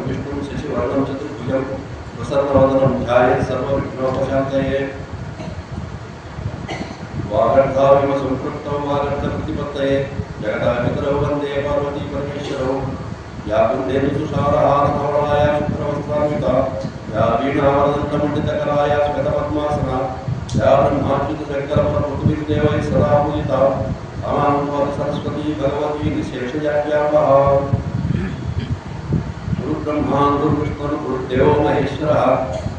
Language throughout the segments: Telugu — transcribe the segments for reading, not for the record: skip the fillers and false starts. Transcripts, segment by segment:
विष्णु शशिवर्णं चतुर्भुजं प्रसन्नवदनं ध्यायेत् सर्वविघ्नोपशान्तये वागर्धाविव सम्पृक्तौ वागर्धप्रतिपत्तये जगदापितरौ वन्दे पार्वती परमेश्वरौ या कुन्देन्दु तुषारहारधवलाय शुक्रवस्त्रान्विता या वीणावरदण्डमण्डितकराय श्वेतपद्मासना या ब्रह्माच्युतशङ्करपरपृथ्वीर्देवैः सदा पूजिता तामां सरस्वती भगवती निशेषजाड्यापहा ब्रह्मा गुरुविष्णु गुरुदेव महेश्वर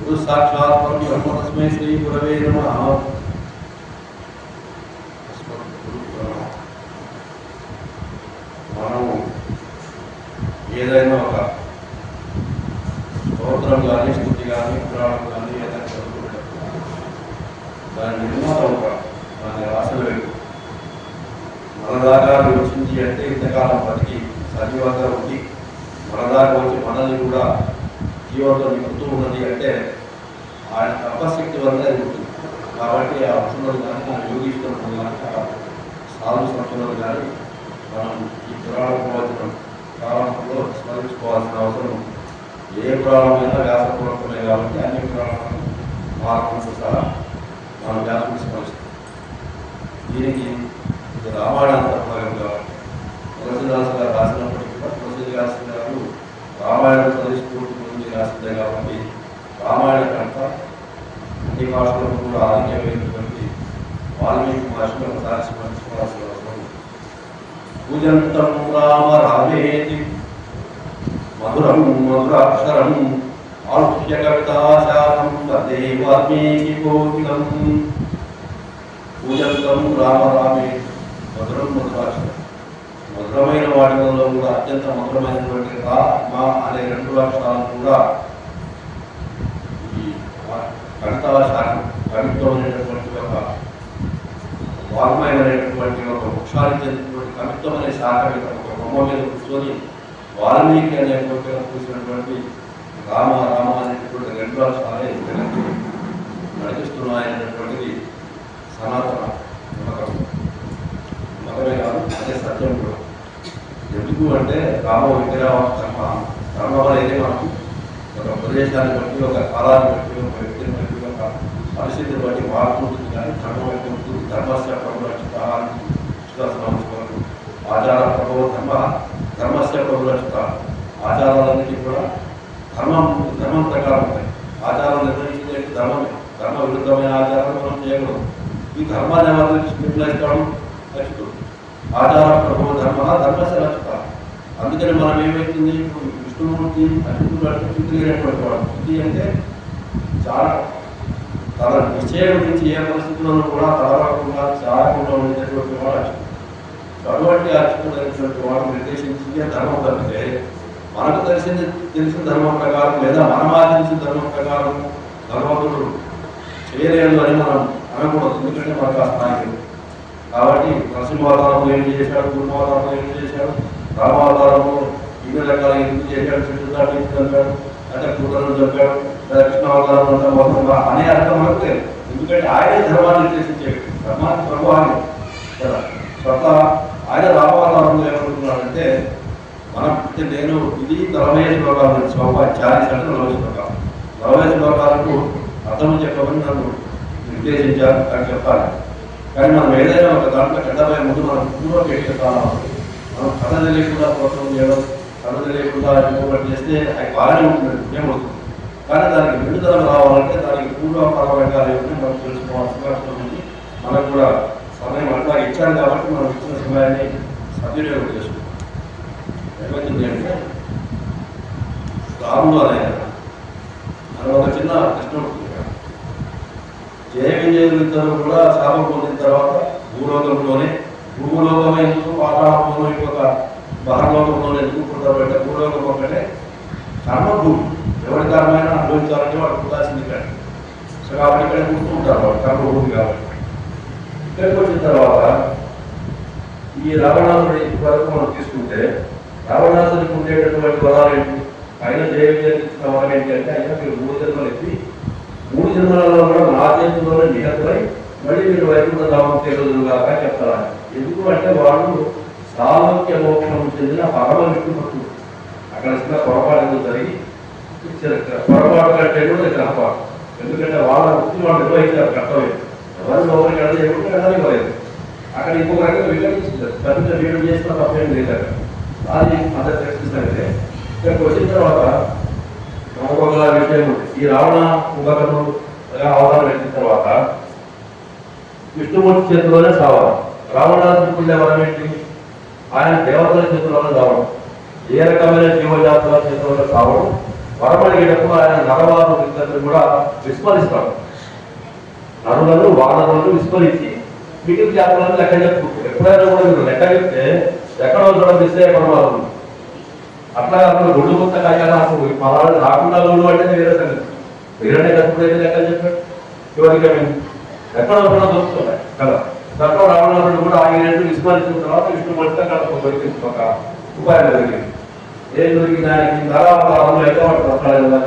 गुरु साक्षात् परब्रह्म तस्मै श्री गुरवे नमः। మనం ఏదైనా ఒక స్తోత్రం కానీ స్తుతి కానీ పురాణం కానీ ఏదైనా చదువుకుంటాం, దాని నిర్మాత ఒక దాని రాసలు మన దాకా యోచించి అంటే ఇంతకాలం బతికి సజీవంగా ఉండి మన దాకా వచ్చి మనల్ని కూడా జీవంతో నింపుతూ ఉన్నది అంటే ఆయన తపశక్తి వల్లనే ఉంటుంది. కాబట్టి ఆ వస్తువులు కానీ మన యోగీశ్వరులు కానీ సాధు సంతులను కానీ మనం ఈ పురాణ ప్రవచనం ప్రారంభంలో స్మరించుకోవాల్సిన అవసరం. ఏ పురాణమైనా వ్యాసపూర్వకమే కాబట్టి అన్ని పురాణాలను మార్పులతో సహా మనం వ్యాసం స్మరిస్తాం. దీనికి ఇది రామాయణ అంతర్భాగం కాబట్టి తులసిదాసు గారు రాసినప్పటికీ కూడా తులసిదాసు గారు రామాయణ స్ఫూర్తి గురించి రాసిందే కాబట్టి రామాయణ కంట అన్ని భాషలకు కూడా ఆధిక్యమైనటువంటి వాల్మీకి భాషలో ఒకసారి స్మరించుకోవాల్సిన అవసరం. పూజంతం రామ రామేతి మధురం మధురాక్షరం ఆలుష్య కవితాశాతం వందే వాల్మీకి కోకిలం. పూజంతం రామ రామేతి మధురం మధురాక్షరం, మధురమైన వాటిలో కూడా అత్యంత మధురమైనటువంటి రా మా అనే రెండు అక్షరాలను కూడా ఈ కవితాశాఖం కవిత్వమైనటువంటి ఒక వాగ్మయమైనటువంటి ఒక వృక్షానికి చెందినటువంటి కవిత్వం అనే శాఖ మీద ఒక బొమ్మ మీద కూర్చొని వాల్మీకి అనేటువంటి కూర్చున్నటువంటి రామ రామ అనేటటువంటి రెండు అక్షరాలే జగత్తు నడిపిస్తున్నాయనేటువంటిది సనాతన నమ్మకం. నమ్మకమే కాదు, అదే సత్యం కూడా. ఎందుకు అంటే రామ విగ్రహ కర్మ అనేది మనకు ఒక ప్రదేశాన్ని బట్టి, ఒక కాలాన్ని బట్టి, ఒక వ్యక్తిని బట్టి, ఒక పరిస్థితిని బట్టి మారుతుంటుంది. కానీ ధర్మం ఉంటుంది. ధర్మస్య ప్రభురక్షిత ఆచార ప్రభు ధర్మస్య ప్రభురక్షిత. ఆచారాలన్నింటినీ కూడా ధర్మం ప్రకారం ఉంటాయి. ఆచారం నిర్వహించేది ధర్మమే. ధర్మ విరుద్ధమైన ఆచారాలు మనం చేయకూడదు. ఈ ధర్మాన్ని ఎవరు నిర్ణయిస్తాడు? రక్షితుడు. ఆచార ప్రభు ధర్మస్య రక్షిత. అందుకని మనం ఏమైతుంది, ఇప్పుడు విష్ణుమూర్తి అచ్యుతుడు అంటే చుట్టుకునేటువంటి వాడు. చుట్టి అంటే చాలా తన నిశ్చయం నుంచి ఏ పరిస్థితుల్లో కూడా తలవకుండా చాలకుండా ఉండేటటువంటి వాడు అచ్యుతుడు. అటువంటి అచ్యుతుడు అనేటువంటి వాడు నిర్దేశించి ధర్మం తప్పితే మనకు తెలిసిన ధర్మం ప్రకారం లేదా మనం ఆచరించిన ధర్మం ప్రకారం భగవంతుడు చేయలేడు అని మనం అనకూడదు. ఎందుకంటే మనకు ఆ స్థాయి. కాబట్టి నరసింహావతారంలో ఏం చేశాడు, పూర్వావతారంలో ఏం చేశాడు, రామావతారంలో ఇన్ని రకాల ఎందుకు చేశాడు, చుట్టుదాటి చంపాడు, అంటే కూతురు చంపాడు, కృష్ణావతారం అంతా మొత్తంగా అనే అర్థం మనకు లేదు. ఎందుకంటే ఆయనే ధర్మాన్ని నిర్దేశించాడు. ధర్మాన్ని ప్రభావాన్ని కదా స్వతः ఆయన రామావతారంలో ఏమనుకున్నాడంటే మనం నేను ఇది 40 శ్లోకాలు స్వపాచార్య అంటే 40 శ్లోకాలు 40 శ్లోకాలకు అర్థం చెప్పమని నన్ను నిర్దేశించారు అని చెప్పాలి. కానీ మనం ఏదైనా ఒక దాంట్లో కథపై ముందు మనం పూర్వకేస్తాను. మనం కథ తెలియకుండా ప్రోత్సవం చేయడం, కథ తెలియకుండా ఇంకొకటి చేస్తే అది బాగానే ఉంటుంది, ఏమవుతుంది. కానీ దానికి విడుదల రావాలంటే దానికి పూర్వపరమైన మనం తెలుసుకోవాల్సిన అవసరం ఉంది. మనకు కూడా సమయం అట్లా ఇచ్చారు కాబట్టి మనం ఇచ్చిన సమయాన్ని సద్వినియోగం చేసుకుంటాం. ఏమైంది అంటే రాముడు అనే ఒక చిన్న ప్రశ్న ఉంటుంది. జయ విజయులిద్దరూ కూడా శాపం పొందిన తర్వాత భూలోకంలోనే, భూలోకం ఎందుకు పాతాళంలో ఇంకొక బహర్లోకంలోనే ఎందుకు పుట్టబెట్టే, భూలోకం ఒకటే కర్మభూమి. ఎవరి కర్మైనా అనుభవించాలంటే వాడు పుట్టాల్సింది ఇక్కడ. సో కాబట్టి ఇక్కడ పుడుతూ ఉంటారు వాడు కర్మభూమి కాబట్టి. ఇక్కడికి వచ్చిన తర్వాత ఈ రావణాసుడి వరకు మనం తీసుకుంటే రావణాసుడికి ఉండేటటువంటి వరాలు ఏంటి? ఆయన జయ విజయం ఇచ్చిన వరం ఏంటి అంటే ఆయన మీరు భూజన్మలు ఎత్తి 3 జన్మలలో కూడా నా చేతుల్లోనే నిహతులై మళ్ళీ మీరు వైకుంఠ ధామం చేరుదురుగాక చెప్తారు. ఎందుకు అంటే వాళ్ళు సాలోక్య మోక్షం చెందిన పరమ విష్ణు భక్తులు. అక్కడ చిన్న పొరపాటు జరిగి పొరపాటు కంటే కూడా గ్రహపాటు. ఎందుకంటే వాళ్ళ వృత్తి వాళ్ళు నిర్వహించారు కర్తవ్యం. ఎవరు లోపలికి వెళ్ళదు, ఎప్పుడు వెళ్ళనివ్వలేదు. అక్కడ ఇంకొక రకంగా వికటించారు. పెద్ద వీడు చేసిన తప్పేం లేదు. అది అందరు తెలిసిందంటే ఇక్కడికి వచ్చిన తర్వాత ఇంకొక విషయం ఉంది. ఈ రావణ కుంభకర్ణుడు అవతారం పెట్టిన తర్వాత విష్ణుమూర్తి చేతిలోనే సావాలి. రావణాసురుడు వరం ఏంటి? ఆయన దేవతల చేతుల్లోనే సావడం. ఏ రకమైన జీవజాతుల చేతుల్లో సావడం. వరం అడిగేటప్పుడు ఆయన నరవారు ఇద్దరు కూడా విస్మరిస్తాడు. నరులను వానరులను విస్మరించి మిగిలిన జాతులను లెక్క చెప్పుకుంటారు. ఎప్పుడైనా కూడా మీరు లెక్క చెప్తే ఎక్కడో చూడ మిస్ అయ్యే పర్వాలేదు. అట్లా అసలు గుళ్ళు కొత్త కాయాలి. అసలు పదాలు రాకుండా గుళ్ళు అంటే వేరే సంగతి. వేరే కష్టపడైతే లెక్కలు చెప్పాడు. చివరికి ఎక్కడో కూడా దొరుకుతున్నాయి కదా. దాంట్లో రావణుడు కూడా ఆగినట్టు విస్మరించిన తర్వాత విష్ణుమూర్తి అక్కడ ఒక ఉపాయం దొరికింది. ఏం దొరికింది? ఆయనకి నరావతారంలో అయితే వాడు ప్రసాదాలు.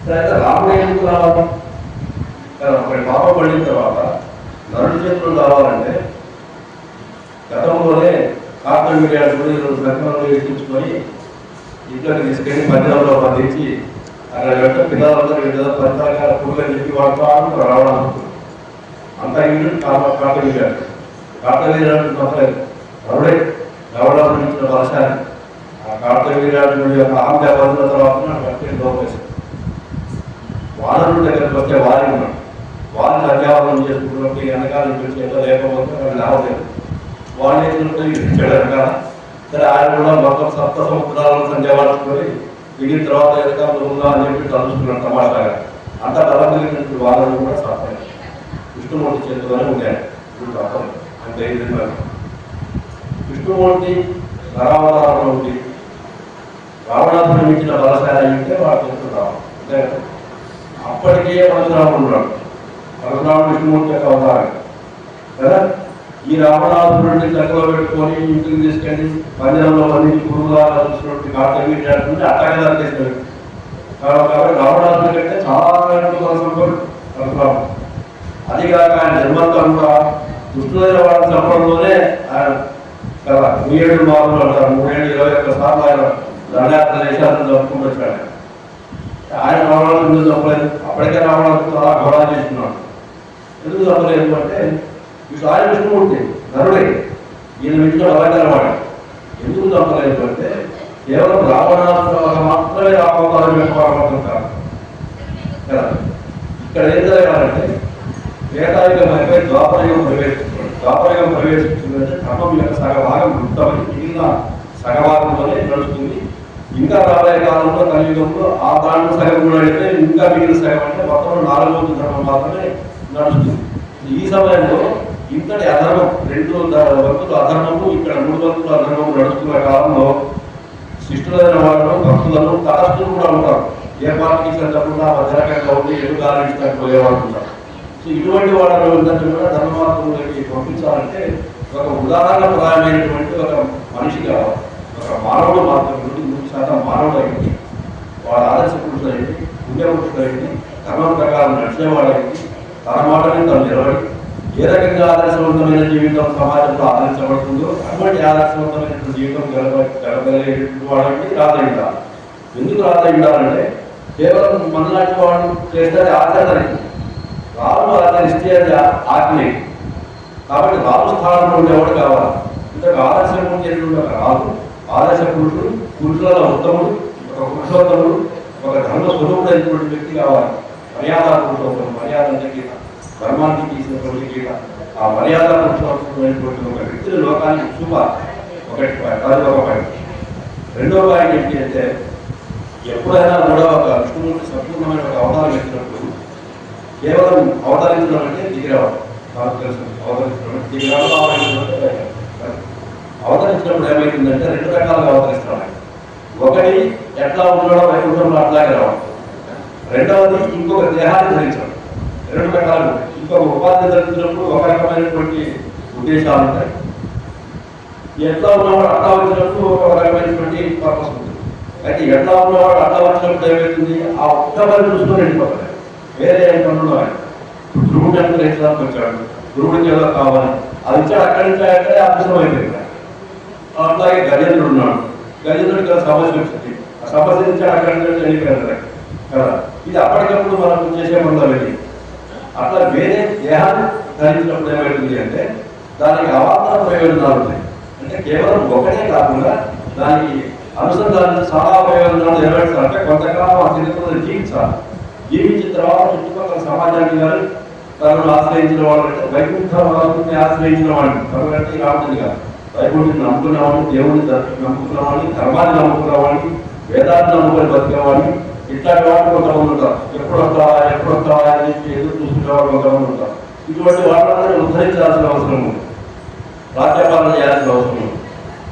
సరే రాముడు ఎందుకు రావాలి కదా? ఒకటి పాపం పడిన తర్వాత నరుడి చేతులు రావాలంటే గతంలోనే కార్తవీర్యాడు రత్నంలో ఎక్కించుకొని ఇంట్లోకి తీసుకెళ్ళి మధ్యలో బంధించి అక్కడ వెంట పిల్లలందరూ పరిసరకాల పురుగులు చెప్పి వాడుతూ రావడం అంత ఇంటి కార్తవీర్యాడు. కార్తవీర్యాడు నమ్మలేదు. నరుడే రావడం ఇచ్చిన వర్షాన్ని ఆ కార్తవీర్యాడు యొక్క ఆంధ్ర బంధుల తర్వాత లోపేశాడు. వానరుడి దగ్గరికి వస్తే వారి ఉన్నాడు. వారిని అధ్యాపనం చేసుకున్నప్పుడు వెనకాల లేకపోతే వాళ్ళు లావలేదు. వాళ్ళు ఏం కదా. సరే ఆయన కూడా మొత్తం సప్త సముద్రాలను సంధ్యావాడుకొని దిగిన తర్వాత వెనకాల ఉందా అని చెప్పి తలుచుకున్నాడు తమాషాగా. అంత బలం కలిగినటువంటి వానరుడు కూడా సత్తాయి. విష్ణుమూర్తి చేతిలోనే ఉండాడు. ఇప్పుడు తప్పదు అంటే విష్ణుమూర్తి నరావతారంలో ఉండి రావణాసురుడు ఇచ్చిన బలశాలి అంటే వాడు చెప్తున్నాడు. అంతే అప్పటికే పరశురాముడు ఉన్నాడు. పరశురాముడు విష్ణుమూర్తి యొక్క అవతారం కదా. ఈ రావణాసురుడిని దగ్గర పెట్టుకొని ఇంటికి తీసుకెళ్ళి పంజరంలో బంధించి గురువుగా చూసినటువంటి కార్తవీర్యాడు అట్టగా నరికేసినాడు. కాబట్టి రావణాసురుడి కంటే చాలా సంపడు పరశురాముడు. అదిగాక ఆయన జన్మంతా కూడా దుష్టులైన వాడిని చంపడంలోనే ఆయన కదా 3 మార్లు అంటారు. 321 సార్లు ఆయన దండయాత్ర దేశాలను చంపుకుంటూ వచ్చాడు. ఆయన రావణాసురుడు చంపలేదు. అప్పటికే రావణాసురుడు చాలా ఘోరా చేస్తున్నాడు. ఎందుకు చంపలేదు అంటే ఇటు ఆయన విష్ణుమూర్తి నరుడే, ఈయన విష్ణు అలాగే వాడు. ఎందుకు చంపలేదు అంటే కేవలం రావణాసురుడు మాత్రమే రావతారం యొక్క పరమాత్మ కాదు కదా. ఇక్కడ ఏం జరగాలంటే ఏకాయుగమైపోయి ద్వాపరయుగం ప్రవేశిస్తున్నాడు. ద్వాపరయుగం ప్రవేశిస్తుందంటే ధర్మం యొక్క సగభాగం వృత్తమని మిగిలిన సగభాగంలోనే నడుస్తుంది. ఇంకా రాబోయే కాలంలో కలియుగంలో ఆ దాంట్లో సగం కూడా అయితే ఇంకా మిగిలిన సగం అంటే మొత్తం 4వ వంతు ధర్మం మాత్రమే నడుస్తుంది. ఈ సమయంలో ఇంతటి అధర్మం 2 వంతులు అధర్మము, ఇక్కడ 3 వంతులు అధర్మము నడుస్తున్న కాలంలో శిష్టులైన వాళ్ళు భక్తులను తటస్థులు కూడా ఉంటారు. ఏ పార్టీకి చెందకుండా మధ్యరకంగా ఉండి ఎదుగాలి ఇష్టం పోయేవాళ్ళు ఉంటారు. సో ఇటువంటి వాళ్ళని ఏంటంటే కూడా ధర్మమార్గంలోకి పంపించాలంటే ఒక ఉదాహరణప్రాయమైనటువంటి ఒక మనిషి కావాలి. ఒక మానవుడు మాత్రం 100% మానవుడు అయింది. వాడు ఆదర్శ పురుషుడు అయింది, పుణ్య పురుషుడు అయింది, ధర్మం ప్రకారం నడిచేవాడైంది, తన మాటని తను నిలబడి ఏ రకంగా ఆదర్శవంతమైన జీవితం సమాజంలో ఆదరించబడుతుందో అటువంటి ఆదర్శవంతమైన జీవితం గడపగలిగేటువంటి వాడికి రాధ ఉండాలి. ఎందుకు రాధ ఉండాలంటే కేవలం మనలాంటి వాడు చేస్తే ఆచరణ, రాజు ఆచరిస్తే అది ఆజ్ఞేయం. కాబట్టి రాజు స్థానంలో ఉండేవాడు కావాలి. ఇంతకు ఆదర్శం ఉండేటువంటి ఒక రాజు, ఆదర్శ పురుషుడు, పురుషులలో ఉత్తముడు, ఒక పురుషోత్తముడు, ఒక ధర్మ స్వరూపుడు అయినటువంటి వ్యక్తి కావాలి. మర్యాద పురుషోత్తముడు, మర్యాద అంటే గీత, ధర్మానికి తీసినటువంటి గీత. ఆ మర్యాద పురుషోత్తమైనటువంటి ఒక వ్యక్తిని లోకానికి చూపాలి. అది ఒక పాయింట్. రెండవ పాయింట్ ఏంటి అంటే ఎప్పుడైనా కూడా ఒక విష్ణుమూర్తి సంపూర్ణమైన ఒక అవతారం ఎత్తినప్పుడు కేవలం అవతరించడం అంటే దిగిరావడం. నాకు తెలుసు అవతరించడం అంటే దిగిరావడం. అవతరించినప్పుడు ఏమైతుందంటే 2 రకాలుగా అవతరిస్తున్నాడు. ఒకటి ఎట్లా ఉండడం వైకుంఠంలో అట్లాగే రావడం. రెండవది ఇంకొక దేహాన్ని ధరించడం. 2 రకాలు. ఇంకొక ఉపాధి ధరించినప్పుడు ఒక రకమైనటువంటి ఉద్దేశాలు ఉంటాయి. ఎట్లా ఉన్నవాడు అట్లా వచ్చినప్పుడు ఒక రకమైనటువంటి పర్పస్ ఉంటుంది. అయితే ఎట్లా ఉన్నవాడు అట్లా వచ్చినప్పుడు ఏమవుతుంది? ఆ ఉత్తమాన్ని చూసుకొని వెళ్ళిపోతాడు. వేరే ఏంటన్నా ధ్రువుడు అనుగ్రహించడానికి వచ్చాడు, ధ్రువుడికి ఏదో కావాలి అది ఇచ్చాడు, అక్కడి నుంచి అక్కడే అదృష్టం అయిపోయింది. అట్లాగే గజేంద్రుడు ఉన్నాడు, గజేంద్రుడికి సమస్య వచ్చింది, ఆ సమస్య నుంచి అక్కడి నుంచి వెళ్ళిపోయారు కదా. ఇది అప్పటికప్పుడు మనం చేసే పనులు వెళ్ళి అట్లా వేరే దేహాన్ని ధరించినప్పుడు ఏమవుతుంది అంటే దానికి అవాంతర ప్రయోజనాలు ఉంటాయి. అంటే కేవలం ఒకటే కాకుండా దానికి అనుసంధానించి చాలా ప్రయోజనాలు నెరవేర్చాలి. అంటే కొంతకాలం ఆ చరిత్రను జీవించాలి. జీవించిన తర్వాత చుట్టుపక్కల సమాజాన్ని కానీ తనను ఆశ్రయించిన వాళ్ళు అంటే వైకుంఠ వారిని ఆశ్రయించిన వాడిని తనకంటే రావడం కాదు, వైకుంఠిని నమ్ముకున్న వాడిని, దేవుడిని నమ్ముకున్న వాడిని, ధర్మాన్ని నమ్ముకున్న వాడిని, వేదాన్ని నమ్ముకొని బతికేవాడిని, ఇట్లాంటి వాళ్ళు కొంతమంది ఉంటారు. ఎప్పుడు వస్తావా అని ఎదురు చూసుకునే వాళ్ళు కొంతమంది ఉంటారు. ఇటువంటి వాళ్ళని ఉద్ధరించాల్సిన అవసరం ఉంది, రాజ్యపాలన చేయాల్సిన అవసరం ఉంది.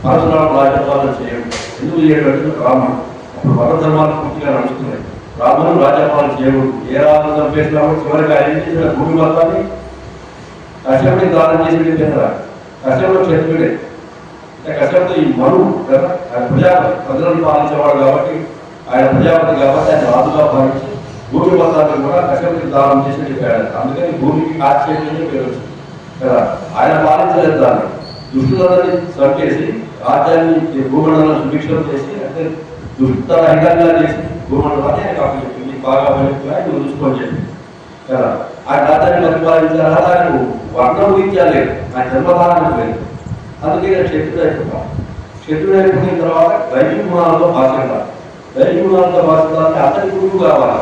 పరశురాముడు రాజ్యపాలన చేయడం ఎందుకు చేయడం? రాముడు అప్పుడు మత ధర్మాలు పూర్తిగా నడుస్తున్నాయి. రాముడు రాజ్యపాలన చేయడు. ఏ రాజు చంపేసినా చివరికి ఆయన చేసిన భూమి మొత్తాన్ని కశ్యపుడికి దానం చేసి కదా. కశ్యపుడు క్షత్రుడే, అంటే కశ్యపుడు ఈ మనువు కదా, ఆయన ప్రజలను పాలించేవాడు కాబట్టి, ఆయన ప్రజాపతి కాబట్టి ఆయన రాజుగా భావించి భూమి మొత్తాన్ని కూడా కశ్యపుడికి దానం చేసి చెప్పాడు. అందుకని భూమికి కాశ్యపుని పేరు వచ్చింది కదా. ఆయన పాలించలేదు దాన్ని, దుష్టులందరినీ చంపేసి రాజ్యాన్ని భూమండలను సుభిక్షం చేసి అంటే దుష్టరహితంగా చేసి భూమండలాన్ని ఆయన కాపు చెప్పింది. బాగా నువ్వు చూసుకొని చెప్పి కదా. ఆ రాజ్యాన్ని పరిపాలించారా ఆయన వర్ణం రీత్యాలేదు, ఆయన జన్మధారణ లేదు. అందుకే నేను క్షత్రుడు అయిపోతాను. క్షత్రుడు అయిపోయిన తర్వాత దైవ గుణాలతో భాషించాలి. దైవ గుణాలతో భాషించాలంటే అతని గురువు కావాలి.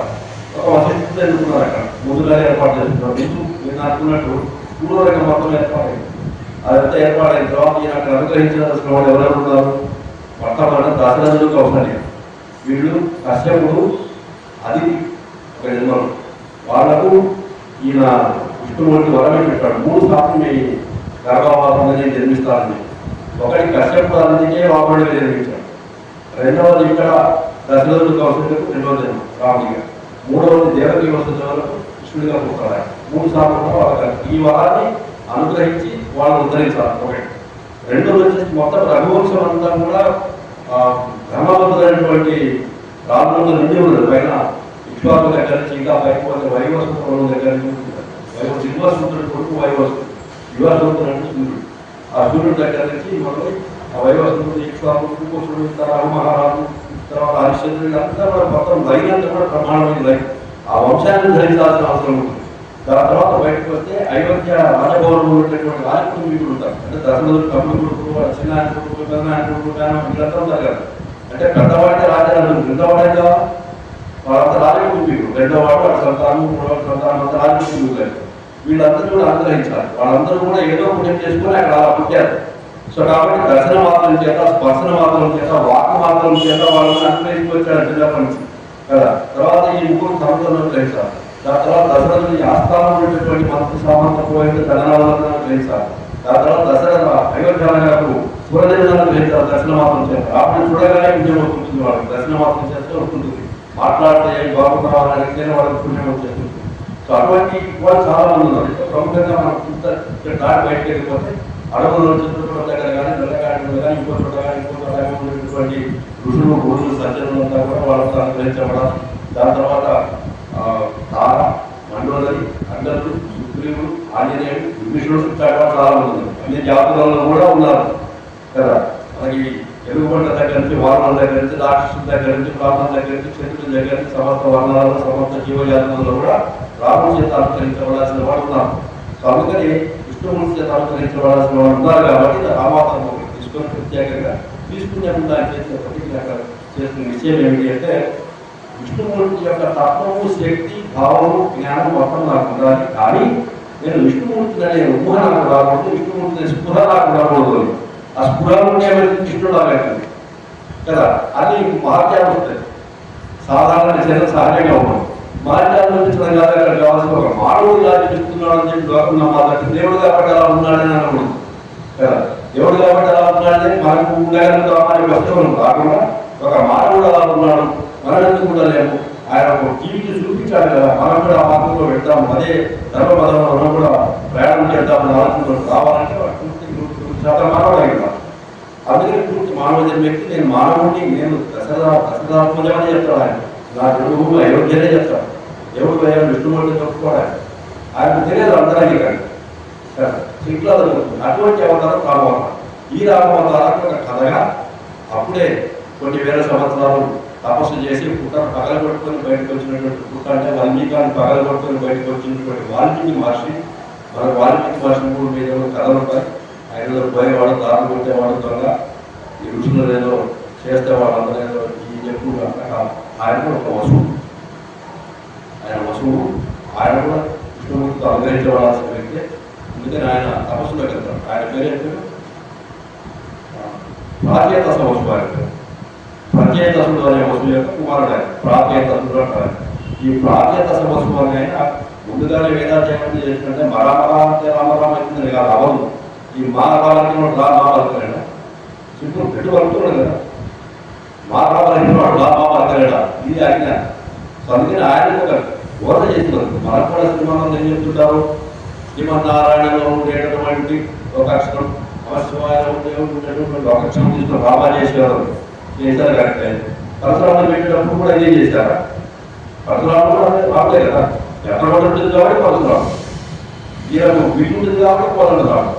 ఒక వసతి ఎన్నుకున్నారు, అక్కడ ముందుగా ఏర్పాటు చేస్తున్నారు. నేను అనుకున్నట్టు పూర్వరంగం మొత్తం ఏర్పాటైంది. అదంతా ఏర్పాటైన తర్వాత ఈయన అక్కడ అనుగ్రహించిన వాళ్ళు ఎవరెవరు ఉన్నారు? వర్తమాన దశరథుడు కౌసల్య, వీళ్ళు కశ్యపుడు, అది ఒక జన్మలు. వాళ్లకు ఈయన విష్ణుమూర్తి వరమే పెట్టాడు. 3 సార్లు మీ గర్భవాసంగా జన్మిస్తారని. ఒకటి కశ్యపుడు అందుకే వామనుడిగా జన్మించాడు. రెండవది ఇక్కడ దశరథుడు కౌసల్యకు రెండవ జన్మ రాముడిగా. మూడవది దేవకి వసుదేవులకు కృష్ణుడిగా పుట్టాడు. 3 సార్లు కూడా వాళ్ళ ఈ వరాన్ని అనుగ్రహించి వాళ్ళు ఉద్ధరించాలి. ఒకటి. రెండోది వచ్చేసి మొత్తం రఘువంశం అంతా కూడా ధర్మబద్ధమైనటువంటి రాజుల నుండి ఉన్నది. పైన ఇక్ష్వాకు దగ్గర నుంచి ఇంకా పైకి పోతే వైవస్వరం దగ్గర నుంచి శ్రీనివాసముద్రుడు కొడుకు వైవస్వుడు, యువసముద్రుడు అంటే సూర్యుడు. ఆ సూర్యుడి దగ్గర నుంచి మొదలు ఆ వైవస్వుడు, ఇక్ష్వాకు, కుకుసుడు, రఘు మహారాజు, తర్వాత హరిశ్చంద్రుడు అంతా కూడా మొత్తం లైన్ అంతా కూడా ప్రమాణమైన లైన్. ఆ వంశాన్ని ధరించాల్సిన అవసరం ఉంటుంది. దాని తర్వాత బయటకు వస్తే అయోధ్య రాజభవనంలో ఉన్నటువంటి రాజకుటుంబీకులు ఉంటారు. అంటే దశరథుడు తమ్ముడు కొడుకు, చిన్న ఆయన కొడుకు, పెద్ద ఆయన కొడుకు, వీళ్ళంతా ఉంటారు కదా. అంటే పెద్దవాడి రాజాలు, రెండోవాడే కదా వాళ్ళంతా రాజకుటుంబీకులు. రెండోవాడు వాడి సంతానం, మూడవ సంతానం అంతా రాజకుటుంబీకులు. వీళ్ళందరూ కూడా అనుగ్రహించాలి. వాళ్ళందరూ కూడా ఏదో పుణ్యం చేసుకుని అక్కడ అలా పుట్టారు. సో కాబట్టి దర్శన మాత్రం చేత, స్పర్శన మాత్రం చేత, వాక్ మాత్రం చేత వాళ్ళని అనుగ్రహించుకొచ్చారు చిన్నప్పటి నుంచి కదా. తర్వాత ఈ ముగ్గురు సంస్థలను అనుగ్రహించాలి. దాని తర్వాత దశరథుని ఆస్థానం ఉన్నటువంటి మంత్రి సామంత పోయిన ధనాలను గ్రహించాలి. దాని తర్వాత దశరథ అయోధ్యకు సూర్యదేవులను గ్రహించాలి దర్శన మాత్రం చేత. రాముడిని చూడగానే పుణ్యం వస్తుంటుంది, వాళ్ళకి దర్శన మాత్రం చేస్తే వస్తుంటుంది. మాట్లాడితే బాగుంటామని అడిగితే వాళ్ళకి పుణ్యం వచ్చేస్తుంది. సో అటువంటి వాళ్ళు చాలా మంది ఉన్నారు. ప్రముఖంగా మనం ఇంత దాటి బయటకు వెళ్ళిపోతే అడవుల్లో చిత్రకూట దగ్గర కానీ, నల్లగాడిలో కానీ, ఇంకో చోట కానీ, ఇంకో చోట ఉన్నటువంటి ఋషులు, గురువులు, సజ్జనులు అంతా కూడా వాళ్ళతో అనుగ్రహించబడాలి. దాని తర్వాత తార, మండోదరి, అంగదుడు, సుగ్రీవుడు, ఆంజనేయుడు, విభీషణుడు చాలా మంది ఉన్నారు. అన్ని జాతులలో కూడా ఉన్నారు కదా. మనకి ఎలుగుబండ దగ్గర నుంచి, వామన దగ్గర నుంచి, రాక్షసుల దగ్గర నుంచి, బ్రాహ్మణ దగ్గర నుంచి, క్షత్రుల దగ్గర నుంచి, సమస్త వర్ణాలలో, సమస్త జీవజాతులలో కూడా రాముడి చేత అనుకరించబడాల్సిన వాడు ఉన్నారు. సో అందుకని విష్ణుమూర్తి చేత అనుకరించబడాల్సిన వాడు ఉన్నారు కాబట్టి రామావతారం తీసుకొని ప్రత్యేకంగా తీసుకునేప్పుడు ఆయన చేసిన ప్రతిజ్ఞ చేసిన విషయం ఏమిటి అంటే విష్ణుమూర్తి యొక్క తత్వము, శక్తి, భావము, జ్ఞానం మొత్తం నాకు ఉండాలి. కానీ నేను విష్ణుమూర్తిని అనే ఊహ నాకు రాకూడదు, విష్ణుమూర్తిని స్పృహ నాకు రాకూడదు. ఆ స్పృహ ఉంటే కృష్ణుడు అవుతుంది కదా. అది మార్గాలు వస్తాయి. సాధారణ శరీరం సహజంగా ఉండదు. మార్గాలు చూపించడం కాదు, అక్కడ కావాల్సిన ఒక మానవుడు ఇలా చూపిస్తున్నాడు అని చెప్పి లోకం నమ్మాలంటే దేవుడు కాబట్టి అలా ఉన్నాడని అనకూడదు కదా. దేవుడు కాబట్టి అలా ఉన్నాడని మనకు ఉండగలంతో మనకి వస్తువులు కాకుండా ఒక మానవుడు అలా ఉన్నాడు, మనమెందుకు కూడా లేము. ఆయన ఒక టీవీకి చూపించాడు కదా, మనం కూడా ఆ మార్గంలో వెళ్తాము. అదే ధర్మపదంలో మనం కూడా ప్రయాణం చేద్దామని ఆలోచనతో రావాలంటే శాతం మానవుడు అయినా. అందుకని పూర్తి మానవ వ్యక్తి నేను మానవుడిని, నేను దశరథాత్మజమని చెప్తాను. ఆయన నా జన్మభూమి అయోధ్యనే చెప్తాను. దేవుడు పోయా విష్ణుమూర్తి చెప్పుకోవడం ఆయన తెలియదు అందరికీ కానీ ఇట్లా జరుగుతుంది. అటువంటి అవతారం రామవతారం. ఈ రామవతారానికి ఒక కథగా అప్పుడే కొన్ని వేల సంవత్సరాలు తపస్సు చేసి పుట్టను పగలగొట్టుకొని బయటకు వచ్చినటువంటి పుట్ట అంటే వాల్మీకాన్ని పగలగొట్టుకొని బయటకు వచ్చినటువంటి వాల్మీకి మహర్షి, మన వాల్మీకి మహర్షి కూడా మీద కథలు ఉంటాయి. ఆయన పోయేవాడు, దారులు కొట్టేవాడు, దొంగ ఈ ఋషులు ఏదో చేస్తే వాళ్ళందరూ ఏదో ఈ చెప్పు ఆయన కూడా ఒక వసువు. ఆయన వసువు, ఆయన కూడా విష్ణుమూర్తితో అనుగ్రహించబడాల్సిన వ్యక్తి. అందుకని ఆయన తపస్సులోకి వెళ్తాడు. ఆయన పేరు ఏంటి? ప్రాచేతస వసువు. ఆయన పేరు ప్రచేతసుడు అనే వసువు యొక్క కుమారుడు ఆయన. ప్రాచేతసుడు అంటారు. ఈ ప్రాచేతస వసువు అని ఆయన ముందుగానే వేదాధ్యాయం చేసినట్టే మరామరా అంటే రామరామ అవుతుంది కాదు, అవదు. ఈ మారాలంటే రా మాపలకలేడా, సింపుల్ పెట్టు పలుకుతున్నాడు కదా, మారాలంటే వాడు రా మాపలకలేడా, ఇది ఆయన. సో అందుకని ఆయన ఒక బోధ చేస్తున్నారు. మనకు కూడా శ్రీమంతం ఏం చెప్తుంటారు, శ్రీమన్నారాయణలో ఉండేటటువంటి ఒక అక్షరం, అవశ్యమైన ఉండేటటువంటి ఒక అక్షరం తీసుకుని బాబా చేసేవారు. చేశారు కరెక్టే. పరశురాములు పెట్టేటప్పుడు కూడా ఇదే చేశారా? పరశురాములు కూడా బాబే కదా, ఎక్కడ ఉంటుంది కాబట్టి పరశురాములు, ఈయన వీటి ఉంటుంది కాబట్టి కోదండరాముడు,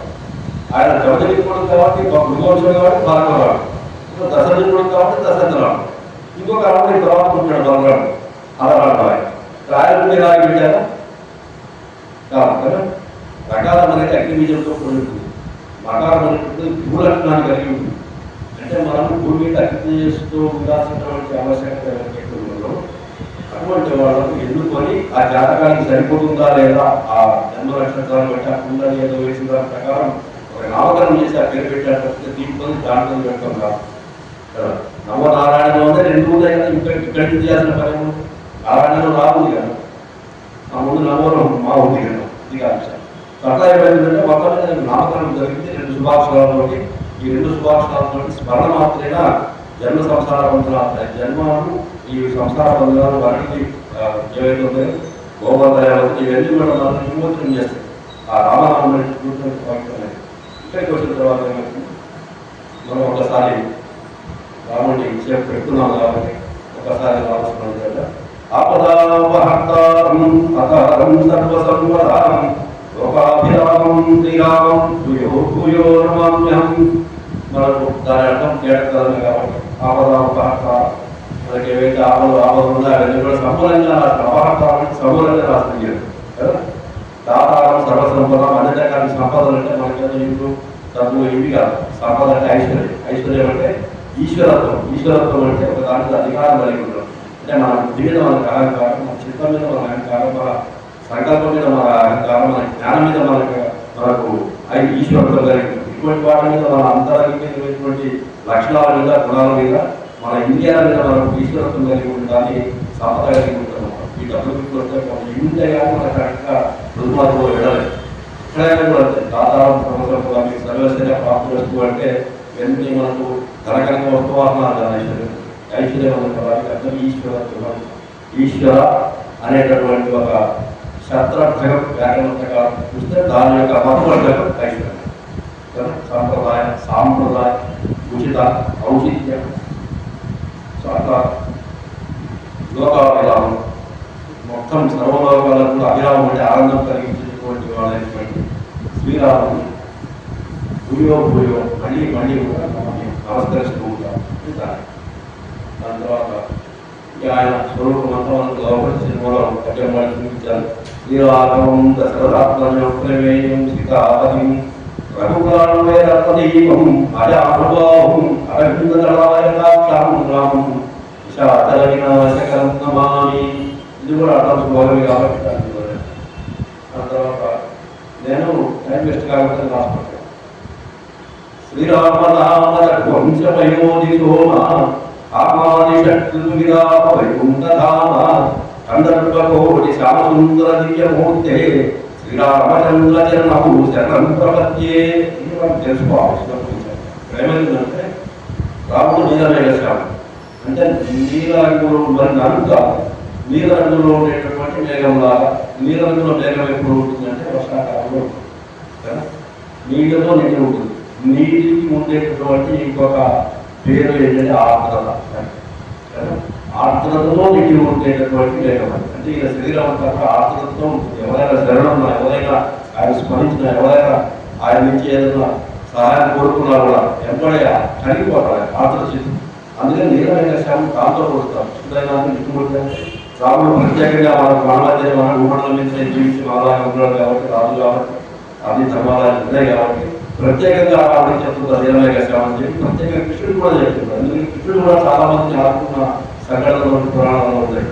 ఆయన జవజలిపుడు కాబట్టి మృగవంశుడు కాబట్టి భార్గవరాముడు, దశరథుడు కాబట్టి దశరథరాముడు, ఇంకొక రాముడు తర్వాత ఉంటాడు బలరాముడు. అలా రాముడు రాయలు ఇలాగే పెట్టారా కాదు కదా. రకాలం అనేది అగ్ని బీజంతో కూడి ఉంటుంది. మకారం అనేటువంటి భూలక్షణాన్ని కలిగి ఉంటుంది. అంటే మనం భూమి మీద అగ్ని చేస్తూ ఉండాల్సినటువంటి ఆవశ్యకత ఏర్పడుతుందో అటువంటి వాళ్ళకు ఎన్నుకొని ఆ జాతకానికి సరిపోతుందా లేదా, ఆ జన్మ నక్షత్రాన్ని బట్టి ఆ కుండని ఏదో వేసిన దాని ప్రకారం ఒక నామకరణం చేసి ఆ పేరు పెట్టాలంటే దీంట్లో దాంట్లో పెట్టడం కాదు కదా. నవనారాయణలో ఉంటే రెండు ఉన్నాయి కదా, ఇక్కడికి చేయాల్సిన పని నారాయణలో రాబోదు కదా, ఆ ముందు నవరం మా ఉంది కదా, ఇది కాదు. అట్లా ఏమైందంటే మొత్తం నామకరణం జరిగింది రెండు శుభాక్షరాలతోటి. ఈ రెండు శుభాక్షరాలతోటి స్మరణ మాత్రమేనా జన్మ సంసార బంధనాలు, జన్మను ఈ సంసార బంధనాలు వాటికి ఏవైతే ఉంటాయో గోబంధాయాలు ఇవన్నీ కూడా మనం విమోచనం చేస్తాయి. ఆ రామనామం ఇక్కడికి వచ్చిన తర్వాత మనం ఒకసారి రాముడిని సేపు పెట్టుకున్నాం కాబట్టి ఒకసారి రామస్మరణ చేద్దాం. ఆపదాపహర్తారం అతారం సర్వసంవదాం లోకాభిరామం శ్రీరామం భూయో భూయో నమామ్యహం. మనకు దాని అర్థం కేటాలి కాబట్టి ఆపదాపహర్తారం, మనకి ఏవైతే ఆపదలు ఉన్నాయో అవన్నీ కూడా సమూలంగా రాస్తారు. అపహర్తారం సమూలంగా రాస్తుంది కదా. దాతారం సర్వసంపదం, అన్ని రకాల సంపదలు అంటే మనకి ఇంట్లో డబ్బు ఇవి కాదు. సంపద అంటే ఐశ్వర్యం, ఐశ్వర్యం అంటే ఈశ్వరత్వం, ఈశ్వరత్వం అంటే ఒక దాంట్లో అధికారం కలిగి ఉండడం. అంటే మన బుద్ధి మీద మనకు అహంకారం, మన చిత్తం మీద మన అహంకారం, మన సంకల్పం మీద మన అహంకారం, మన జ్ఞానం మీద మనకు ఈశ్వరత్వం కలిగి ఉంటుంది. ఇటువంటి వాటి మీద మన అంతరంగికమైనటువంటి లక్షణాల మీద, గుణాల మీద, మన ఇండియాల మీద మనకు ఈశ్వరత్వం కలిగి ఉండడాన్ని సంపద కలిగి ఉంటున్నాం. ఈ డబ్బులు వస్తే ఇంటే కానీ మన కరెక్ట్గా రుజుమార్గంలో వెళ్ళలేదు. ఎక్కడైనా కూడా దాదాపు సంవత్సరం మీకు సర్వశైన ప్రాప్తి వస్తువు అంటే వెంటనే మనకు ధనకరంగా వస్తువాహనాలు కదా. ఐశ్వర్యం, ఐశ్వర్యం అనే పదానికి అర్థం ఈశ్వరత్వం. ఈశ్వర అనేటటువంటి ఒక శస్త్రార్థకం వ్యాకరణ ప్రకారం చూస్తే దాని యొక్క మతవర్గం ఐశ్వర్యం కదా. సాంప్రదాయం, సాంప్రదాయం, ఉచిత, ఔచిత్యం, అట్లా లోకాభిరామం, మొత్తం సర్వలోకాలకు కూడా అభిరామం అంటే ఆనందం కలిగించేటువంటి వాళ్ళైనటువంటి శ్రీరాముని భూయో భూయో మళ్ళీ మళ్ళీ కూడా నమస్కరిస్తూ ఉంటాం. దాని తర్వాత ఆయన స్వరూపం అంతా మనకు లోపలి సినిమాలో కట్టెంబడి చూపించారు. శ్రీరాఘవం దశరథాత్మజం సీతాపతిం రఘుకులాన్వే రత్నదీపం అజానుబాహుం అరవిందదళాయతాక్షాం రామం విశాచల వినాశకరం నమామి. ఇది కూడా అర్థం సుభాగమే కాబట్టి దాన్ని దాని తర్వాత నేను టైం వేస్ట్ కాకపోతే రాసుకుంటాను. శ్రీరామనామ వంశమయోధిసోమ ఆమాదిషట్విరామ వైకుంఠధామ కందర్పకోటి శ్యామసుందర దివ్యమూర్తే శ్రీరామచంద్ర చరణము శరణం ప్రపద్యే. ఇది మనం తెలుసుకోవాలి. ఏమైందంటే రాముడు నీలమేఘశ్యామ అంటే నీలరంగులో అంత నీలరంగులో ఉండేటటువంటి మేఘంలాగా. నీలరంగులో మేఘం ఎప్పుడు ఉంటుందంటే వర్షాకాలంలో కదా, నీటితో నిండి ఉంటుంది. నీటికి ఉండేటటువంటి ఇంకొక పేరు ఏంటంటే ఆర్ద్రత. ఆర్ద్రతతో నిండి ఉండేటటువంటి వేగం. అంటే ఇలా శరీరం అంతా కూడా ఆర్ద్రతతో ఉంటుంది. ఎవరైనా శరణం, ఎవరైనా ఆయన స్మరించిన, ఎవరైనా ఆయన నుంచి ఏదైనా సహాయం కోరుకున్నా కూడా ఎంబడే కరిగిపోతారు ఆర్ద్రత. అందుకని నీలమైన శ్యామం కాంతో కొడుతారు. శుద్ధైనా నిట్టుకుంటే రాముడు ప్రత్యేకంగా మన మధ్య మన భూమండలం మీద జీవించి మాలాగా ఉన్నాడు కాబట్టి, రాజు కాబట్టి, అన్ని ధర్మాలు ఉన్నాయి కాబట్టి ప్రత్యేకంగా రావడం చెప్తున్నారు నీలమైన శ్యామం అని చెప్పి ప్రత్యేకంగా కృష్ణుడు కూడా చెప్తున్నారు. అందుకని కృష్ణుడు కూడా చాలా మందిని ఆడుకున్న సంఘటనలో పురాణంలో ఉన్నాయి.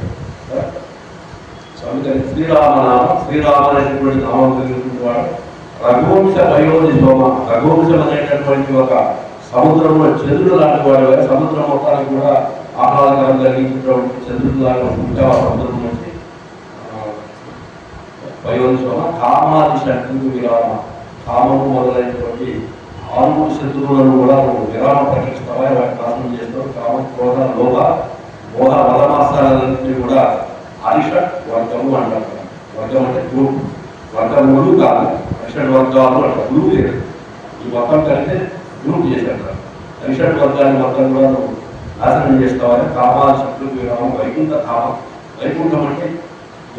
అందుకని శ్రీరామ అనేటువంటి నామం కలిగినటువంటి వాడు రఘువంశ వయోధి సోమ. రఘువంశం అనేటటువంటి ఒక సముద్రంలో చంద్రుడు లాంటి వాడు. సముద్రం మొత్తానికి కూడా ఆహ్లాదకరం కలిగించినటువంటి చంద్రుడు లాగా ఉంటా సముద్రం నుంచి వయోధి సోమ. కామాది శత్రువు విరామ. కామము మొదలైనటువంటి 6 శత్రువులను కూడా విరామ ప్రకటిస్తావా, వాటి నాశనం చేస్తావు. కామ, క్రోధ, లోభ, మోహ, మదమాసాలన్నింటినీ కూడా అరిషట్ వర్గము అంటారు. వర్గం అంటే గ్రూప్. వర్గములు కాదు, అరిషట్ వర్గాలు అంటారు. గ్రూప్ లేదు. ఈ మొత్తం కలిస్తే గ్రూప్ చేశారు. అరిషట్ వర్గాన్ని మొత్తం కూడా నువ్వు నాశనం చేస్తావని కామాది శత్రువు విరామం. వైకుంఠ ధామం. వైకుంఠం అంటే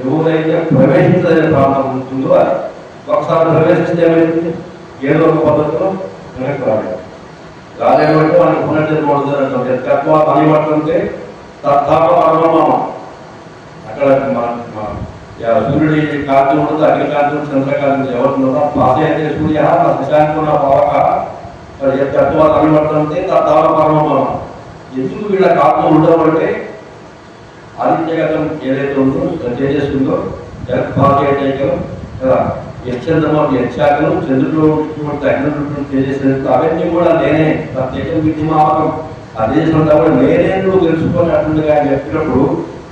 ఎవరైతే ప్రవేశించలేని ప్రాంతం ఉంటుందో అది. ఒకసారి ప్రవేశిస్తే ఏమైంది? ఏదో ఒక పద్ధతిలో వెనక్కి రాలేదు. రాలేమంటే వాళ్ళకి పునర్జన్మ అవుతుందంటే తక్కువ పని పడుతుంటే తత్తాప పరమమ్మ. అక్కడ సూర్యుడి కాంతి ఉంటుంది, అగ్ని కాంతి ఉంటుంది, చంద్రకాంతి ఎవరు ఉంటుందో పాసే అయితే సూర్య శశాంకున్న పవక తక్కువ పని పడుతుంటే తత్తాప పరమమ్మ. ఎందుకు వీళ్ళ కాంతి ఉండవంటే ఆదిత్యగతం ఏదైతే ఉందో తేజస్సుందో పాసేయటం కదా, యశ్చంద్రమ యశాఖలు, చంద్రుడు అగ్ని తేజస్సు అవన్నీ కూడా నేనే తేజం విద్యమాపకం. ఆ తేజస్సు అంతా కూడా నేనే నువ్వు తెలుసుకొని అట్లుండగా ఆయన చెప్పినప్పుడు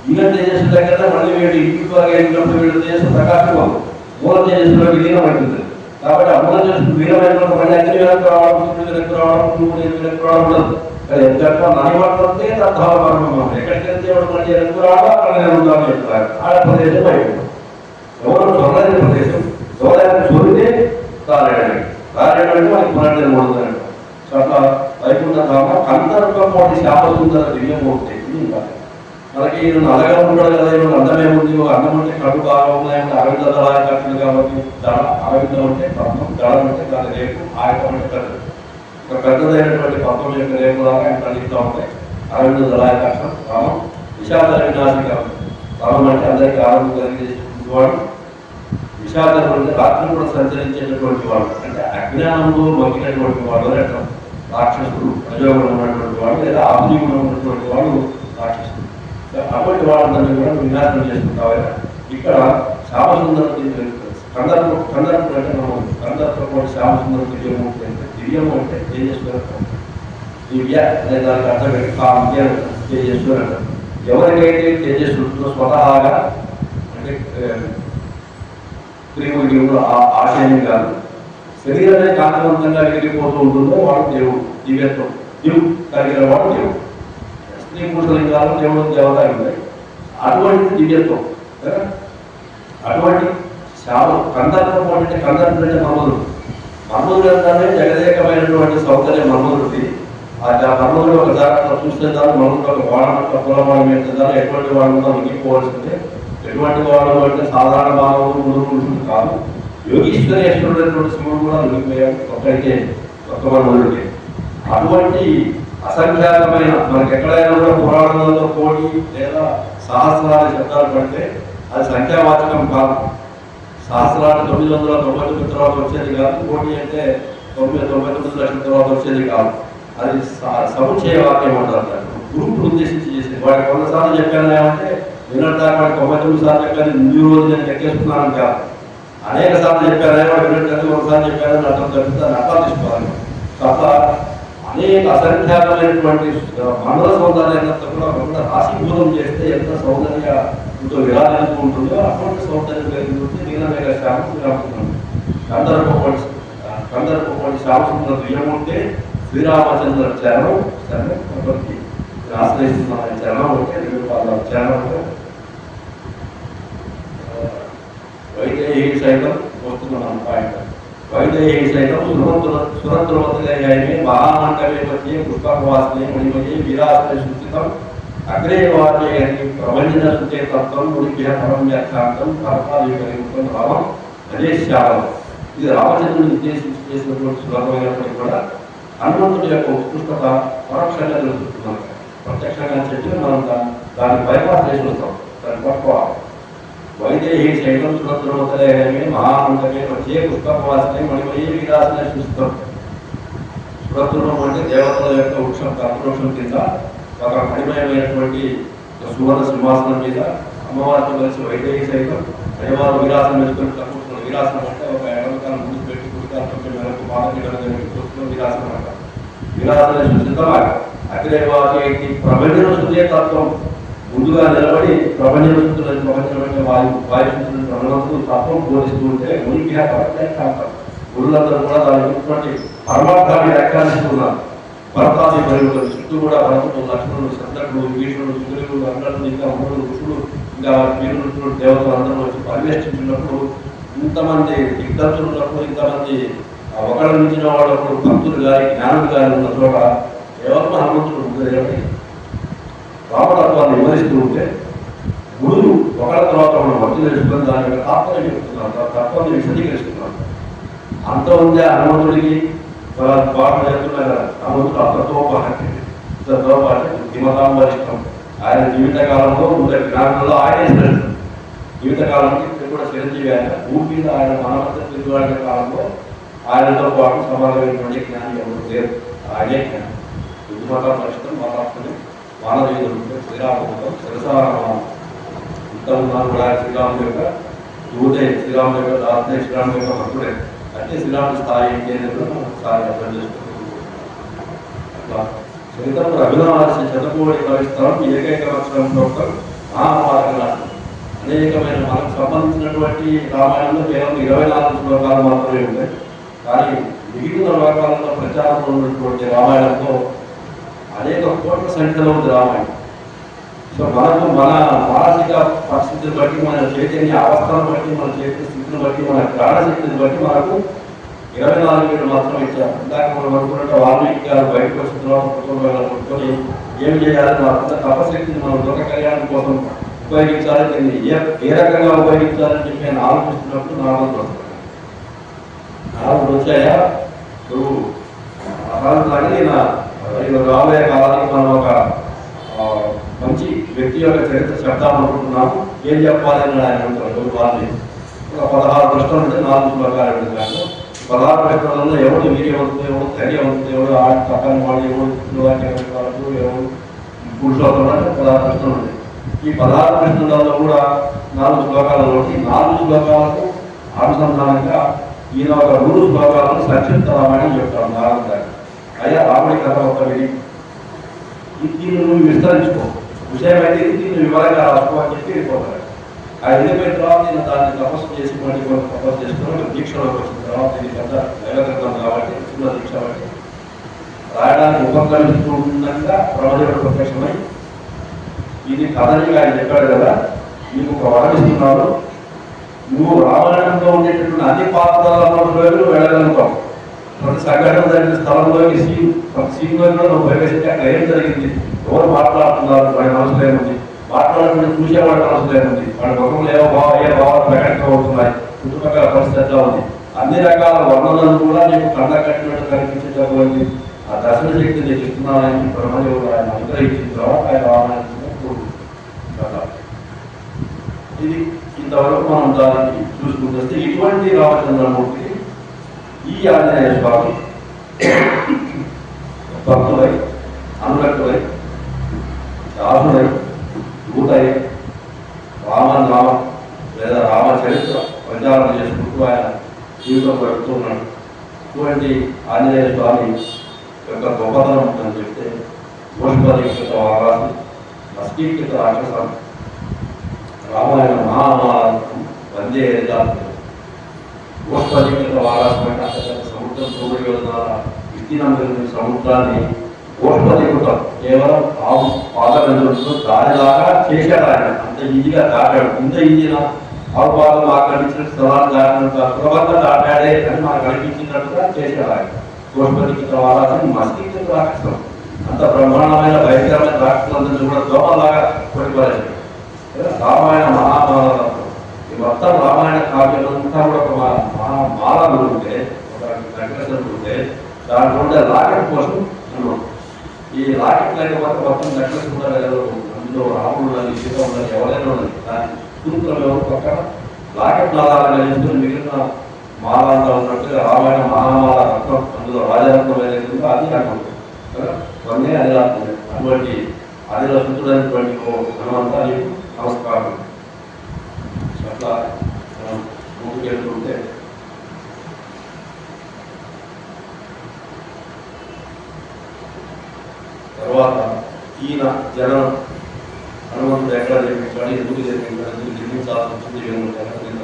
ఈయన తేజస్సు దగ్గర మళ్ళీ వీడు ఇంటికి వెళ్ళినప్పుడు వీడు తేజస్సు ప్రకాశం మూల తేజస్సులో విలీనమవుతుంది. కాబట్టి ఆ మూల తేజస్సు విలీనమైనప్పుడు మళ్ళీ అగ్ని వెనక్కి రావడం, సూర్యుడు వెనక్కి రావడం, నువ్వు నేను వెనక్కి రావడం ఉండదు. ననిపడుతుంటే తత్వాపరమం. ఎక్కడికి వెళ్తే ఎవరు మళ్ళీ వెనక్కి రావడం అక్కడ నేను ఉంటాను చెప్తారు. ఆ ప్రదేశం అయిపోయింది. ఎవరు చొరలేని ప్రదేశం. ఎవరైనా చొరితే రాలేడండి. రాలేడు అంటే మనకి పునర్జన్మ ఉండదండి. సో అట్లా వైకుంఠ ధామ కందర్పపోటి శాపసుందర దివ్యమూర్తి. మనకి నల్లగా ఉంటాడు కదా, అందమేముంది, అన్నం అంటే కడు బాగా ఉన్నాయంటే అరవింద దళాయ కట్టలు కాబట్టి దళ. అరవిందం అంటే పద్మం, దళం అంటే దాని రేపు, ఆయకం అంటే కట్టలు. ఒక పెద్దదైనటువంటి పద్మం యొక్క రేపు లాగా ఆయన కలిగిస్తూ ఉంటాయి. అరవింద దళాయ కట్టం రామం. విషాద వినాశిక. రామం అంటే అందరికీ ఆరోగ్యం కలిగేటువంటి వాడు. విషాదం అంటే రాత్రి కూడా సంచరించేటటువంటి వాడు. అంటే అజ్ఞానంలో మగ్గినటువంటి వాడు అని అంటాం. రాక్షసుడు, ప్రజోగుణం ఉన్నటువంటి వాడు, లేదా ఆధునికుడు ఉన్నటువంటి వాడు రాక్షసుడు. అటువంటి వాళ్ళందరినీ కూడా వినాశనం చేసుకుంటావు. ఇక్కడ శ్యామసుందరం కందర్పం అంటే మనం కందర్పం శ్యామసుందరం దివ్యమూర్తి అంటే దివ్యము అంటే తేజస్వరం. దివ్య అనే దానికి అర్థం పెట్టి కావ్య తేజస్వరం అంటారు. ఎవరికైతే తేజస్సు ఉంటుందో స్వతహాగా అంటే స్త్రీముడు ఆశయం కాదు, శరీరమే కాంతివంతంగా వెలిగిపోతూ ఉంటుందో వాడు దేవుడు. దివ్యత్వం దేవుడు కలిగిన వాడు దేవుడు. స్త్రీ పురుషలింగాలు దేవుడు దేవత ఉన్నాయి. అటువంటి దివ్యత్వం కదా. అటువంటి శాపం కందర్పం అంటే కందర్పం అంటే మన్మధుడు. మన్మధుడు అంటేనే జగదేకమైనటువంటి సౌకర్యం మన్మధుడికి. ఆ మన్మధుడు ఒకసారి చూస్తే దాన్ని మన్మధుడు ఒక వాడమంట కులవాడం ఏంటంటే ఎటువంటి వాడు కూడా ముగిపోవాల్సిందే. ఎటువంటి వాడు అంటే సాధారణ భాగంలో ముందు పురుషుడు కాదు. యోగీశ్వరేశ్వరుడైనటువంటి శివుడు కూడా ముగిపోయాడు ఒక్కడికే, ఒక్క మన్మధుడికి. అటువంటి అసంఖ్యాకమైన మనకి ఎక్కడైనా కూడా పురాణాలలో కోటి లేదా సహస్రాల శబ్దాలు పడితే అది సంఖ్యావాచకం కాదు. సహస్రాలు 999 తర్వాత వచ్చేది కాదు. కోటి అంటే 99 లక్షల తర్వాత వచ్చేది కాదు. అది సముచ్చయ వాక్యం అంటారు. గ్రూపును ఉద్దేశించి చేసేది. వాడికి 100 సార్లు చెప్పాను ఏమంటే వినడానికి వాడికి 99 సార్లు చెప్పాను, ముందు రోజు నేను ఎక్కేస్తున్నాను కాదు. అనేక సార్లు చెప్పాను వాడు వినట్టు 100 సార్లు చెప్పానని అర్థం జరుగుతుంది. అర్థం తీసుకోవాలి తప్ప అనేక అసంఖ్యాకమైనటువంటి మండల సౌందర్యాన్ని కూడా రాశీభూతం చేస్తే ఎంత సౌందర్యంతో విరాజిస్తూ ఉంటుందో అటువంటి సౌందర్యం కలిగి నీలమేఘ శ్యామసుందరం. కందర్పటి శ్యామసుందర దివ్యమూర్తి శ్రీరామచంద్ర చరణం. సరే ఒకరికి ఆశ్రయిస్తున్న చరణం ఉంటే చరణం వైదేహి సైతం వస్తున్నాం పాయింట్. వైదేహి సైతం సురద్రుమతులయ్యాయి మహామండవే మధ్య పుష్పవాసనే మణిమయే విరాసనే సుస్థితం అగ్రే వాక్యాన్ని ప్రబంధన సుచేతత్వం ముడిపిహ పరం వ్యాఖ్యాంతం భరతాదికం రామం అదే శ్యామం. ఇది రామచంద్రుని ఉద్దేశించి చేసినటువంటి సులభమైనప్పటికీ కూడా హనుమంతుడి యొక్క ఉత్కృష్టత పరోక్షంగా తెలుస్తున్నాం. ప్రత్యక్షంగా చెప్పిన మనం దాన్ని బైపాస్ చేసి వస్తాం, దాన్ని పట్టుకోవాలి. వైదేహి శైలం సురద్రోతలే మహామంతమే ప్రత్యేక పుష్పవాసనే మణిమయీ విలాసనే చూస్తాం. సురద్రుణం అంటే దేవతల యొక్క వృక్షం, కల్పవృక్షం కింద ఒక మణిమయమైనటువంటి సువర్ణ సింహాసనం మీద అమ్మవారితో కలిసి వైదేహి సైతం అయ్యవారు విలాసం వేసుకొని కూర్చున్న విలాసం అంటే ఒక ఎడమకాలం ముందు పెట్టి కుడికాలం కొంచెం వెనక్కు పాదపీఠం కూర్చున్న విలాసం అంటారు. విలాసం సిద్ధమా అగ్రేవాకి ప్రబంధన శుద్ధే తత్వం ముందుగా నిలబడి ప్రపంచం అంటే వాయుశుద్ధులను ప్రణవంతులు తత్వం బోధిస్తూ ఉంటే మునికిగా పరత్యాఖ్యాంతం. గురులందరూ కూడా దాని పరమార్థాన్ని వ్యాఖ్యానిస్తున్నారు. భరతాది పరివులు చుట్టూ కూడా భరతుడు, లక్ష్మణుడు, శత్రుడు, భీషణుడు, సుగ్రీవుడు, అంగడు, ఇంకా మూడు ఋషులు, ఇంకా వీరుడు, దేవతలు అందరూ వచ్చి పర్యవేక్షించినప్పుడు ఇంతమంది దిగ్ధర్తులు ఉన్నప్పుడు, ఇంతమంది ఒకళ్ళ మించిన వాళ్ళప్పుడు భక్తులు గారి జ్ఞానులు గారి ఉన్న చోట కేవలం హనుమంతుడు నిలబడి రామతత్వాన్ని వివరిస్తూ ఉంటే గురువు ఒకళ్ళ తర్వాత మనం భక్తి తెలుసుకొని దాని యొక్క తాత్పర్యం చెప్తున్నాం, తత్వాన్ని విశదీకరిస్తున్నాం. అంత ఉందే హనుమంతుడికి పాఠం చెప్తున్నా కదా. హనుమంతుడు అంతతోపాటి దిమతాం వరిష్టం. ఆయన జీవితకాలంలో ఉండే జ్ఞానంలో ఆయనే శ్రేష్ఠం. జీవితకాలానికి కూడా చిరంజీవి ఆయన భూమి మీద ఆయన మనమంతా తిరుగులాడిన కాలంలో ఆయనతో పాటు సమానమైనటువంటి జ్ఞాని ఎవరు లేరు. ఆయనే జ్ఞానం. దిమతాం వరిష్టం మాతాత్మని మానవీయుడు శ్రీరాముడు శిరసారామం ఇంత ఉన్నాను కూడా శ్రీరాముడు యొక్క యువతే, శ్రీరాముడు యొక్క దాసే, శ్రీరాముడు యొక్క భక్తుడే. అంటే శ్రీరాముడి స్థాయి ఏంటి అనేది ఒకసారి అర్థం చేసుకుంటున్నాం. అట్లా చరిత్రలో అభినవాసి శతకోటి కవిస్తరం ఏకైక అక్షరం యొక్క మహాభారత అనేకమైన మనకు సంబంధించినటువంటి రామాయణంలో కేవలం 24 శ్లోకాలు మాత్రమే ఉంటాయి. కానీ మిగిలిన శ్లోకాలలో ప్రచారంలో ఉన్నటువంటి రామాయణంలో అనేక కోట్ల సంఖ్యలో ఉంది రామాయణం. సో మనకు మన మానసిక పరిస్థితిని బట్టి, మన చైతన్య అవస్థను బట్టి, మన చైతన్య స్థితిని బట్టి, మన ప్రాణశక్తిని బట్టి మనకు 24 మాత్రం ఇచ్చారు. ఇందాక మనం అనుకున్నట్టు వాల్మీకి గారు బయటకు వచ్చిన తర్వాత కుటుంబాలు కొట్టుకొని ఏం చేయాలి, మన తపశక్తిని మనం లోక కళ్యాణం కోసం ఉపయోగించాలి, దీన్ని ఏ రకంగా ఉపయోగించాలని చెప్పి నేను ఆలోచిస్తున్నప్పుడు నాలుగు వచ్చాయా నువ్వు అలాగే రాబోయే కాలానికి మనం ఒక మంచి వ్యక్తి యొక్క చరిత్ర చెప్తాం అనుకుంటున్నాము. ఏం చెప్పాలని ఆయన అంటారు. వాళ్ళని ఒక 16 ప్రశ్నలు ఉంటే 4 శ్లోకాలు అడుగుతాను. 16 ప్రశ్నలలో ఎవరు వీర్యవంతుడు, ఎవరు ధైర్యవంతుడు, ఎవరు ఆడి పక్కన వాడు, ఎవరు ఎవరు పురుషోత్తముడు అంటే 16 ప్రశ్నలు ఉంటాయి. ఈ 16 ప్రశ్నలలో కూడా 4 శ్లోకాలలో 4 శ్లోకాలకు అనుసంధానంగా ఈయన ఒక 3 శ్లోకాలను సంక్షిప్త రామాయణం చెప్తాను. నారాయణ అయ్యా రాముడి కథ ఒక విధి, దీన్ని నువ్వు విస్తరించుకో, విషయం అయితే దీన్ని వివరంగా రాసుకో అని చెప్పి వెళ్ళిపోతారు. ఆ వెళ్ళిపోయిన తర్వాత నేను దాన్ని తపస్సు చేసి మళ్ళీ కొంత తపస్సు చేసుకుని దీక్షలోకి వచ్చిన తర్వాత ఇది పెద్ద దైవగ్రంథం కాబట్టి చిన్న దీక్ష బట్టి రాయడానికి ఉపక్రమిస్తూ ఉండగా బ్రహ్మదేవుడు ప్రత్యక్షమై ఇది కథని ఆయన చెప్పాడు కదా, నీకు ఒక వరమిస్తున్నాడు, నువ్వు రామాయణంలో ఉండేటటువంటి అన్ని పాత్రలలో వెళ్ళగలుగుతావు. ప్రతి సంఘటన జరిగిన స్థలంలోకి సీన్లో నువ్వు ప్రవేశించి అక్కడ ఏం జరిగింది, ఎవరు మాట్లాడుతున్నారు, వాడి మనసులో ఏముంది, మాట్లాడుతుంటే చూసేవాడి మనసులో ఏముంది, వాడి ముఖంలో ఏ భావాలు ప్రకటన అవుతున్నాయి, చుట్టుపక్కల పరిస్థితి ఎట్లా ఉంది, అన్ని రకాల వర్ణనలు కూడా నీకు కళ్ళ కట్టినట్టు కనిపించేటటువంటి ఆ దర్శన శక్తి నీకు ఇస్తున్నానని బ్రహ్మదేవుడు ఆయన అనుగ్రహించిన తర్వాత ఆయన రామాయణ కథ. ఇది ఇంతవరకు మనం దానికి చూసుకుంటూ వస్తే ఇటువంటి రామచంద్రమూర్తి ఈ ఆంజనేయ స్వామి భక్తులై, అనురక్తులై, దాసులై, దూతై రామ లేదా రామచరిత్ర ప్రచారం చేసుకుంటూ ఆయన జీవితం గడుపుతూ ఉన్నాడు. ఇటువంటి ఆంజనేయ స్వామి యొక్క గొప్పతనం అని చెప్తే గోష్పదీకృత వారాసి వస్తీకృత రాక్షసం రామాయణ మహాభారతం వందే గోష్పదీకృత వారాసి అంటే సముద్రం 9 విస్తీర్ణం కలిగిన సముద్రాన్ని గోష్పదీకృతం కేవలం పాదగంతులతో దారిలాగా చేశాడు. ఆయన అంత ఈజీగా దాటాడు. ఇంత ఈజీగా ఆవుపాదం ఆక్రమించిన స్థలాన్ని దాటినంత సులభంగా దాటాడే అని మనకు అనిపించినట్టుగా చేశాడు ఆయన. గోష్పదీకృత వారాసి మస్తీకృత రాక్షసం అంత బ్రహ్మాండమైన భయంకరమైన రాక్షసులందరినీ కూడా దోమలాగా కొట్టిపారేశాడు. రామాయణ మహాభారతం ఈ మొత్తం రామాయణ కావ్యం అంతా కూడా ఒక మాలలు ఉంటే, ఒక నక్లెస్లు ఉంటే దాంట్లో ఉండే లాకెట్ కోసం అన్నాం. ఈ లాకెట్ లేకపోతే మొత్తం నక్లెస్ కూడా అందులో రాముడు ఉండాలి, సీత ఉండాలి, ఎవరైనా ఉండాలి. దాని సూత్రం ఎవరు పక్కన లాకెట్ నాదాలుగా చేసుకుని మిగిలిన మాలంతా ఉన్నట్టుగా రామాయణ మహామాల రత్నం అందులో రాజరత్నం ఏదైతే అది రకం కొన్ని అది రాత్రం. అటువంటి అదిలో శుద్ధుడైనటువంటి హనుమంతా నీకు నమస్కారం. అట్లా ముందుకెళ్తుంటే తర్వాత ఈయన జనం హనుమంతుడు ఎక్కడ జరిపించాడు, ఎందుకు జరిపించాడు, ఎందుకు నిర్మించాల్సి వచ్చింది,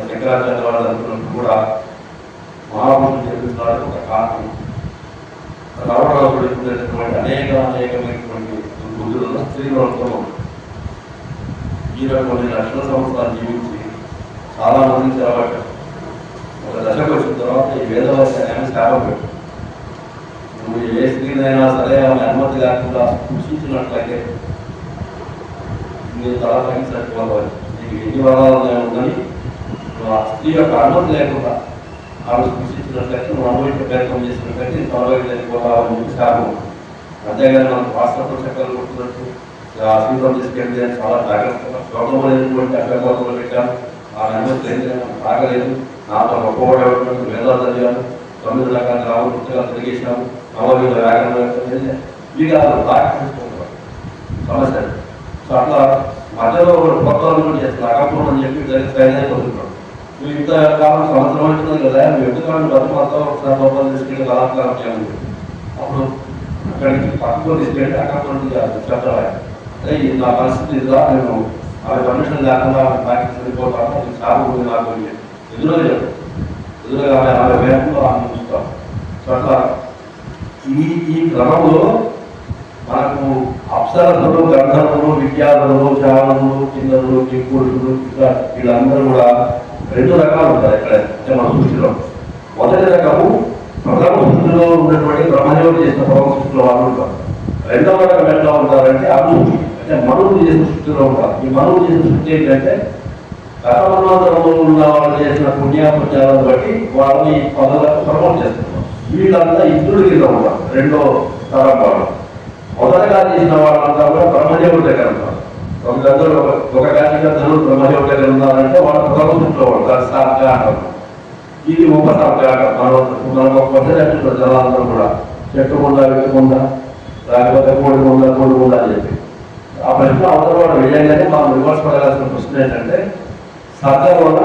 శంకరాచార్య వాళ్ళు అనుకున్నప్పుడు కూడా మహాపురుషుడు జరిపించడానికి ఒక కారణం. రావణాసుడు ఉండేటటువంటి అనేకమైనటువంటి బుద్ధులను స్త్రీలతో ఈయన కొన్ని లక్షల సంవత్సరాలు జీవించి చాలా మందిని చేరబట్టారు. ఒక దశకు వచ్చిన తర్వాత ఈ వేదవాక్యాన్ని శాపం పెట్టు. నువ్వు ఏ స్త్రీనైనా సరే ఆమె అనుమతి లేకుండా సూచించినట్లయితే మీరు తల తగ్గించినట్టుకోవాలి. నీకు ఎన్ని వరాలు ఉందని నువ్వు ఆ స్త్రీ యొక్క అనుమతి లేకుండా ఆమె సూచించినట్లయితే నువ్వు అనుభవించే ప్రయత్నం చేసినట్లయితే త్వరగా చనిపోతావని చెప్పి శాపం. అంతేగాని మనకు వాస్తవ చక్రాలు కొట్టుకున్నట్టు సీతం తీసుకెళ్తే చాలా జాగ్రత్తగా శ్లోకమైనటువంటి అభ్యర్థులు పెట్టాను. ఆ అనుమతి లేదు, తాగలేదు, నాతో గొప్పవాడు వేదాలు చదివాను, 9 రకాల రావు పుస్తకాలు తిరిగేసినాము, నవవీధ వ్యాకరణ ఇక తాకించుకుంటారు సమస్య. సో అట్లా మధ్యలో కొత్త చేస్తున్నారు అకపూర్ణం అని చెప్పి జరిగితే పొందుతున్నాడు. నువ్వు ఇంత కాలం సంవత్సరం అంటున్నది కదా, నువ్వు ఎందుకంటే బతుమాతో ఒకసారి గొప్పలు తీసుకెళ్ళి కళాకారం చేయాలి. అప్పుడు అక్కడికి పక్కకు తీసుకెళ్ళి అకపూర్ణం చెప్పాలి. అదే నా పరిస్థితి ఇదిగా, నేను ఆమె పర్మిషన్ లేకుండా ప్యాకెట్ సరిపోతాను, అది సాగు నాకు ఎదురుగా ఆమె వేగంలో ఆమె చూస్తాం. సో అట్లా ఈ క్రమంలో మనకు అప్సరసులు, గంధర్వులు, విద్యాధరులు, శ్రావణులు, కిన్నరులు, కింపురుషులు వీళ్ళందరూ కూడా 2 రకాలు ఉంటారు ఇక్కడ అంటే మన సృష్టిలో. మొదటి రకము ప్రథమ సృష్టిలో ఉన్నటువంటి బ్రహ్మదేవుడు చేసిన ప్రథమ సృష్టిలో వాళ్ళు ఉంటారు. రెండవ రకం ఎట్లా ఉంటారంటే అభివృద్ధి అంటే మనువులు చేసిన సృష్టిలో ఉంటారు. ఈ మనువులు చేసిన సృష్టి ఏంటంటే గతమన్వంతరంలో ఉన్న వాళ్ళు చేసిన పుణ్యాపుణ్యాలను బట్టి వాళ్ళని పదవులకు ప్రమోట్ చేస్తున్నారు. వీళ్ళంతా ఇంద్రుడి కింద ఉంటారు. రెండో తరం వాళ్ళు. మొదటగా చేసిన వాళ్ళంతా కూడా బ్రహ్మదేవుడి దగ్గర ఉంటారు. ఒక గంటలు ఒక గంటలు బ్రహ్మదేవుడి దగ్గర ఉన్నారంటే వాళ్ళ ప్రథమ సృష్టిలో ఉంటారు. సార్గా అంటారు. ఇది ఉపసార్గా అంటారు. మనం ఒక పద్ధతి జనాలందరూ కూడా చెట్టు ఉందా, వెతుకుందా, లేకపోతే కోడి ఉందా అని చెప్పి ఆ ప్రశ్న అవతల వాడు వేయగానే మనం రివర్స్ పడాల్సిన ప్రశ్న ఏంటంటే సర్గంలో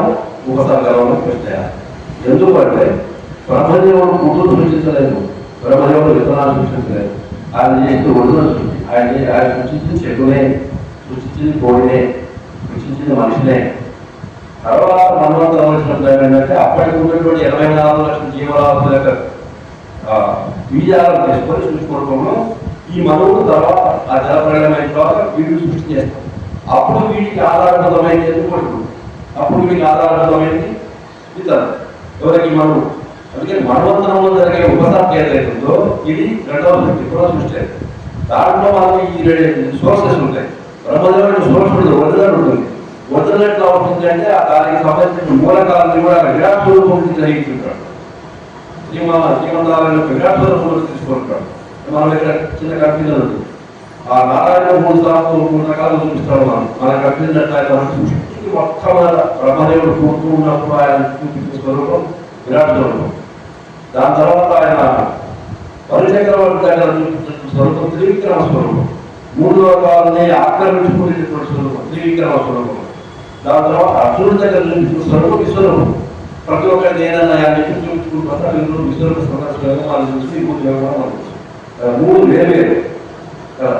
ఉపసర్గంలో ప్రశ్న. ఎందుకంటే బ్రహ్మదేవుడు పుట్టును సృష్టించలేదు, బ్రహ్మదేవుడు విత్తనాలు సృష్టించలేదు. ఆయన చేస్తూ ఒడిన సృష్టి, ఆయన సృష్టించింది చెట్టునే, సృష్టించింది కోడినే, సృష్టించింది మనిషినే. తర్వాత మన్వంతరం వచ్చినప్పుడు ఏంటంటే అప్పటికి ఉన్నటువంటి 84 లక్షల జీవరాశుల యొక్క బీజాలను తీసుకొని సృష్టికోవడంలో ఈ మనువుడు తర్వాత ఆ జలప్రళయమైన తర్వాత వీడిని సృష్టి చేస్తాం. అప్పుడు వీడికి ఆధారభూతమైంది ఎందుకు, అప్పుడు వీడికి ఆధారభూతమైంది ఇతరులు ఎవరికి మనువు. అందుకని మన్వంతరంలో జరిగే ఉపసారం ఏదైతుందో ఇది రెండవ సృష్టి, కూడా సృష్టి. దాంట్లో మనకు ఈ సోర్సెస్ ఉంటాయి. బ్రహ్మదేవుడి సోర్స్ ఉంటుంది, వదిలేడు ఉంటుంది. వదిలేట్లు అవుతుంది అంటే దానికి సంబంధించిన మూలకాలను కూడా విరాట్ స్వరూపం గ్రహించుంటాడు. శ్రీమంతాలను విరాట్ స్వరూపంలో తీసుకుంటాడు. మనం ఇక్కడ చిన్న కంపెనీలు ఉంటుంది. ఆ నారాయణ 3 రకాలు చూపిస్తాడు. మన కంపెనీలు సృష్టికి మొట్టమొదట బ్రహ్మదేవుడు కూర్చు ఉన్నప్పుడు ఆయన చూపించిన స్వరూపం విరాట్ స్వరూపం. దాని తర్వాత ఆయన పరిచక్రవర్తి దగ్గర చూపించిన స్వరూపం త్రివిక్రమ స్వరూపం. 3 లోకాలని ఆక్రమించుకునేటువంటి స్వరూపం త్రివిక్రమ స్వరూపం. దాని తర్వాత అర్జునుడి దగ్గర చూపించిన స్వరూపం విశ్వరూపం. ప్రతి ఒక్కరిని ఏదైనా చూపించుకుంటున్నా విశ్వరూప సందర్శనంగా వాళ్ళు చూసి 3 వేరు.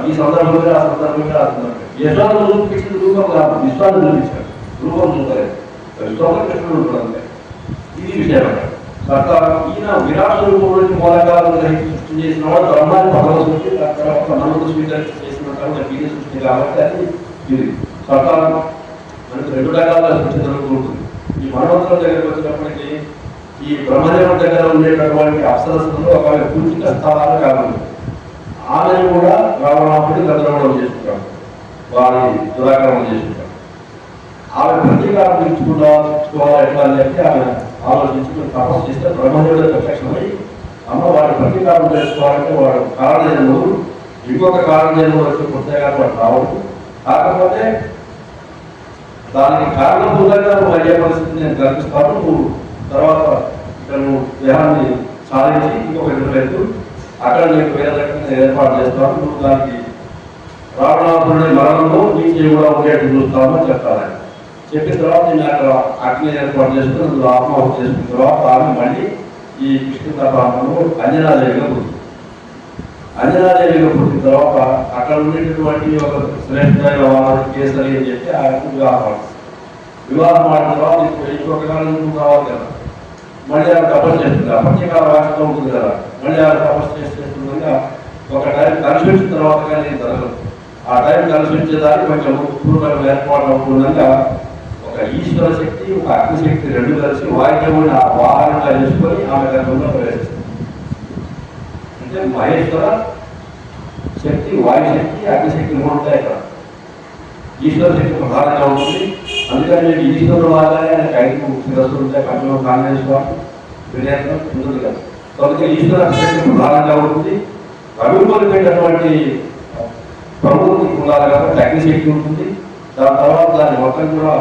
ఈ సందర్భంగా ఆ సందర్భంగా యశ్వాన్ని చూపించిన రూపం కాదు, విశ్వాన్ని చూపించాడు, రూపం చూపలేదు. విశ్వంలో కృష్ణుడు ఉంటుంది. ఇది విషయం. అట్లా ఈయన విరాట్ రూపంలో మూలకాలను సృష్టి చేసిన వాడు బ్రహ్మాన్ని పదవ సృష్టి, తర్వాత నలుగురు స్వీకరించి చేసిన తర్వాత వీధి సృష్టి కాబట్టి అది ఇది. అట్లా మనకు 2 రకాల సృష్టి జరుగుతుంటుంది. ఈ మన్వంతరం దగ్గరికి వచ్చినప్పటికీ ఈ బ్రహ్మదేవుడి దగ్గర ఉండేటటువంటి అప్సరస్సులు ఒక పూర్తిక స్థానాలు కాదు. ఆమెను కూడా రావణాపుడి గందరగోళం చేసుకుంటాడు, వారి దురాక్రమణ చేసుకుంటాడు. ఆమె ప్రతీకారం తీర్చుకోవాలి ఎట్లా అని చెప్పి ఆమె ఆలోచించుకుని తపస్సు చేస్తే బ్రహ్మదేవుడు ప్రత్యక్షమై అమ్మ వాడి ప్రతీకారం చేసుకోవాలంటే వాడు కారణజన్ముడు, ఇంకొక కారణజన్ముడు వచ్చి పుస్తకాలు వాడు రావద్దు. కాకపోతే దానికి కారణభూతంగా నువ్వు అయ్యే పరిస్థితి నేను కల్పిస్తాను. నువ్వు తర్వాత ఇక్కడ నువ్వు దేహాన్ని సాధించి ఇంకొక ఎదురు అక్కడ నీకు వేరే రకంగా ఏర్పాటు చేస్తాను. నువ్వు దానికి రావణాసురుడి మరణంలో నీ చేయి కూడా ఉండేట్టు చూస్తామని చెప్తాను. చెప్పిన తర్వాత నేను అక్కడ అగ్ని ఏర్పాటు చేసుకుని అందులో ఆత్మాహుతి చేసుకున్న తర్వాత ఆమె మళ్ళీ ఈ కృష్ణ ప్రాంతంలో అంజనాదేవిగా పుట్టింది. అంజనాదేవిగా పుట్టిన తర్వాత అక్కడ ఉండేటటువంటి ఒక శ్రేష్ఠ కేసరి అని చెప్పి ఆయనకు వివాహం ఆడిన తర్వాత ఇంకొక కాలం రావాలి కదా, మళ్ళీ ఆమె తపస్సు చేస్తుంది. అపత్యకాల వాసన ఉంటుంది కదా, మళ్ళీ ఆమె తపస్సు చేస్తుండగా ఒక టైం కలిసి వచ్చిన తర్వాత కానీ జరగదు. ఆ టైం కలిసి వచ్చేదానికి కొంచెం పూర్వకం ఏర్పాటు అవుతుండగా ఒక ఈశ్వర శక్తి ఒక అగ్నిశక్తి రెండు కలిసి వాయిద్యముని ఆ వాహనంగా చేసుకొని ఆమె గర్భంలో ప్రవేశిస్తుంది. అంటే మహేశ్వర శక్తి, వాయుశక్తి, అగ్నిశక్తి కూడా ఉంటాయి ఇక్కడ. ఈశ్వర శక్తి ప్రధానంగా ఉంటుంది. అందుకని నేను ఈశ్వరుడు లాగానే ఆయనకు 5 శిరస్సులు ఉంటాయి. పంచమ కాంగ్రెస్వామి వినాయకుడు ఉంటుంది కదా, అందుకే ఈశ్వర శక్తి ప్రధానంగా ఉంటుంది. రవిపలిపేటటువంటి ప్రభుత్వం ఉండాలి కాబట్టి అగ్నిశక్తి ఉంటుంది. దాని తర్వాత దాన్ని మొత్తం కూడా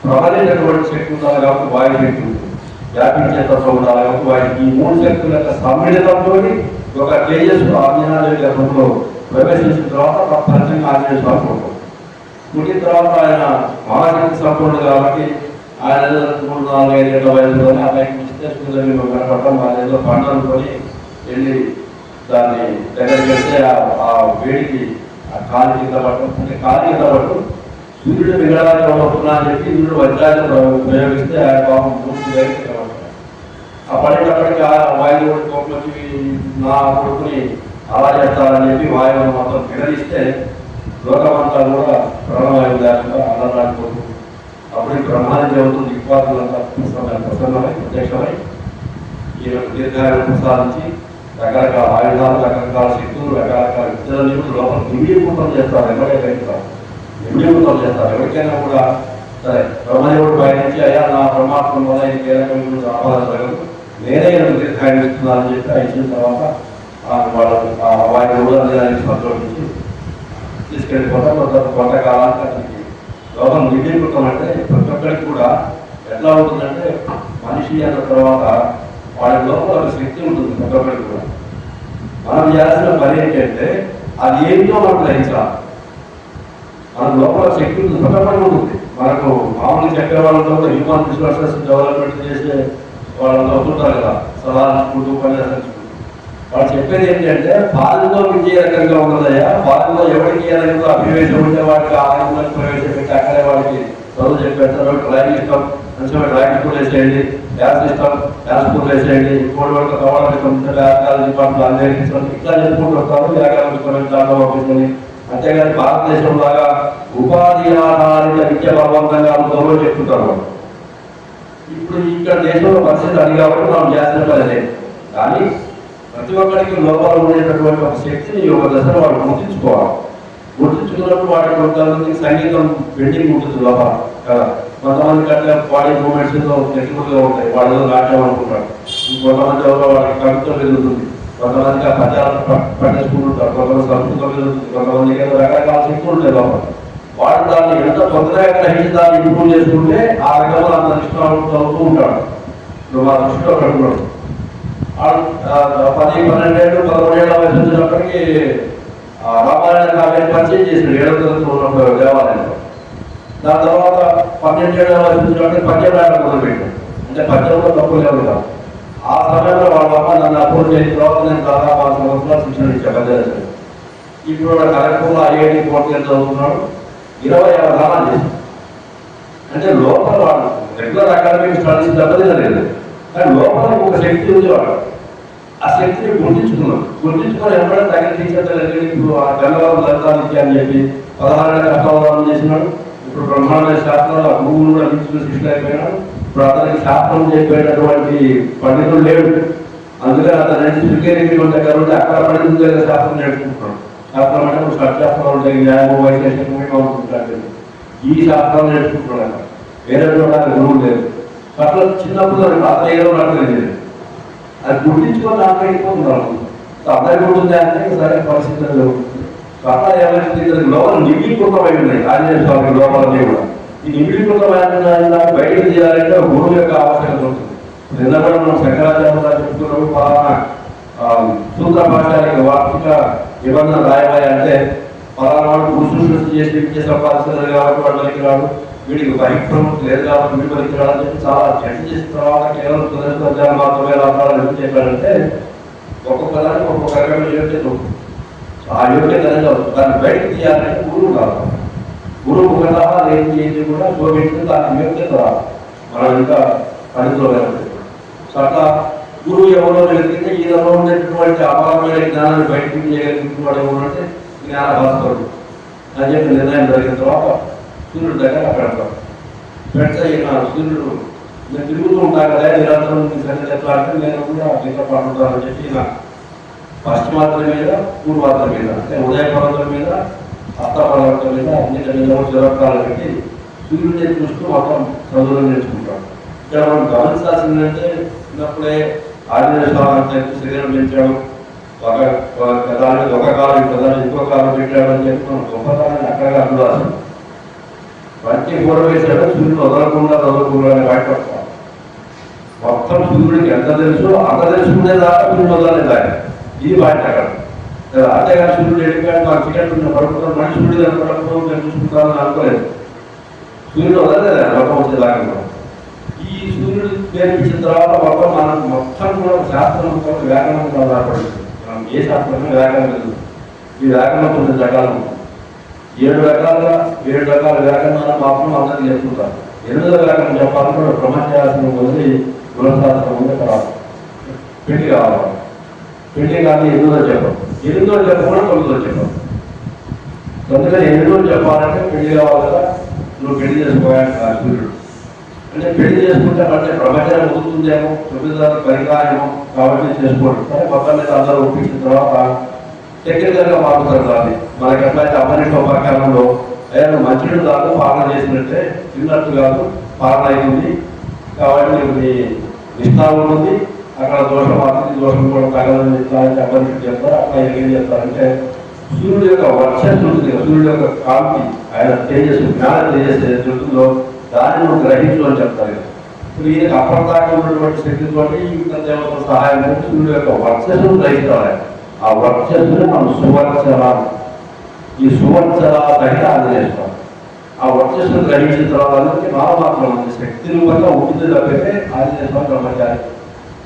ప్రబలేటటువంటి శక్తి ఉండాలి కాబట్టి వాయుశక్తి ఉంటుంది. వ్యాపించే తత్వం ఉండాలి కాబట్టి వాయుకి ఈ 3 శక్తుల యొక్క సమ్మిళితంతో ఒక తేజస్సు ఆంజనేయ గర్భంలో ప్రవేశించిన తర్వాత తప్పనిసరిగా ఆంజనేయ స్వామి ఉంటుంది. పుట్టిన తర్వాత ఆయన మహాశక్తి సంపూర్ణ కాబట్టి ఆయన 3-4-5 ఏళ్ల వయసులోనే అబ్బాయికి ఇస్తే సూర్యుని కనపడటం వాళ్ళేదో పండుగనుకొని వెళ్ళి దాన్ని దగ్గరికి వెళ్తే ఆ వేడికి ఆ కాలు కింద పట్టడం, అంటే కాలు కింద పట్టడం సూర్యుడు మిగడానికి వస్తున్నా అని చెప్పి సూర్యుడు వజ్రాన్ని ప్రయోగిస్తే ఆ పాపం పూర్తి కింద పడతాడు. ఆ పడేటప్పటికి ఆ వాయువు కోపం వచ్చి నా కొడుకుని అలా చేస్తారని చెప్పి వాయువును మొత్తం విడదీస్తే లోకమంతా కూడా ప్రాణవాయువు లేకుండా అల్లరాడిపోతుంది. అప్పుడు బ్రహ్మాండ అవుతుంది. దిక్పాదులంతా ప్రసన్నమై ప్రత్యక్షమై ఈయన దీర్ఘాయువు ప్రసాదించి రకరకాల ఆయుధాలు, రకరకాల శక్తులు, రకరకాల విద్యలన్నీ కూడా లోపల నిమిడీకృతం చేస్తారు. ఎవరైనా నిమిడీకృతం చేస్తారు. ఎవరికైనా కూడా సరే బ్రహ్మదేవుడు పయనించి అయ్యా నా బ్రహ్మాత్మ వల్ల ఈ కీలకమైన ఆపాదన జరగదు, నేనే దీర్ఘాయువు ఇస్తున్నానని చెప్పి ఇచ్చిన తర్వాత వాళ్ళకి ఆ వాయువు కూడా దానికి సంతోషించి తీసుకెళ్ళిపోతాం. కొంతకాలానికి అతనికి లోపల నిమిడీకృతం అంటే ప్రతి ఒక్కరికి కూడా ఎట్లా ఉంటుందంటే మనిషి అన్న తర్వాత వాడి లోపల ఒక శక్తి ఉంటుంది. ప్రతి ఒక్కరికి కూడా మనం చేయాల్సిన పని ఏంటంటే అది ఏంటో మనం గ్రహించాలి. మన లోపల శక్తి ఉంటుంది, ప్రతి ఒక్కరికి ఉంటుంది. మనకు మామూలు చక్రవాళ్ళతో హ్యూమన్ రిసోర్సెస్ డెవలప్మెంట్ చేసే వాళ్ళు అవుతుంటారు కదా, సలహాలు ఇచ్చుకుంటూ ఉపన్యాసించుకుంటూ. వాళ్ళు చెప్పేది ఏంటంటే పాలనలో విద్య రకంగా ఉన్నదయ్యా, పాలనలో ఎవరికి ఏ రకంగా అభివేశం ఉంటే వాడికి ఆ రకంగా ప్రవేశపెట్టి అక్కడే వాడికి చదువు చెప్పేస్తారు. డ్రాయింగ్ ఇష్టం మంచిగా డ్రాయింగ్ స్కూల్ వేసేయండి, డ్యాన్స్ ఇష్టం డ్యాన్స్ స్కూల్ వేసేయండి, కోడి వరకు కవాళ్ళు ఇష్టం డిపార్ట్మెంట్ అందరికీ ఇష్టం, ఇట్లా చెప్పుకుంటూ వస్తారు. వ్యాకరణ దాంట్లో పంపించుకొని. అంతేగాని భారతదేశం లాగా ఉపాధి ఆధారిత విద్య బలవంతంగా గౌరవం చెప్తుంటారు వాళ్ళు. ఇప్పుడు ఇక్కడ దేశంలో పరిస్థితి అది కాబట్టి మనం చేసిన పని. కానీ ప్రతి ఒక్కరికి లోపల ఉండేటటువంటి ఒక శక్తిని ఒక దశలో వాడు గుర్తించుకోవాలి. గుర్తించుకున్నప్పుడు వాటి కొంతమందికి సంగీతం పెండింగ్ ఉంటుంది లోపల కదా. కొంతమందికి అట్లా బాడీ మూమెంట్స్ టెక్నికల్గా ఉంటాయి, వాళ్ళు నాట్యం అనుకుంటారు. ఇంకొంతమంది ఎవరో వాళ్ళకి కవిత్వం ఎదుగుతుంది, కొంతమందికి ఆ పద్యాలు పట్టేసుకుంటుంటారు, కొంతమంది సంస్కృతం ఎదుగుతుంది, కొంతమందికి ఏదో రకరకాల శక్తులు ఉంటాయి లోపల. వాడు దాన్ని ఎంత తొందరగా గ్రహించి దాన్ని ఇంప్రూవ్ చేసుకుంటే ఆ రకంగా అంత నిష్ఠావంతులు అవుతూ ఉంటాడు. ఇప్పుడు మా దృష్టిలో ఒకటి 10-12 ఏళ్ళు 11 ఏళ్ళ వయసు వచ్చినప్పటికీ రామాయణ కావ్యాన్ని పరిచయం చేశాడు 7వ తరగతి ఉన్నప్పుడు దేవాలయంలో. దాని తర్వాత 12 ఏళ్ళ వయసు వచ్చినప్పటికీ పద్యం రాయడం మొదలుపెట్టాడు. అంటే పద్యంలో తప్పు లేవు కదా. ఆ సమయంలో వాళ్ళ అమ్మ నన్ను అప్రోచ్ చేసిన తర్వాత నేను దాదాపు 5 సంవత్సరాలు శిక్షణ ఇచ్చా పద్యాలు. ఇప్పుడు కరెక్ట్గా IIT కోర్టు చదువుతున్నాడు. 20 అవధానాలు చేశాడు. అంటే లోపల వాడు రెగ్యులర్ అకాడమిక్ స్టడీస్ దెబ్బతినలేదు, కానీ లోపల ఒక శక్తి ఉంది. వాడు ఆ శక్తిని గుర్తించుకొని ఎప్పుడైనా తగిన టీచర్లు ఇప్పుడు ఆ గంగవరం లలితానికి అని చెప్పి 16 ఏళ్ళ కష్టవధానం చేసినాడు. ఇప్పుడు బ్రహ్మాండ శాస్త్రంలో గురువులు కూడా నిలిచిన శిష్యులు అయిపోయినాడు. ఇప్పుడు అతనికి శాస్త్రం చెప్పేటటువంటి పండితుడు లేడు. అందుకని అతను నుంచి శృంగేరి దగ్గర ఉంటే అక్కడ పడింది శాస్త్రం నేర్చుకుంటున్నాడు. శాస్త్రం అంటే ఇప్పుడు షట్శాస్త్రాలు ఉంటాయి, న్యాయము వైశేషికం, ఈ శాస్త్రాలు నేర్చుకుంటున్నాడు. వేరే చూడడానికి గురువు లేదు. అట్లా చిన్నప్పుడు అతను ఏదో నడలేదు, అది గుర్తించుకొని ఆటైపోతున్నారు. అందరికి ఉంటుంది అంటే సరే పరిస్థితులు జరుగుతుంది. అట్లా ఏమైంది, లోపల నిమిడీకృతమై ఉన్నాయి ఆంజనేయ స్వామి లోపలన్నీ కూడా. ఈ నిమిడీకృతమైన బయటకు చేయాలంటే గురువు యొక్క ఆవశ్యకత ఉంటుంది. నిన్న కూడా మనం శంకరాచార్య చెప్తున్నాము, పలానా సూత్ర భాషానికి వార్షిక నిబంధన రాయబాయి అంటే పలానా వాడు పురుషులు సృష్టి చేసి విద్య సంపాదిస్తున్నారు కాబట్టి వాడు పనికి రాడు, వీడికి పరిక్రమం లేదు కాబట్టి వీడి పనికి రాడని చెప్పి చాలా జడ్జి చేసిన తర్వాత కేవలం సుదర్శన మాత్రమే రాష్ట్రాలు ఏం చెప్పారంటే ఒక్కొక్క దానికి ఒక్కొక్క రకమైన యోగ్యత ఉంటుంది. ఆ యోగ్యత అనేది దాన్ని బయటకు తీయాలంటే గురువు కాదు. గురువు ఒకలా ఏంటి కూడా శోభించి దానికి యోగ్యత రాదు. మనం ఇంకా పనిచేయలేదు. సో అట్లా గురువు ఎవరో వెళ్తే ఈయనలో ఉండేటటువంటి అపారమైన జ్ఞానాన్ని బయటకు చేయగలిగినవాడు ఎవరంటే జ్ఞాన భాస్కరుడు అని చెప్పి నిర్ణయం జరిగిన తర్వాత సూర్యుడి దగ్గర అక్కడ పెడితే ఈయన సూర్యుడు నేను తిరుగుతూ ఉంటాను కదా నిరంతరం సంగతి ఎట్లా అంటే నేను కూడా గీత పాడుతానని చెప్పి ఈయన పశ్చిమార్థం మీద పూర్వార్థం మీద అంటే ఉదయ పర్వతం మీద అత్త పర్వతం మీద అన్నిటి మీద చిరకాలు పెట్టి సూర్యుడిని చూస్తూ మొత్తం చదువులు నేర్చుకుంటాడు. ఇక్కడ మనం గమనించాల్సిందంటే చిన్నప్పుడే ఆంజనేయ స్వామి అంత శరీరం పెంచాడు, దాని మీద ఒక కాలం ఇంకో కాలం పెట్టాడు అని చెప్పి మనం గొప్పతనాన్ని అక్కడగా అనురాసం మంచి గోడ వేసాడు. సూర్యుడు వదలకుండా బయటపడతాం. మొత్తం సూర్యుడికి ఎంత తెలుసు అంత తెలుసుకునే దాకా సూర్యుడు వదలలేదు ఆయన. ఇది బయట అక్కడ అంతేగాని సూర్యుడు ఎడిపోయాడు మాకు టికెట్ ఉన్న పడుకుంటాం మనిషి సూర్యుడు కనపడకపోవడం నేను చూసుకుంటానని అనుకోలేదు. సూర్యుడు వదలలేదు ఆయన మొత్తం వచ్చేదాకా. ఈ సూర్యుడు నేర్పించిన తర్వాత మొత్తం కూడా శాస్త్రం వ్యాకరణం ఆధారపడుతుంది. మనం ఏ శాస్త్రం వ్యాకరణం లేదు. ఈ వ్యాకరణం కొన్ని రకాలు 7 రకాల వ్యాకరణాలు మాత్రం అందరికీ చెప్పుకుంటారు. 8వ వ్యాకరణం చెప్పాలంటే బ్రహ్మచారం వదిలి గుణశాస్త్రం ఉంది తర్వాత పెళ్లి కావాలి. పెళ్లి కానీ 8వ చెప్పం, 8వ చెప్పకుండా 9వ చెప్పం. అందుకని 8వ చెప్పాలంటే పెళ్లి కావాలి కదా, నువ్వు పెళ్లి చేసుకోవాలి సూర్యుడు అంటే పెళ్లి చేసుకుంటే అంటే బ్రహ్మచారం వదులుతుందేమో 9వ పరికారమో కాబట్టి చేసుకోండి. సరే మొత్తం మీద అందరూ ఒప్పించిన తర్వాత టెక్నికల్గా మారుతారు. దాన్ని మనకి ఎట్లయితే అపరిష్టోపకారంలో అయ్యా మంచినీళ్ళు కాదు పాలన చేసినట్టే తిన్నట్టు కాదు పాలన అవుతుంది కాబట్టి నీకు నీ నిష్ఠానం ఉంటుంది, అక్కడ దోషం మాత్రం దోషం కూడా తగలని అపరిష్ఠుడు చెప్తారు. అట్లా ఏం చేస్తారంటే సూర్యుడు యొక్క వర్షం ఉంటుంది, సూర్యుడు యొక్క కాంతి ఆయన తేజస్సు జ్ఞాన తేజస్సు ఏదైతుందో దాన్ని నువ్వు గ్రహించు అని చెప్తారు. ఇప్పుడు ఈయనకి అప్పటిదాకా ఉన్నటువంటి శక్తితో ఇంత దేవతల సహాయం సూర్యుడు యొక్క వర్షస్సును గ్రహించాలి. ఆ వర్షస్సుని మనం సువర్చల, ఈ సువర్చల సహిత ఆంజనేయ ఆ వర్షస్సును గ్రహించిన తర్వాత మాత్రం శక్తి వల్ల ఉంటుంది తప్పితే ఆంజనేయ స్వామి బ్రహ్మచారి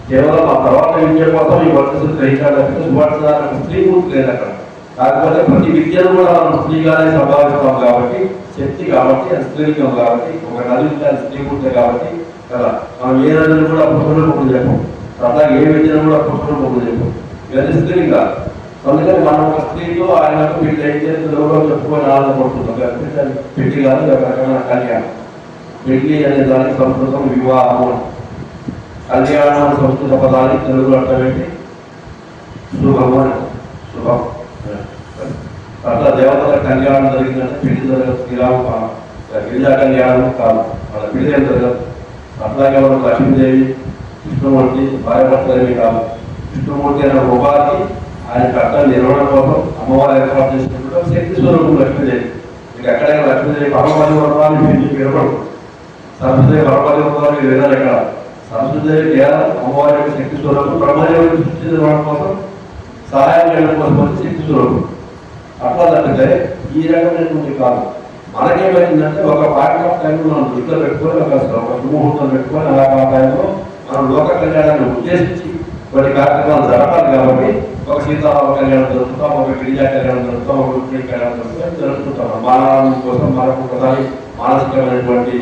కేవలం ఆ తర్వాత విద్య కోసం ఈ వర్షస్సును గ్రహించాలి తప్పితే సువర్చల స్త్రీ పూర్తి లేదు అక్కడ. కాకపోతే ప్రతి విద్యను కూడా మనం స్త్రీగానే సంభావిస్తాం కాబట్టి శక్తి కాబట్టి అది స్త్రీలింగం కాబట్టి ఒక నది ఉంటే అది స్త్రీ పూర్తి కాబట్టి కదా. మనం ఏ నదిని కూడా పురుషులు మొగ్గు చెప్పం, అట్లాగే ఏ విద్యను కూడా పురుషులు మొగ్గు చెప్పం, ఇవన్నీ స్త్రీలింగాలు. అందుకని మనం ఒక స్త్రీతో ఆయనకు వీళ్ళు ఏం చేస్తుందో చెప్పుకొని ఆనందపడుతున్నాం. పెళ్లి కాదు ఒక రకమైన కళ్యాణం. పెళ్లి అనే దానికి సంస్కృతం వివాహము, కళ్యాణం అనే సంస్కృత పదానికి తెలుగులో అర్థం ఏంటి? శుభము అని. శుభం అట్లా దేవతల కళ్యాణం జరిగిందంటే పెళ్లి జరగదు. గిరిజా కళ్యాణం కాదు, వాళ్ళ పెళ్లి ఏం జరగదు. అట్లాగే మనం లక్ష్మీదేవి విష్ణుమూర్తి భార్యభర్తలేవి కాదు. విష్ణుమూర్తి అనే రూపానికి ఆయన కర్తవ్య నిర్వహణ కోసం అమ్మవారు ఏర్పాటు చేసుకుంటుంటే శక్తి స్వరూపం లక్ష్మీదేవి. మీకు ఎక్కడైనా లక్ష్మీదేవి పరమపది వర్ణాలు మీకు వినపడదు, సరస్వదేవి పరమపది వర్ణాలు మీరు వినాలి. ఇక్కడ సరస్వదేవి కేవలం అమ్మవారి యొక్క శక్తి స్వరూపం, బ్రహ్మదేవుడిని సృష్టి నిర్వహణ కోసం సహాయం చేయడం కోసం శక్తి స్వరూపం. అట్లా తప్పితే ఈ రకమైనటువంటి కాదు. మనకేమైందంటే ఒక పార్టీ ఆఫ్ టైంలో మనం దృష్టిలో పెట్టుకొని ఒక సుముహూర్తం పెట్టుకొని అలా ఆ టైంలో మనం లోక కళ్యాణాన్ని ఉద్దేశించి కొన్ని కార్యక్రమాలు జరపాలి కాబట్టి ఒక సీతారామ కళ్యాణం జరుగుతాం, ఒక గిరిజా కళ్యాణం జరుగుతాం, ఒక రుక్మిణి కళ్యాణం జరుగుతుంటాం. మానవం కోసం మనకు ఒకసారి మానసికమైనటువంటి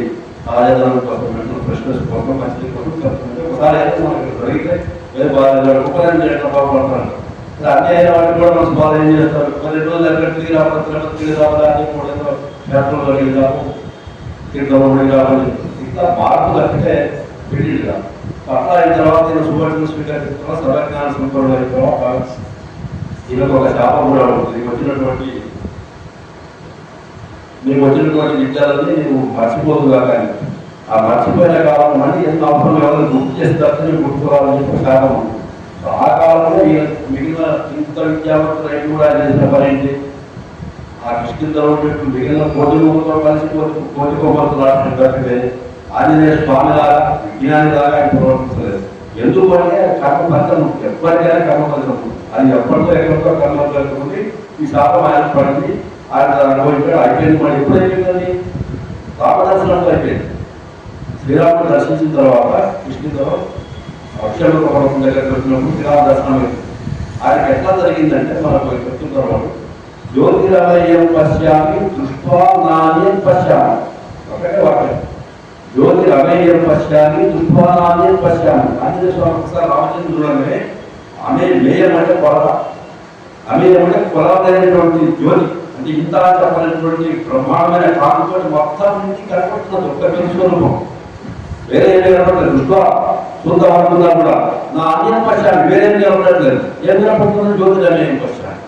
రాజధానం కోసం ఫ్రెష్నెస్ కోసం మంచి కోసం చెప్తుంటే ఒకసారి అయితే మనకి జరిగితే ఉపయోగం చేయడం బాగుపడుతున్నాను. అన్నీ అయిన వాటిని కూడా మనం బాగా ఏం చేస్తారు, 12 రోజులు ఎక్కడ తిరిగి రావాలి శాస్త్రంలో వెళ్దాము, తీర్థంలో రావాలి. ఇట్లా మార్పు తప్పితే పెళ్లి అట్లా అయిన తర్వాత ఈయన సువర్ణ స్వీకరిస్తున్న సర్వజ్ఞాన సంపూర్ణ అయిన తర్వాత ఈయనకు ఒక శాపం కూడా ఉంటుంది. నీకు వచ్చినటువంటి విద్యాలని నువ్వు మర్చిపోతుగా కానీ ఆ మర్చిపోయిన కాలం మళ్ళీ ఎంత అవసరం ఎవరైనా గుర్తు చేస్తే గుర్తుకోవాలని చెప్పి శాపం ఉంటుంది. ఆ కాలంలో మిగిలిన ఇంత విద్యావంతులు రైతు కూడా చేసిన పని ఏంటి? ఆ కృష్ణిందలో మిగిలిన కోటితో కలిసి కోటి కొమ్మలు తప్పితే ఆంజనేయ స్వామి లాగా విజ్ఞాని లాగా ఆయన ప్రవర్తించలేదు. ఎందుకంటే కర్మఫలితం ఎప్పటికైనా కర్మఫలితం అది ఎప్పటితో ఎక్కడితో కర్మఫలితం ఉంది. ఈ శాపం ఆయన పడింది, ఆయన అనుభవించాడు, అయిపోయింది. మరి ఎప్పుడు అయిపోయిందని రామదర్శనంతో అయిపోయింది. శ్రీరాముడు దర్శించిన తర్వాత కృష్ణుతో అక్షరుల పర్వతం దగ్గరికి వచ్చినప్పుడు శ్రీరామ దర్శనం అయింది. ఆయనకి ఎట్లా జరిగిందంటే మనకు చెప్తున్నారు, జ్యోతిరమయం పశ్యామి దృష్ట్వా నాణ్యం పశ్యామి. ఒకటే వాక్యం, జ్యోతిరమయం పశ్యామి దృష్ట్వా నాణ్యం పశ్యామి. ఆంజనేయ స్వామి ఒకసారి రామచంద్రులనే అమేయం అంటే కొలత, అమేయం అంటే కొలవలేనటువంటి జ్యోతి, అంటే ఇంత చెప్పలేనటువంటి బ్రహ్మాండమైన కాంతితో మొత్తం నుంచి కనపడుతున్నది ఒక్క స్వరూపం. వేరే ఏం కనపడలేదు. దృష్ట్వా చూద్దాం అనుకున్నా కూడా నా అన్యం పశ్చాన్ని వేరేం కనపడట్లేదు. ఏం కనపడుతుంది? జ్యోతిరమయం పశ్చాన్ని.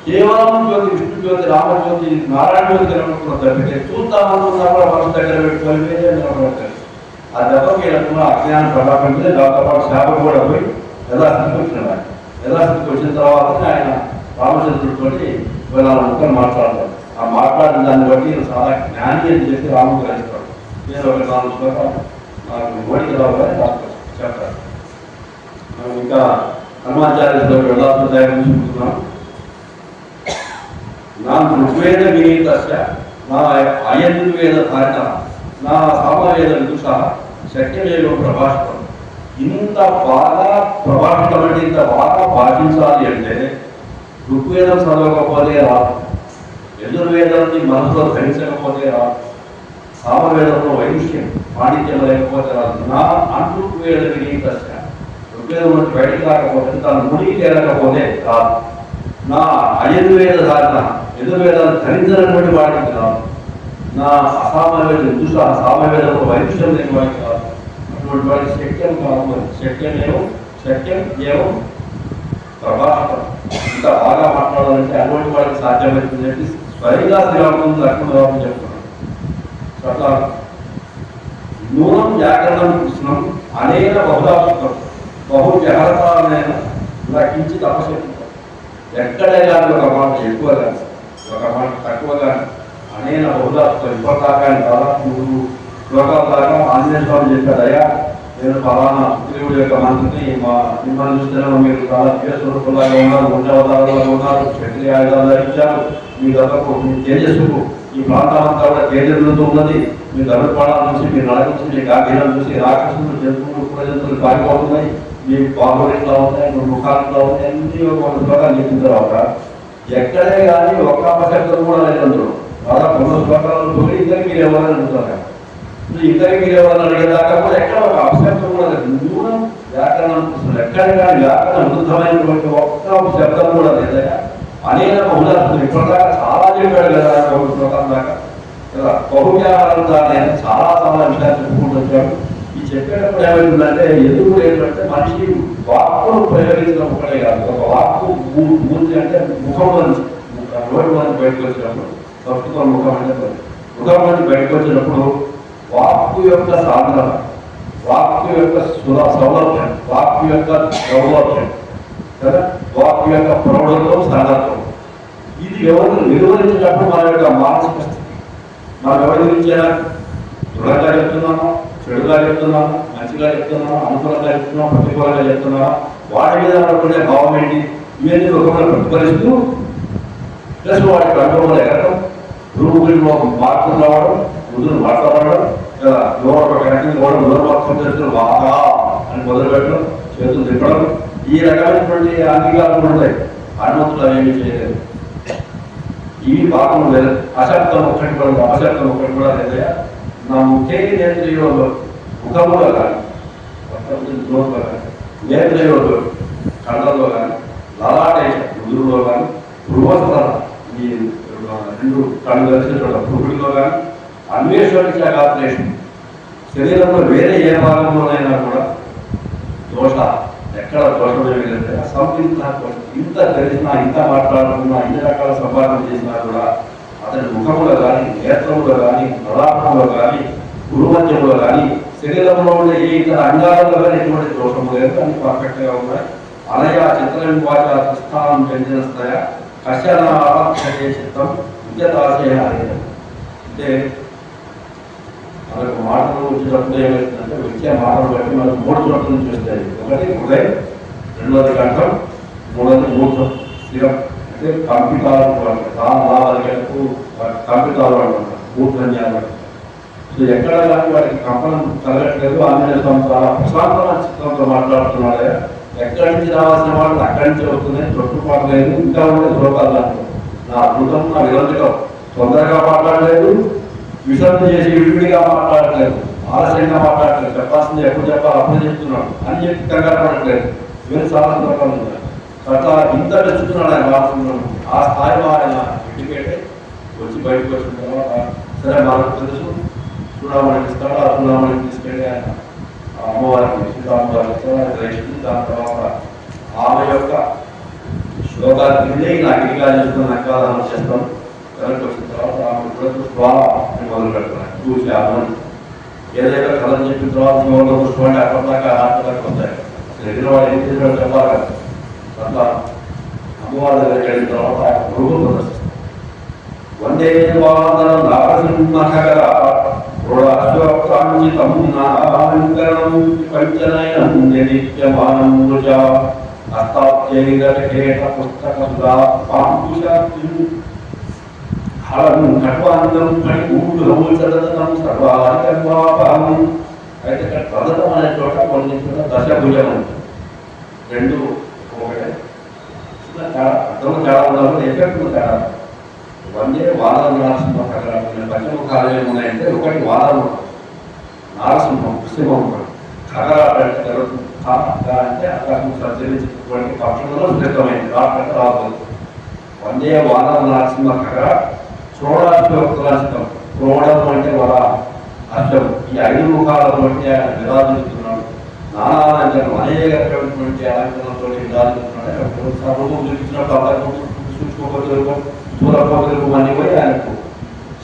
కేవలం జ్యోతి, విష్ణు జ్యోతి, రామజ్యోతి, నారాయణ జ్యోతి కనపడుతున్న తప్పితే చూద్దాం అనుకున్నా కూడా మనసు దగ్గర పెట్టుకొని వేరే కనపడట్లేదు. ఆ దెబ్బకి అనుకున్న అజ్ఞానం ప్రభావం మీద దాంతో పాటు శాపం కూడా పోయి యథాస్థితికి వచ్చినాడు. యథాస్థితికి వచ్చిన తర్వాత ఆయన రామచంద్రుడితో వేళ మాట్లాడతాడు. ఆ మాట్లాడిన దాన్ని బట్టి చాలా జ్ఞాని అని చెప్పి రాముడు గ్రహిస్తాడు. నేను ఒక 4 శ్లోకాలు నాకు ఓడికి రావాలి చెప్తాను. మనం ఇంకా హనుమాచార్యులతో వెళ్ళాల్సిన చూస్తున్నాం. నా ఋగ్వేద వినీతస్య నా అయర్వేద ధారణ నా సామవేద విదుష శక్యమేవ ప్రభాషితం. ఇంత బాగా ప్రభాషితం అంటే ఇంత బాగా పాటించాలి అంటే ఋగ్వేదం చదవకపోతే రాదు, యజుర్వేదాన్ని మనసులో ధరించకపోతే రాదు, సామవేదంలో వైదుష్యం పాండిత్యం లేకపోతే రాదు. నా అణృగ్వేద వినీతస్య ఋగ్వేదం నుంచి బయటికి రాకపోతే తను ముడికి చేరకపోతే రాదు. నా అయర్వేద ధారణ యజుర్వేదాన్ని ధరించినటువంటి వాడికి రాదు. నా అసామవేద విదుష సామవేదంలో వైదుష్యం లేని వాడికి రాదు. అటువంటి వాడికి శక్యం కాదు. శక్యం ఏమో ప్రభాషితం. ఇంత బాగా మాట్లాడాలంటే అటువంటి వాడికి సాధ్యమవుతుంది చెప్పి స్వయంగా శ్రీరాముడు లక్ష్మణరావు చెప్తున్నాడు. అట్లా నూనం వ్యాకరణం కృష్ణం అనేక బహుళాపుతం బహు వ్యవహారాలైన లక్షించి తపశక్తి. ఎక్కడే కానీ ఒక మాట ఎక్కువ కానీ ఒక మాట తక్కువ కానీ అనేక బహుళాపుతం ఇప్పటిదాకా దాదాపు 3 శ్లోకాల దాకా ఆంజనేయ స్వామి చెప్పాడు. అయ్యా నేను ఫలానా సుగ్రీవుడి యొక్క మంత్రిని, మిమ్మల్ని చూస్తేనే మీరు చాలా కేసులాగా ఉన్నారు, ఉండవతారులాగా ఉన్నారు, క్షత్రియ ఆయుధాలు ధరించారు, మీ దగ్గరకు మీ తేజస్సుకు ఈ ప్రాంతం అంతా కూడా తేజస్సుతో ఉన్నది, మీ ధనుర్బాణాల నుంచి మీ నడ నుంచి మీ గాభీరం చూసి రాక్షసులు జంతువులు ప్రజంతువులు పారిపోతున్నాయి, మీ బాగోడిలో ఉన్నాయి, మీ ముఖాలలో ఉన్నాయి, అన్ని ఒక శ్లోకాలు చెప్పిన తర్వాత ఎక్కడే కానీ ఒక్క అపశబ్దం కూడా లేదు. దాదాపు 100 శ్లోకాలను పోయి ఇద్దరికి మీరు ఎవరైనా అడుగుతారు. ఇద్దరికి మీరు ఎవరైనా అడిగేదాకా కూడా ఎక్కడ ఒక అపశబ్దం కూడా లేదు. నూనె వ్యాకరణం అనిపిస్తుంది. ఎక్కడ కానీ వ్యాకరణ వృద్ధమైనటువంటి ఒక్క శబ్దం కూడా లేదా. అనేక బహుళార్థం ఇప్పటిదాకా చాలా చెప్పాడు కదా, 1 శ్లోకాల దాకా కదా. బహువ్యాహారం దాన్ని చాలా విషయాలు చెప్పుకుంటూ వచ్చాడు. ఈ చెప్పేటప్పుడు ఏమైతుందంటే ఎదురు ఏంటంటే మనిషి వాక్కును ప్రయోగించడం ఒకటే కాదు. ఒక వాక్కు మూర్తి అంటే ముఖం నుంచి నోటి నుంచి బయటకు వచ్చినప్పుడు ప్రస్తుతం ముఖం అంటే ముఖం నుంచి బయటకు వచ్చినప్పుడు వాక్కు యొక్క సాధన, వాక్కు యొక్క సౌలభ్యం, వాక్కు యొక్క సౌలభ్యం కదా, వాక్కు యొక్క ప్రౌఢత్వం, సాధత్వం, ఇది ఎవరు నిర్వహించినప్పుడు మన యొక్క మానసిక స్థితి. మనం ఎవరి గురించైనా దృఢంగా చెప్తున్నామా, చెడుగా చెప్తున్నామా, మంచిగా చెప్తున్నామా, అనుకూలంగా చెప్తున్నామా, ప్రతికూలంగా చెప్తున్నామా, వాటి మీద అనుకునే భావం ఏంటి, ఇవన్నీ ఒకవేళ ప్రతిఫలిస్తూ ప్లస్ వాటి కంట్రోల్ ఎగరడం, రూపులో మార్పులు రావడం, ముందును మాట్లాడడం కదా, లోపల కనెక్టింగ్ కూడా మొదలు చేస్తున్న బాగా అని మొదలుపెట్టడం, చేతులు తిప్పడం, ఈ రకమైనటువంటి అంగీకారాలు ఉంటాయి. హనుమంతుడు అవేమీ చేయలేదు. ఈ భాగం లేదు. అశబ్దం ఒకటి కూడా, అపశబ్దం ఒకటి కూడా లేదా. నా నేత్రయోగం ముఖంలో కానీ నోట్లో కానీ, నేత్రయోగం కళ్ళల్లో కానీ, లలాటే ముదురులో కానీ, గృహస్థల ఈ 2 కళ్ళు కలిసినటువంటి పురుగుల్లో కానీ, అన్వేషణ శాఖాత్రేషం శరీరంలో వేరే ఏ భాగంలోనైనా కూడా దోష ఎక్కడ దోషం ఏమిటంటే సంపీర్ణ ఇంత తెలిసినా ఇంత మాట్లాడుతున్నా ఇన్ని రకాల సంపాదన చేసినా కూడా అతని ముఖములో కానీ నేత్రములో కానీ ప్రలాపంలో కానీ గురుమధ్యంలో కానీ శరీరంలో ఉండే ఏ ఇతర అంగాలలో కానీ ఎటువంటి దోషము లేదు అని పర్ఫెక్ట్గా ఉన్నాయి. అనయా చిత్రవివాచ కృష్ణానం వ్యంజనస్థయ కశ్యన ఆరాధ్యే చిత్తం విద్యతాశయ అంటే మనకు మాటలు వచ్చేటప్పుడు ఏమవుతుందంటే వచ్చే మాటలు బట్టి మనకు 3 చోట్ల నుంచి వస్తాయి. ఒకటి హృదయం, రెండవది కంఠం, మూడవది మూర్ధం స్థిరం అంటే కంపితాలు కంపితాలు అంటారు మూర్ధన్యాలు. సో ఎక్కడ కానీ వాటికి కంపనం కలగట్లేదు. ఆంజనేయ స్వామి చాలా ప్రశాంతమైన చిత్రంతో మాట్లాడుతున్నాడే. ఎక్కడి నుంచి రావాల్సిన వాళ్ళు అక్కడి నుంచి వస్తున్నాయి. తొట్టుపాటు లేదు. ఇంకా ఉండే శ్లోకాలు దాంట్లో నా అద్భుతం నా విరంజకం తొందరగా మాట్లాడలేదు, విషయం చేసి విడివిడిగా మాట్లాడట్లేదు, ఆలస్యంగా మాట్లాడట్లేదు. చెప్పాల్సింది ఎప్పుడు చెప్పాలి అప్పుడు చెప్తున్నాడు అని చెప్పి కంగారు పడట్లేదు. ఇవన్నీ చాలా సందర్భాలు ఉన్నాయి. అట్లా ఇంత వెతుకుతున్నాడు ఆయన రాసుకున్నాడు. ఆ స్థాయిలో ఆయన ఎడ్యుకేటే వచ్చి బయటకు వచ్చిన తర్వాత సరే మనకు తెలుసు చూడమని ఇస్తాడు. ఆ చూడమని తీసుకెళ్ళి ఆయన అమ్మవారికి సీతామ్మవారికి ఇస్తాడు. దాని తర్వాత ఆమె యొక్క శ్లోకాన్ని నాకు ఇంకా చేస్తున్న నక్కాలను చేస్తాను. కరెక్ట్ వచ్చిన తర్వాత ఆమె కూడా స్వామి అని మొదలు పెడుతున్నాను. చూసి ఆమెను ఏదైనా కథను చెప్పిన తర్వాత జీవంలో చూసుకోండి అప్పటిదాకా ఆత్మదాకా వస్తాయి. ఎదిగిన వాడు ఏం చేసినాడు చెప్పాలి కదా. అట్లా అమ్మవారి దగ్గరికి వెళ్ళిన తర్వాత ఆయన గురువు ప్రదర్శిస్తాడు. వందే వాదనం నారసింహకర ృఢాశ్వప్రాంజితం నాలంకరణం పంచనయనం నిత్యమానం రుజా హస్తాబ్జైరకేట పుస్తక సుధా పాంకుశాత్యం హళం కట్వాంతం పణికూఢం సదతం సర్వాధికర్వాపహం. అయితే ఇక్కడ ప్రదతం అనే చోట కొన్ని దశభుజం ఉంటుంది. రెండు ఒకటే అర్థం తేడా ఉండాలి, ఎఫెక్ట్ తేడా. వందే వాదం నరసింహ పంచముఖాలు ఉన్నాయంటే ఒకటి వాదం నారసింహం సింహం కగర అంటే ఆకాశం సంచరించినటువంటి పక్షంలో స్థితమైంది రాకంటే రాదు. వందే వాదం నరసింహ కగర షోడాష్టం క్రోడం అంటే వర అష్టం. ఈ 5 ముఖాలతో ఆయన విరాజిస్తున్నాడు. నానాలంకరణం అనేకటువంటి అలంకరణతో విరాజిస్తున్నాడు. సర్వము చూపించినప్పుడు అలంకరణ చూసుకోవచ్చు దూరపోగలకు అన్ని పోయి ఆయనకు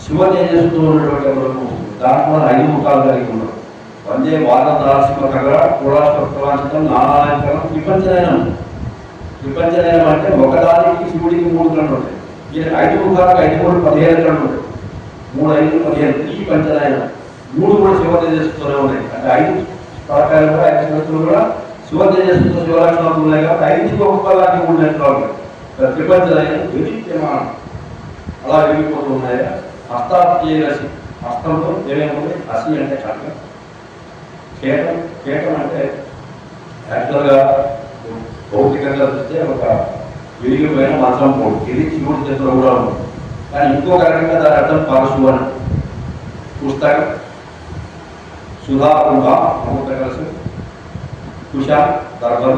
శివ తేజస్సుతో ఉన్నటువంటి వరకు దాంట్లో 5 ముఖాలు కలిగి ఉన్నాడు. వందే వాదం నరసింహ కగర క్రోడాష్టం నానాలంకరణం విపంచనయనం. విపంచనయనం అంటే ఒకదానికి శివుడికి 3 కళ్ళు ఉంటాయి. ఈయన 5 ముఖాలకు 5 3 15 కళ్ళు ఉంటాయి. 3 5 15 ఈ పంచనయనం. 3 కూడా శివ తేజస్సుతోనే ఉన్నాయి. అంటే 5 పరకాయలు కూడా 5 శివతులు కూడా శివ తేజస్సుతో శివలక్షణాలు ఉన్నాయి కాబట్టి 5కి ఒక్కొక్కలాంటి 3 నేత్రాలు ఉన్నాయి. ప్రపంచనయనం వినిత్యమానం అలా వెళ్ళిపోతూ ఉన్నాయి. హస్తాబ్జైరసి హస్తంతో ఏమేముంది హసి అంటే కట్ట. కేటం కేటం అంటే యాక్చువల్గా భౌతికంగా చూస్తే ఒక విరిగిపోయిన మంత్రం పోడు. ఇది శివుడి చేతిలో కూడా ఉంది. కానీ ఇంకొక రకంగా దాని అర్థం పరశు అని. పుస్తకం సుధాకుంభ అమృత కలసు కుష దర్భం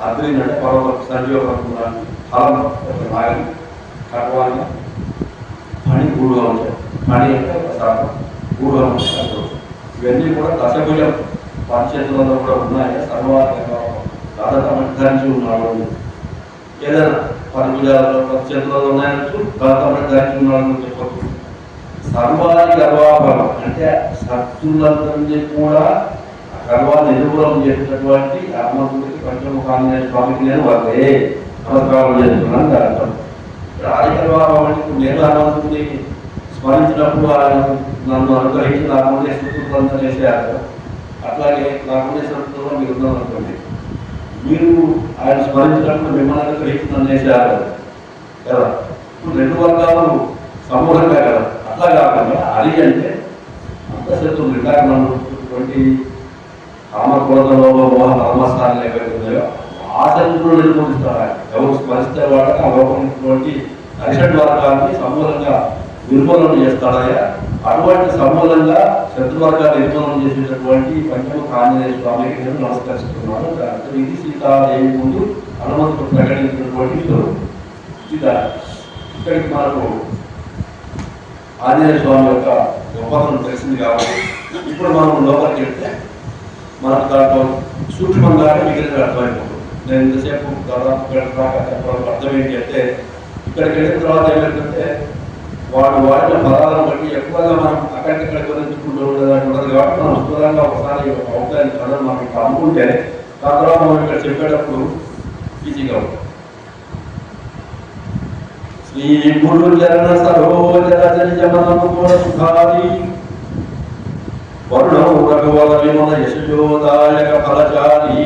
అద్రిన్ అంటే పర్వత సంజీవనం ఫలం నాగం కట్వాన్ని పని గూడుగా ఉంటాయి. పని అంటే శాతం గూడుగా ఉంటాయి. ఇవన్నీ కూడా దశభుజం పంచేతులలో కూడా ఉన్నాయి. దాదాపు ధరించి ఉన్నాడు. ఏదైనా 10 భుజాలలో 10 చేతులలో ఉన్నాయనొచ్చు, దాదాపు ధరించి ఉన్నాడని చెప్పచ్చు. సర్వాది గర్వాభావం అంటే శక్తులందరినీ కూడా గర్వాన్ని నిర్మూలన చేసినటువంటి హనుమంతుడికి పంచముఖాంజనేయ స్వామికి నేను వాళ్ళే నమస్కారం చేస్తున్నాను దాని అర్థం. ఆది గర్వాభావం అంటే ఇప్పుడు నేను హనుమంతుడిని స్మరించినప్పుడు ఆయన నన్ను అనుగ్రహించి నా ముందే శత్రువులంతా చేసేయాలి. అట్లాగే నా ముందే శత్రువులో మీరు ఉన్నారనుకోండి, మీరు ఆయన స్మరించినప్పుడు మిమ్మల్ని అనుగ్రహించి నన్ను వేసేయాలి కదా. ఇప్పుడు 2 వర్గాలు సమూహంగా కదా. అట్లా కాకుండా అది అంటే అంతశత్రువులు ఇందాక మనటువంటి కామక్రోధంలో మోహ నర్మస్థానాలు ఏవైతే ఉన్నాయో ఆ శత్రువులు నిర్మూలిస్తారు. ఆయన ఎవరు స్మరిస్తే వాళ్ళకి ఆ లోపమైనటువంటి అరిషడ్ వర్గాన్ని సమూలంగా నిర్మూలన చేస్తాడయ్యా. అటువంటి సమూలంగా శత్రువర్గాన్ని నిర్మూలన చేసేటటువంటి పంచముఖ ఆంజనేయ స్వామికి నేను నమస్కరిస్తున్నాను. ఇది సీతాదేవి ముందు హనుమంతుడు ప్రకటించినటువంటి స్వరూపం. ఇక్కడికి మనకు ఆంజనేయ స్వామి యొక్క గొప్పతనం తెలిసింది కాబట్టి ఇప్పుడు మనం లోపలికి వెళ్తే మనకు దాంట్లో సూక్ష్మంగానే మిగిలిన అర్థమైపోతుంది. నేను ఇంతసేపు దాదాపు దాకా చెప్పడం అర్థం ఏంటి అంటే, ఇక్కడికి వెళ్ళిన తర్వాత ఏమైందంటే వాడు వాడిన పదాలను బట్టి ఎక్కువగా మనం అక్కడిక్కడ గురించుకుంటూ ఉండదు కాబట్టి మనం స్థూలంగా ఒకసారి అవుతాయి చదవడం మనం ఇక్కడ అనుకుంటే దాని తర్వాత మనం ఇక్కడ చెప్పేటప్పుడు ఈజీగా ఉంటుంది. శ్రీ గురు చరణ సరోజరజనిజమనముఖాది వర్ణో రఘువర విమల యశోదాయక ఫలచారి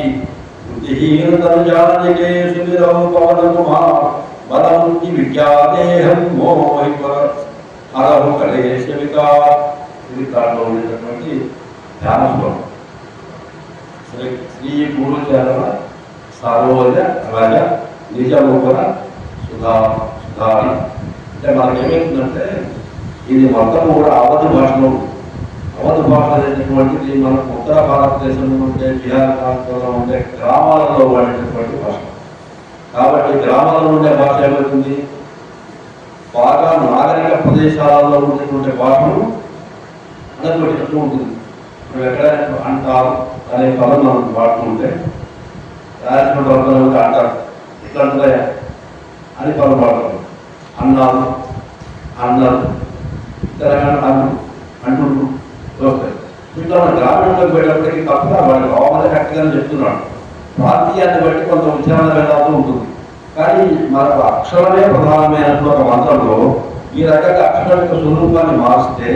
బుద్ధిహీన తనుజానికే సుమిరౌ పవన కుమార్ బలముంది విద్యాదేహం మోహిపర హరహు కళేశ వికార్. ఇది దాంట్లో ఉండేటటువంటి ధ్యాన శ్లోకం. శ్రీ గురు చరణ సరోజ రజ నిజముఖర సుధారి. అంటే మనకి ఏమవుతుందంటే ఇది మొత్తం కూడా అవధి భాషలో, అవధి భాష అనేటటువంటిది మనకు ఉత్తర భారతదేశంలో ఉండే, బీహార్ ప్రాంతంలో ఉండే గ్రామాలలో వాడేటటువంటి భాష. కాబట్టి గ్రామాలలో ఉండే భాష ఏమవుతుంది, బాగా నాగరిక ప్రదేశాలలో ఉండేటువంటి భాషను అనగొట్టినట్టు ఉంటుంది. మనం ఎక్కడైనా అంటారు అనే పదం మనం వాడుతుంటే రాజకీయ వర్గంలో అంటారు, ఇట్లా అంటారా అని పదం వాడతారు. అన్నారు, అన్నారు, తెలంగాణ అంటుండ్రు వస్తాయి. ఇట్లా మన గ్రామీణంలోకి పోయేటప్పటికీ తప్పగా వాడు అవమతి కరెక్ట్గానే చెప్తున్నాడు. ప్రాంతీయాన్ని బట్టి కొంత ఉచ్చారణ వేదాలతో ఉంటుంది. కానీ మనకు అక్షరమే ప్రధానమైనటువంటి ఒక మంత్రంలో ఈ రకంగా అక్షరం యొక్క స్వరూపాన్ని మారిస్తే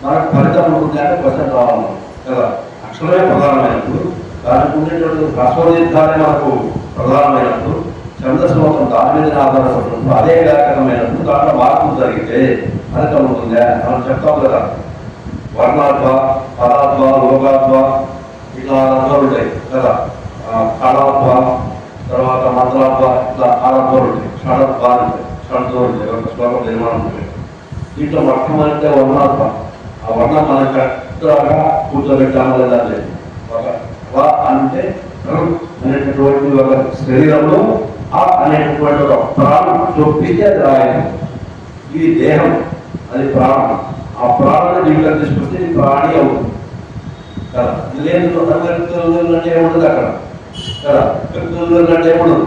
మనకు ఫలితం ఉంటుంది అంటే క్వశ్చన్ రావాలి కదా. అక్షరమే ప్రధానమైనప్పుడు దానికి ఉండేటువంటి హ్రస్వదీర్ఘాన్ని మనకు ప్రధానమైనప్పుడు ఛందస్సు మొత్తం దాని మీద ఆధారపడినప్పుడు అదే వ్యాకరణమైనప్పుడు దాంట్లో మార్పులు జరిగితే ఫలితం ఉంటుందా మనం చెప్తాం కదా. వర్ణాత్వ, పదాత్వ, లోకాత్వ ఇట్లా అర్థాలు ఉంటాయి కదా. కళాత్వ, తర్వాత మంత్రాత్వ, ఇట్లా ఆరత్వాలు ఉంటాయి. షడత్వ ఉంటాయి, షడ్త్వాలు ఉంటాయి, ఒక శ్లోకం నిర్మాణం ఉంటాయి. దీంట్లో మొట్టమొదటి వర్ణాత్వ. ఆ వర్ణం మనం కరెక్ట్గా కూర్చోబెట్టాము లేదా లేదు. ఒక వ అంటే అనేటటువంటి ఒక శరీరంలో ఆ అనేటటువంటి ఒక ప్రాణం చొప్పిస్తే అది రాయడం. ఇది దేహం, అది ప్రాణం. ఆ ప్రాణాన్ని దీంట్లో తీసుకొస్తే ఇది ప్రాణి అవుతుంది కదా. లేదు అంటే ఏముండదు అక్కడ కదా. అంటే ఏముండదు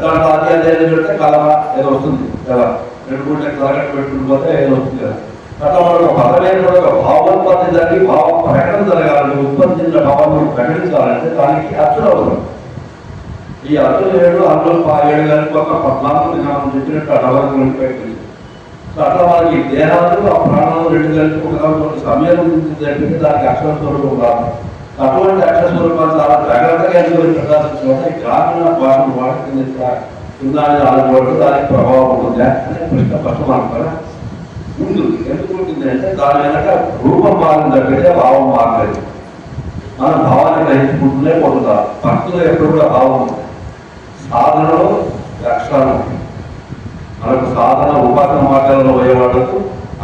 దాంట్లో అది అదే పెడితే కలవ ఏదో వస్తుంది కదా. 2-3 కలగట్టు పెట్టుకుని పోతే ఏదో వస్తుంది కదా. అట్లా మనకు పదమైన ఒక భావోత్పత్తి జరిగి భావ ప్రకటన జరగాలని, ఉత్పత్తి చెందిన భావాన్ని ప్రకటించాలంటే దానికి అచ్చులు అవసరం. ఈ అచ్చులు 7 అందులో 7 కలిపి ఒక 14 మనం చెప్పినట్టు అడవరకు పెట్టింది. సో అట్లా మనకి దేహాలు ఆ ప్రాణాలు 2 కలిపి ఒక సమయం జరిగితే దానికి అక్షర స్వరూపం రాదు. అటువంటి అక్షర స్వరూపాలు చాలా జాగ్రత్తగా ఎందుకు ప్రకాశించడం గ్రామీణ భాషను వాడుతుంది. కిందాన్ని ఆడుకోవడం దానికి ప్రభావం ఉంటుందా అనే ప్రశ్న స్పష్టమనుకోరా ఉంటుంది. ఎందుకు ఉంటుంది అంటే దాని వెనక రూపం మారిన దగ్గరే భావం మారలేదు. మన భావాన్ని గ్రహించుకుంటూనే పోతుంటారు. భక్తులు ఎప్పుడు కూడా భావం ఉంటుంది. సాధనలో అక్షరాలు మనకు సాధన ఉపాసన మార్గాలలో పోయేవాళ్లకు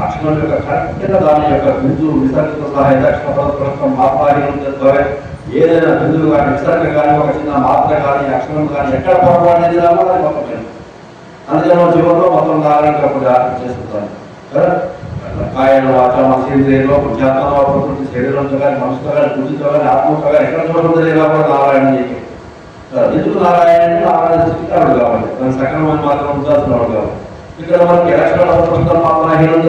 అక్షరం యొక్క కరెక్ట్గా దాని యొక్క బిందువు విసర్గ సహాయ అక్షరం మాత్రాహీనం ద్వారా ఏదైనా బిందువు కానీ విసర్గ కానీ ఒక చిన్న మాత్ర కానీ అక్షరం కానీ ఎక్కడ పొరపాటు రామో అది మొత్తం లేదు. అందుకని మన జీవనంలో మొత్తం నారాయణ చేస్తుంటాను కదా. కాయన వాచ మనసేంద్రియంలో పుణ్యాత్మలో ప్రకృతి శరీరంతో కానీ మనసుతో కానీ బుద్ధితో కానీ ఆత్మతో కానీ ఎక్కడ చూడకుండా కూడా నారాయణ చేయాలి. ఎందుకు నారాయణ అంటే నారాయణ స్థితికారుడు కావాలి, దాని సక్రమమైన మాత్రం ఉంచాల్సిన వాడు కావాలి. ఇక్కడ మనకి ఎలక్షన్ మాత్రహీనం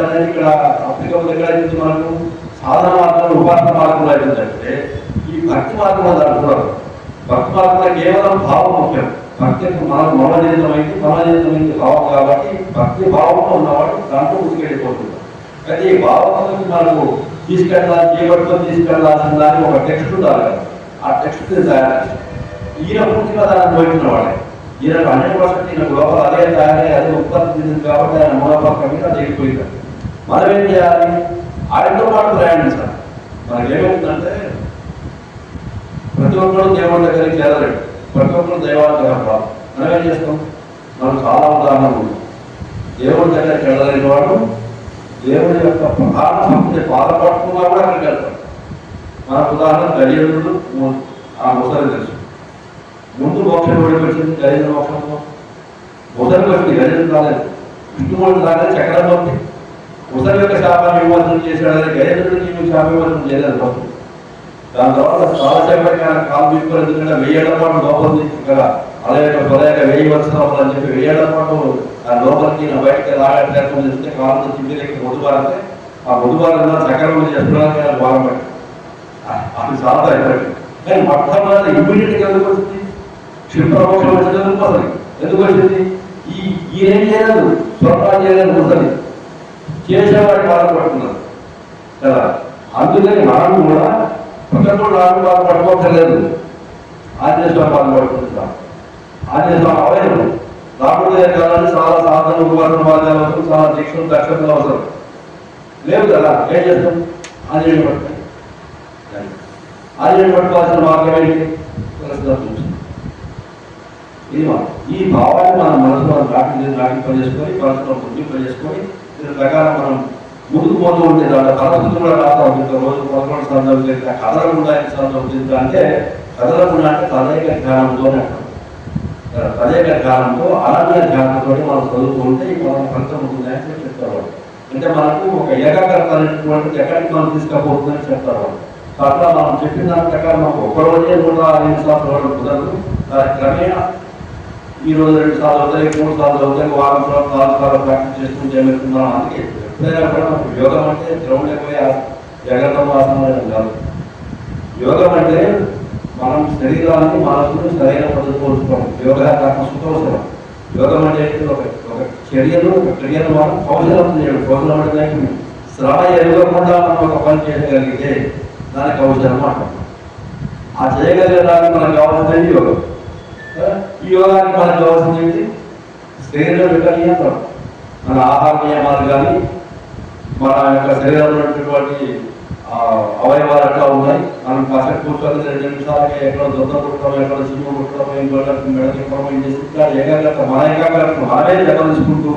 అనేది ఇక్కడ అప్లికబుల్ ఎక్కడ అవుతుంది, మనకు సాధన మార్గంలో ఉపాసన మార్గంలో అవుతుందంటే ఈ భక్తి మార్గంలో దాటుతున్నారు. భక్తి మార్గంలో కేవలం భావం ముఖ్యం. భక్తి మనకు మనోజీతమైంది భావం కాబట్టి భక్తి భావంలో ఉన్నవాడు దాంట్లో ముందుకెళ్ళిపోతుంది. అయితే ఈ భావంలోకి మనకు తీసుకెళ్ళాల్సిన దానికి ఒక టెక్స్ట్ ఉండాలి కదా. ఆ టెక్స్ట్ తయారు చేసి ఈయన పూర్తిగా దాన్ని అనుభవించిన వాడే. ఈయనకు 100% ఈయనకు లోపల అదే తయారై అదే ఉత్పత్తి చెందింది కాబట్టి ఆయన మూలపక్క మీద జరిగిపోయింది. మనం ఏం చేయాలి, ఆయనతో పాటు ప్రయాణించాలి. మనకి ఏమవుతుందంటే ప్రతి ఒక్కరు దేవుడి దగ్గరికి చేరలేడు, ప్రతి ఒక్కరు దైవాల దగ్గర రాదు. మనం ఏం చేస్తాం, మనకు చాలా ఉదాహరణలు ఉంది. దేవుడి దగ్గరికి వెళ్ళలేని వాడు దేవుడి యొక్క ప్రధాన భక్తుని పాదపడుతున్నా కూడా అక్కడికి వెళ్తాడు. మనకు ఉదాహరణ గజేంద్రుడు, ఆ ముసలి తెలుసు. ముందు మోక్షం ఓడికి వచ్చింది గజేంద్ర మోక్షంలో. ముసలికి వచ్చింది, గజేంద్ర రాలేదు. విష్ణుమూర్తి రాలేదు, చక్రం ఉంది. ముసలి యొక్క శాపాన్ని విమోచనం చేశాడని గజేంద్రుడికి శాప విమోచనం చేయలేదు. దాని తర్వాత చాలాసేపటికి ఆయన కాలు తీసుకొని ఎందుకంటే 1000 పాటు లోపలికి ఇక్కడ అలాగే వేయవలసిన అని చెప్పి 1000 పాటు ఆ లోపలికి బయటకి లాగట్లేకుండా చేస్తే కాలు తిండి దగ్గర ముదుబారితే ఆ ముదుబారిన సకరంలో చేసుకోవడానికి ఆయన బాగా పట్టి అది చాలా అయిపోయింది. కానీ మొట్టమొదటి ఇమ్మీడియట్గా ఎందుకు వచ్చింది? క్షిప్రమోక్షం వచ్చింది. ఎందుకు వచ్చింది? ఈయనేం చేయలేదు, స్వర్ణం చేయలేదు, ఉంటుంది చేసేవాడికి బాధపడుతున్నారు కదా. అందుకని మనం కూడా ఒకప్పుడు నాకు బాధపడుకోవట్లేదు, ఆంజనేయ బాధపడుతుంటాం. ఆంజనేయ అవయవం రాముడు కావాలని చాలా సాధన ఉపవాసం మార్గాలు అవసరం, చాలా దీక్షలు దక్షతలు అవసరం లేవు కదా. ఏం చేస్తాం? ఆంజనేయుడు పట్టుకుని ఆంజనేయుడు పట్టుకోవాల్సిన మార్గం ఏంటి? ఇది ఈ భావాన్ని మన మనసులో నాటింప చేసుకొని మనసులో గుర్తింప చేసుకొని దీని ప్రకారం మనం ముందుకు పోతూ ఉంటే దాంట్లో పరిస్థితులు కూడా రాస్తా ఉంటుంది. రోజు 11 సార్లు చదువుతుంది, కదలకుండా 5 సార్లు చదువుతుంది. అంటే కదలకుండా అంటే తదేక ధ్యానంతోనే అంటాం. తదేక ధ్యానంతో అనన్య ధ్యానంతో మనం చదువుతూ ఉంటే ఈ ఫలితం ఉంటుంది అని చెప్తారు. అంటే మనకు ఒక ఏకాగ్రత అనేటువంటిది ఎక్కడికి మనం తీసుకుపోతుందని చెప్తారు. అట్లా మనం చెప్పిన దాని ప్రకారం మనకు ఒక్కరోజే 105 సార్లు చదవడం కుదరదు. క్రమేణా ఈ రోజు 2 సార్లు అవుతాయి, 3 సార్లు అవుతాయి, వారం సార్లు 4 సార్లు ప్రాక్టీస్ చేసుకుంటే ఏమవుతున్నాం. అందుకే ఎప్పుడైనా కూడా మనకు యోగం అంటే ద్రౌణ్య పోయి జగన్నం ఆసనం కాదు. యోగం అంటే మనం శరీరాన్ని మనసుని సరైన పద్ధతిలో ఉంచుకోవడం. యోగ సుఖవసరం. యోగం అంటే ఒక చర్యను ఒక క్రియను మనం కౌశలం చేయడం. కౌశలం అంటే శ్రమ ఎరగకుండా మనం ఒక పని చేయగలిగితే దానికి కౌశలం అంటాం. ఆ చేయగలిగేదానికి మనకు కావాల్సింది యోగం. ఈ యోగానికి మనకు కావాల్సింది ఏంటి? శరీరం యొక్క నియంత్రణ. మన ఆహార నియమాలు కానీ మన యొక్క శరీరంలో ఉన్నటువంటి అవయవాలు ఎట్లా ఉన్నాయి. మనం కాసేపు కూర్చొని 2 నిమిషాలకి ఎక్కడో దొంగ కుట్టడం, ఎక్కడో సినిమా కుట్టడం, ఇంకోటి మెడకి చేసి ఇట్లా ఏకాగ్రత మన ఏకాగ్రత మనమే జపం తీసుకుంటూ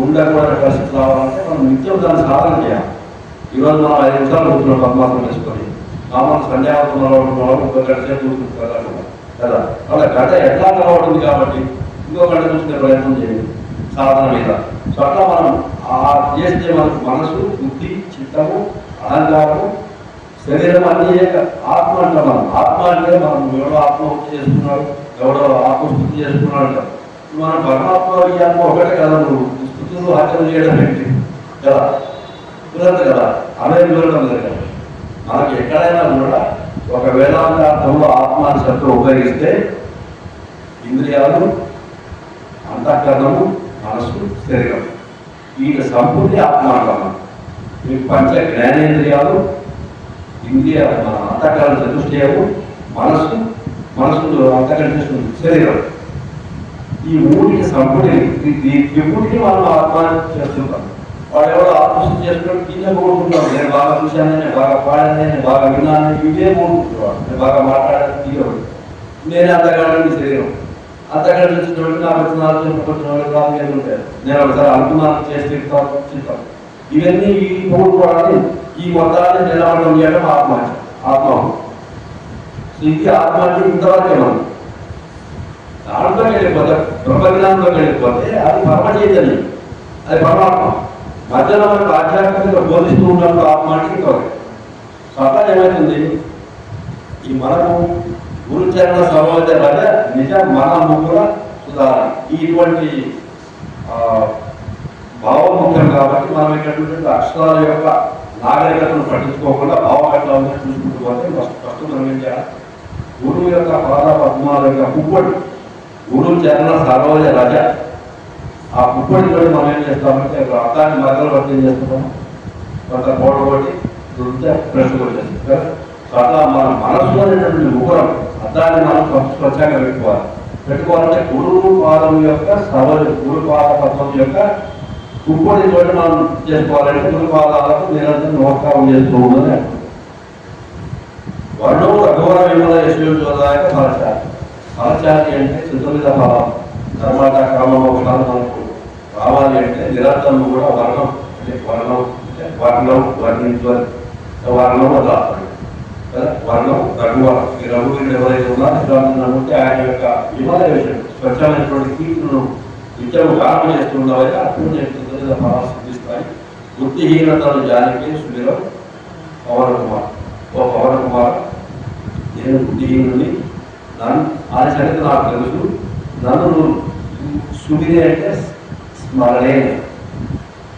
ఉండకూడని పరిస్థితి రావాలంటే మనం నిత్యం దాన్ని సాధన చేయాలి. ఈరోజు మనం 5 నిమిషాలు కూర్చున్నాం పద్మాసనం వేసుకొని, మామూలు సంధ్యావంతంలో ఇంకో గంట సేపు కూర్చుంటారు కదా. అలా గంట ఎట్లా అలవాటుంది కాబట్టి ఇంకో గంట చూసుకునే ప్రయత్నం చేయండి సాధన మీద. సో అట్లా మనం చేస్తే మనకు మనసు, బుద్ధి, చిత్తము, అహంకారము, శరీరం అన్నీ ఆత్మ అంటాం. మనం ఆత్మ అంటే మనం ఎవడో ఆత్మహత్య చేసుకున్నాడు, ఎవడో ఆత్మస్థుతి చేసుకున్నాడు అంటాం. మనం పరమాత్మ ఆత్మ ఒకటే కదా. నువ్వు స్థుతులు హత్యలు చేయడం ఏంటి కదా, కుదరదు కదా. అదే కుదరడం లేదు కదా. మనకి ఎక్కడైనా కూడా ఒక వేదాంతార్థంలో ఆత్మాని శబ్దం ఉపయోగిస్తే ఇంద్రియాలు, అంతఃకరణము, మనసు, శరీరం ఈ సంపూర్తి ఆత్మ అంటాం. మీకు పంచ జ్ఞానేంద్రియాలు, ఇంద్రియాలు, మన అంతఃకరణ చతుష్టయము, మనస్సు అంతఃకరణ శరీరం, ఈ మూడికి సంపూర్ణ విభూతిని మనం ఆత్మ చేస్తుంటాం. వాడు ఎవరో ఆత్మశుద్ధి చేసుకున్నాడు, కింద కోరుకుంటున్నాడు. నేను బాగా చూశాను, నేను బాగా పాడాను, నేను బాగా విన్నాను, ఇదే కోరుకుంటున్నాడు. నేను బాగా మాట్లాడాను, తీయవాడు. నేనే అంతకాలం శరీరం. అంతకాలం వచ్చినవాడు నాకు వచ్చిన ఆలోచన రాదు ఉంటారు. నేను ఒకసారి అనుకున్నాను, చేసి తింటాను. ఇవన్నీ ఈ కోరుకోవడాన్ని, ఈ మొత్తాన్ని నిలబడడం చేయడం ఆత్మ. ఇది ఆత్మ అంటే ఇంతవరకే. మనం దాంట్లోకి వెళ్ళిపోతే, బ్రహ్మజ్ఞానంలోకి వెళ్ళిపోతే అది పరమ చైతన్యం, అది పరమాత్మ. మధ్యలో మనకు ఆధ్యాత్మికంగా బోధిస్తూ ఉన్నప్పుడు ఆత్మ అంటే ఇంతవరకు. అట్లా ఏమవుతుంది, ఈ మనము గురుచరణ సర్వోదయ మధ్య నిజం మన ముగ్గుల సుధారణ. ఇటువంటి భావం ముఖ్యం కాబట్టి మనం ఇక్కడ అక్షరాల యొక్క నాగరికతను పట్టించుకోకుండా భావం ఎట్లా ఉందని చూసుకుంటూ పోతే ఫస్ట్ మనం ఏం చేయాలి? గురువు యొక్క పాద పద్మాల యొక్క పుప్పటి, గురువు చరణ సర్వోదయ రజ, ఆ పుప్పటితో మనం ఏం చేస్తామంటే అర్థాన్ని మధ్యలో పట్టి ఏం చేస్తున్నాం, కొంత పౌడర్ కొట్టి దుడితే ఫ్రెష్ కొట్టేస్తాం కదా. సో అట్లా మన మనసులో అనేటువంటి ముగ్గురం అర్థాన్ని మనం స్వచ్ఛంగా పెట్టుకోవాలంటే గురువు పాదం యొక్క గురు పాద పద్మం యొక్క పుప్పటితో మనం చేసుకోవాలంటే గురు పాదాలకు నిరంతరం నమస్కారం చేస్తూ ఉందని అంటాం. వర్ణము రఘువర విమల యశోదాయక ఫలచారి అంటే చతుర్విధ ఫలం ధర్మాట క్రమ మోక్షాలు మనకు రావాలి అంటే నిరంతరం కూడా వర్ణం అంటే వర్ణం రాస్తాడు కదా. వర్ణం రఘువర, ఈ రఘువీరుడు ఎవరైతే ఉన్నారో ఉంటే ఆయన యొక్క విమల విషయం స్వచ్ఛమైనటువంటి కీర్తులను నిత్యము గానం చేస్తుండవైతే అటువంటి చతుర్విధ ఫలాలు సిద్ధిస్తాయి. బుద్ధిహీనతను జానికి సుమిరం పవన కుమార్. ఓ పవన్ కుమార్, నేను బుద్ధిహీనుని, నన్ను ఆయన సంగతి నాకు తెలుసు, నన్ను సుమిరే అంటే స్మరణే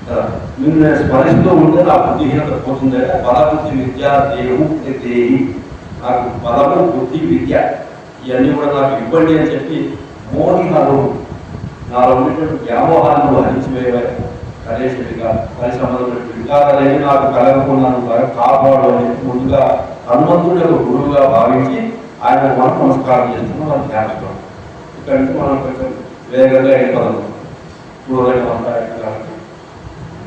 కదా, నేను స్మరిస్తూ ఉంటే నా బుద్ధిహీనత పోతుంది. బలబుద్ధి విద్య దేవు దేహి, నాకు బలము బుద్ధి విద్య ఇవన్నీ కూడా నాకు ఇవ్వండి అని చెప్పి మోహినాలు నాలో ఉన్నటువంటి వ్యామోహాలను హరించివేయాలి. కలేశవిగా పరి సంబంధమైన వికారాలన్నీ నాకు కలగకున్నాను కాపాడు అని ముందుగా హనుమంతుడి యొక్క గురువుగా భావించి ఆయన మనం నమస్కారం చేస్తున్నాం, మనం ధ్యానిస్తున్నాం. ఇక్కడి నుంచి మనం కొంచెం వేగంగా వెళ్ళిపోదాం.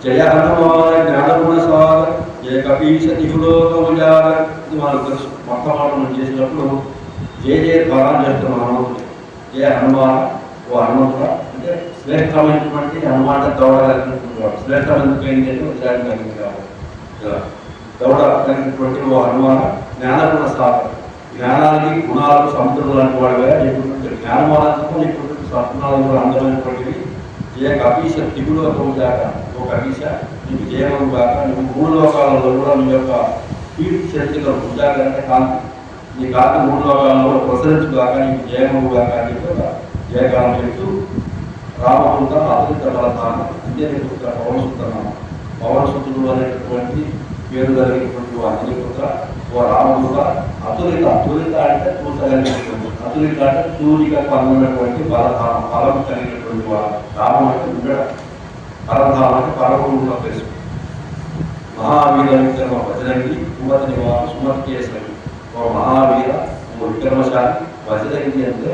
జయ హనుమాన జ్ఞానగుణ సాగ జయ కపీశ దిగులోకముజాగ. ఇది మనకు తెలుసు. మొట్టమొదటి మనం చేసినప్పుడు జయ జయ ధ్వానం చేస్తున్నాం హనుమంతుడి. జయ హనుమాన, ఓ హనుమంతుడ అంటే శ్రేష్టమైనటువంటి హనుమాన దౌడ కలిగినటువంటి వాడు. శ్రేష్టమైనటువంటి ఉద్రాగం కలిగింది కాబట్టి దౌడ కలిగినటువంటి ఓ హనుమాన జ్ఞానగుణ సాగ, జ్ఞానానికి గుణాలకు సముద్రం లాంటి వాడుగా చెప్పినటువంటి జ్ఞానమానంతో చెప్పినటువంటి సత్నాలు కూడా అందమైనటువంటివి. జయ కపీశ దిగులోకము జాక, ఓ కపీశ నీకు జయము కాక, నువ్వు 3 లోకాలలో కూడా నీ యొక్క కీర్తి చరిత్రగా ఉండాలంటే కాంతి, నీ కాంతి 3 లోకాలలో ప్రసరించుగాక, నీకు జయము కాక అని జయకాలం చెప్తూ రామపుత్ర అతులిత బలతాన అంజనీపుత్ర పవనసుత్తనామ. పవనసుతుడు అనేటటువంటి పేరు కలిగినటువంటి అంజనీపుత్ర, ఓ రామపుత్ర అతులిత, అతులిత అంటే చూసగలిగినటువంటి, అతులిత అంటే సూర్యకు అందున్నటువంటి బలధామ, బలం కలిగినటువంటి వాడు. రామం అంటే ఉండడం, పరధామ అంటే పరమూల తెలుసు. మహావీర విక్రమ వజ్రంగి కుమతి నివాస సుమతి కేసరి, ఓ మహావీర, ఓ విక్రమశాలి. వజ్రంగి అంటే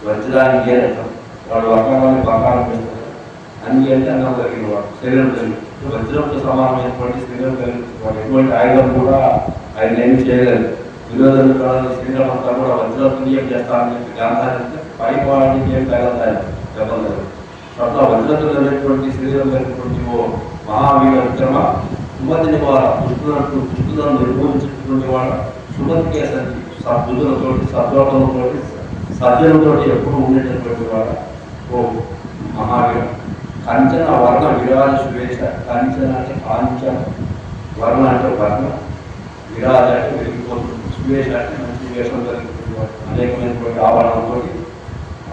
వజ్రానికి అని అంటాం. వాడు వర్గాన్ని బంగారం చేస్తారు. అన్ని అంటే అన్నం కలిగిన వాడు, శరీరం కలిగి వజ్రంతో సమానమైనటువంటి శరీరం కలిగిన వాడు. ఎటువంటి ఆయుధం కూడా ఆయన ఏమి చేయలేదు. విరోధులు శరీరం అంతా కూడా వజ్రతుల్యం చేస్తారని చెప్పి గ్రంథాన్ని పై వాడికి ఏం తగలతాయి చెప్పలేదు. అట్లా వజ్రతులు అనేటువంటి శరీరం కలిగినటువంటి ఓ మహావీర విక్రమ సుమతి నివార, దుష్టులను నిర్మూలించినటువంటి వాడు. సుమతి కేసరి, సద్బుద్ధులతోటి సద్వర్తలతో సజ్జలతో ఎప్పుడు ఉండేటటువంటి వాడు ఓ మహావీర. కంచన వర్ణ విరాజ సువేశ, కంచన అంటే కాంచన, వర్ణ అంటే వర్ణ, విరాజ అంటే వెలిగిపోతుంది, సువేశ అంటే మంచి వేషం కలిగినటువంటి వాడు. అనేకమైనటువంటి ఆభరణంతో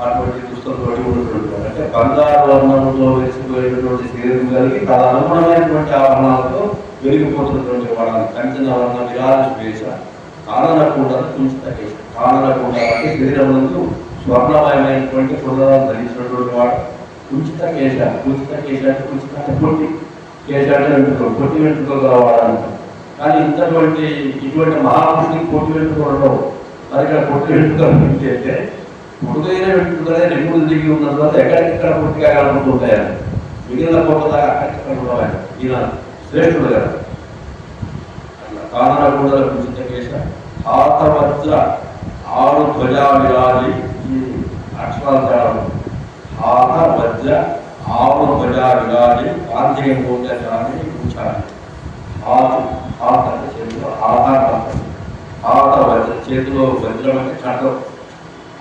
అటువంటి దుస్తులతో ఉన్నటువంటి వాడు. అంటే బంగారు వర్ణంతో వెలిసిపోయేటటువంటి శరీరం కలిగి తన అనుగుణమైనటువంటి ఆభరణాలతో వెలిగిపోతున్నటువంటి వాడు. కంచన వర్ణ విరాజ సువేశ, కాననకుండా కుంచిత కేశ, కాననకుండా అంటే శరీరం నందు స్వర్ణమయమైనటువంటి కుండలాలు ధరించినటువంటి వాడు. కుంచిత కేశ, కుంచిత కేశ అంటే కుంచిత అంటే పొట్టి, కేశ అంటే వెంట్రుకలు, పొట్టి వెంట్రుకలు వాడాలంటారు. కానీ ఇటువంటి మహాపురుషుడికి పొట్టి వెంట్రుకలు ఉండవు. మరి ఇక్కడ పొట్టి వెంట్రుకలు అంటే పొడుగైన వెంట్రుకలే నిపుణులు దిగి ఉన్న తర్వాత ఎక్కడికెక్కడ పొట్టిగా కనబడుతుంటాయని మిగిలిన పొట్ట దాకా అక్కడిక్కడ ఉండవాలి. ఈయన శ్రేష్ఠుడు కదా. అట్లా కాననకుండా కుంచిత కేశ, హాత వజ్ర 6 ధ్వజా విరాజి. ఈ అక్షరాలు తేడా. హాత వజ్ర 6 ధ్వజా విరాజి, కాంతిక మూర్తి కూర్చాలి. హాత అంటే చేతిలో ఆధార్, హాత వజ్ర చేతిలో వజ్రం అంటే ఖడ్గం,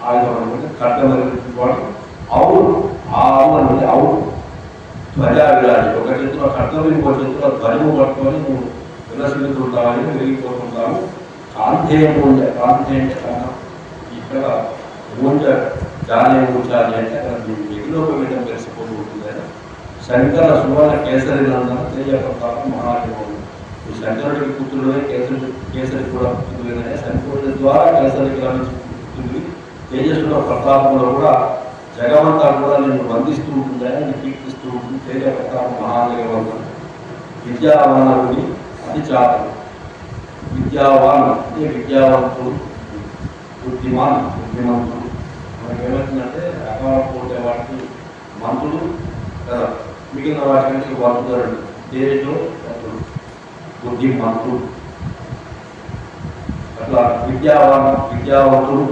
ఆయుధం అనుకుంటే ఖడ్గం వాడు. అవును ఆవు అంటే అవును ధ్వజా విరాజి, ఒక చేతిలో ఖడ్గం ఇంకో చేతిలో ధ్వజము పట్టుకొని నువ్వు విలసిల్లుతుంటావని వెలిగిపోతుంటావు. కాంతేయము ఉండే, కాంతి అంటే కన్నా ఇక్కడ ఊంజ జానే ఊంచాలి అంటే అక్కడ ఎగులోపేయడం కలిసిపోతూ ఉంటుంది కదా. శంకర సువర్ణ కేసరి నందన తేజ ప్రతాపం మహాదేవుడు. ఈ శంకరుడికి పుత్రుడే కేసరి కూడా పుత్రులేదనే, శంకరుడి ద్వారా కేసరికి లభించుతుంది. తేజస్సుల ప్రతాపంలో కూడా జగమంతా కూడా నేను వందిస్తూ ఉంటుందని నేను కీర్తిస్తూ ఉంటుంది. తేజ ప్రతాపం మహాదేవుడు. విద్యావానుడి అతి చాలు. విద్యావాన్ అంటే విద్యావంతుడు, బుద్ధిమంతుడు. మనకి ఏమవుతుందంటే అకాల పోతే వాటికి మంతుడు కదా, మిగిలిన వాటికి వర్తుడు. తేజో బుద్ధిమంతుడు. అట్లా విద్యావంతుడు.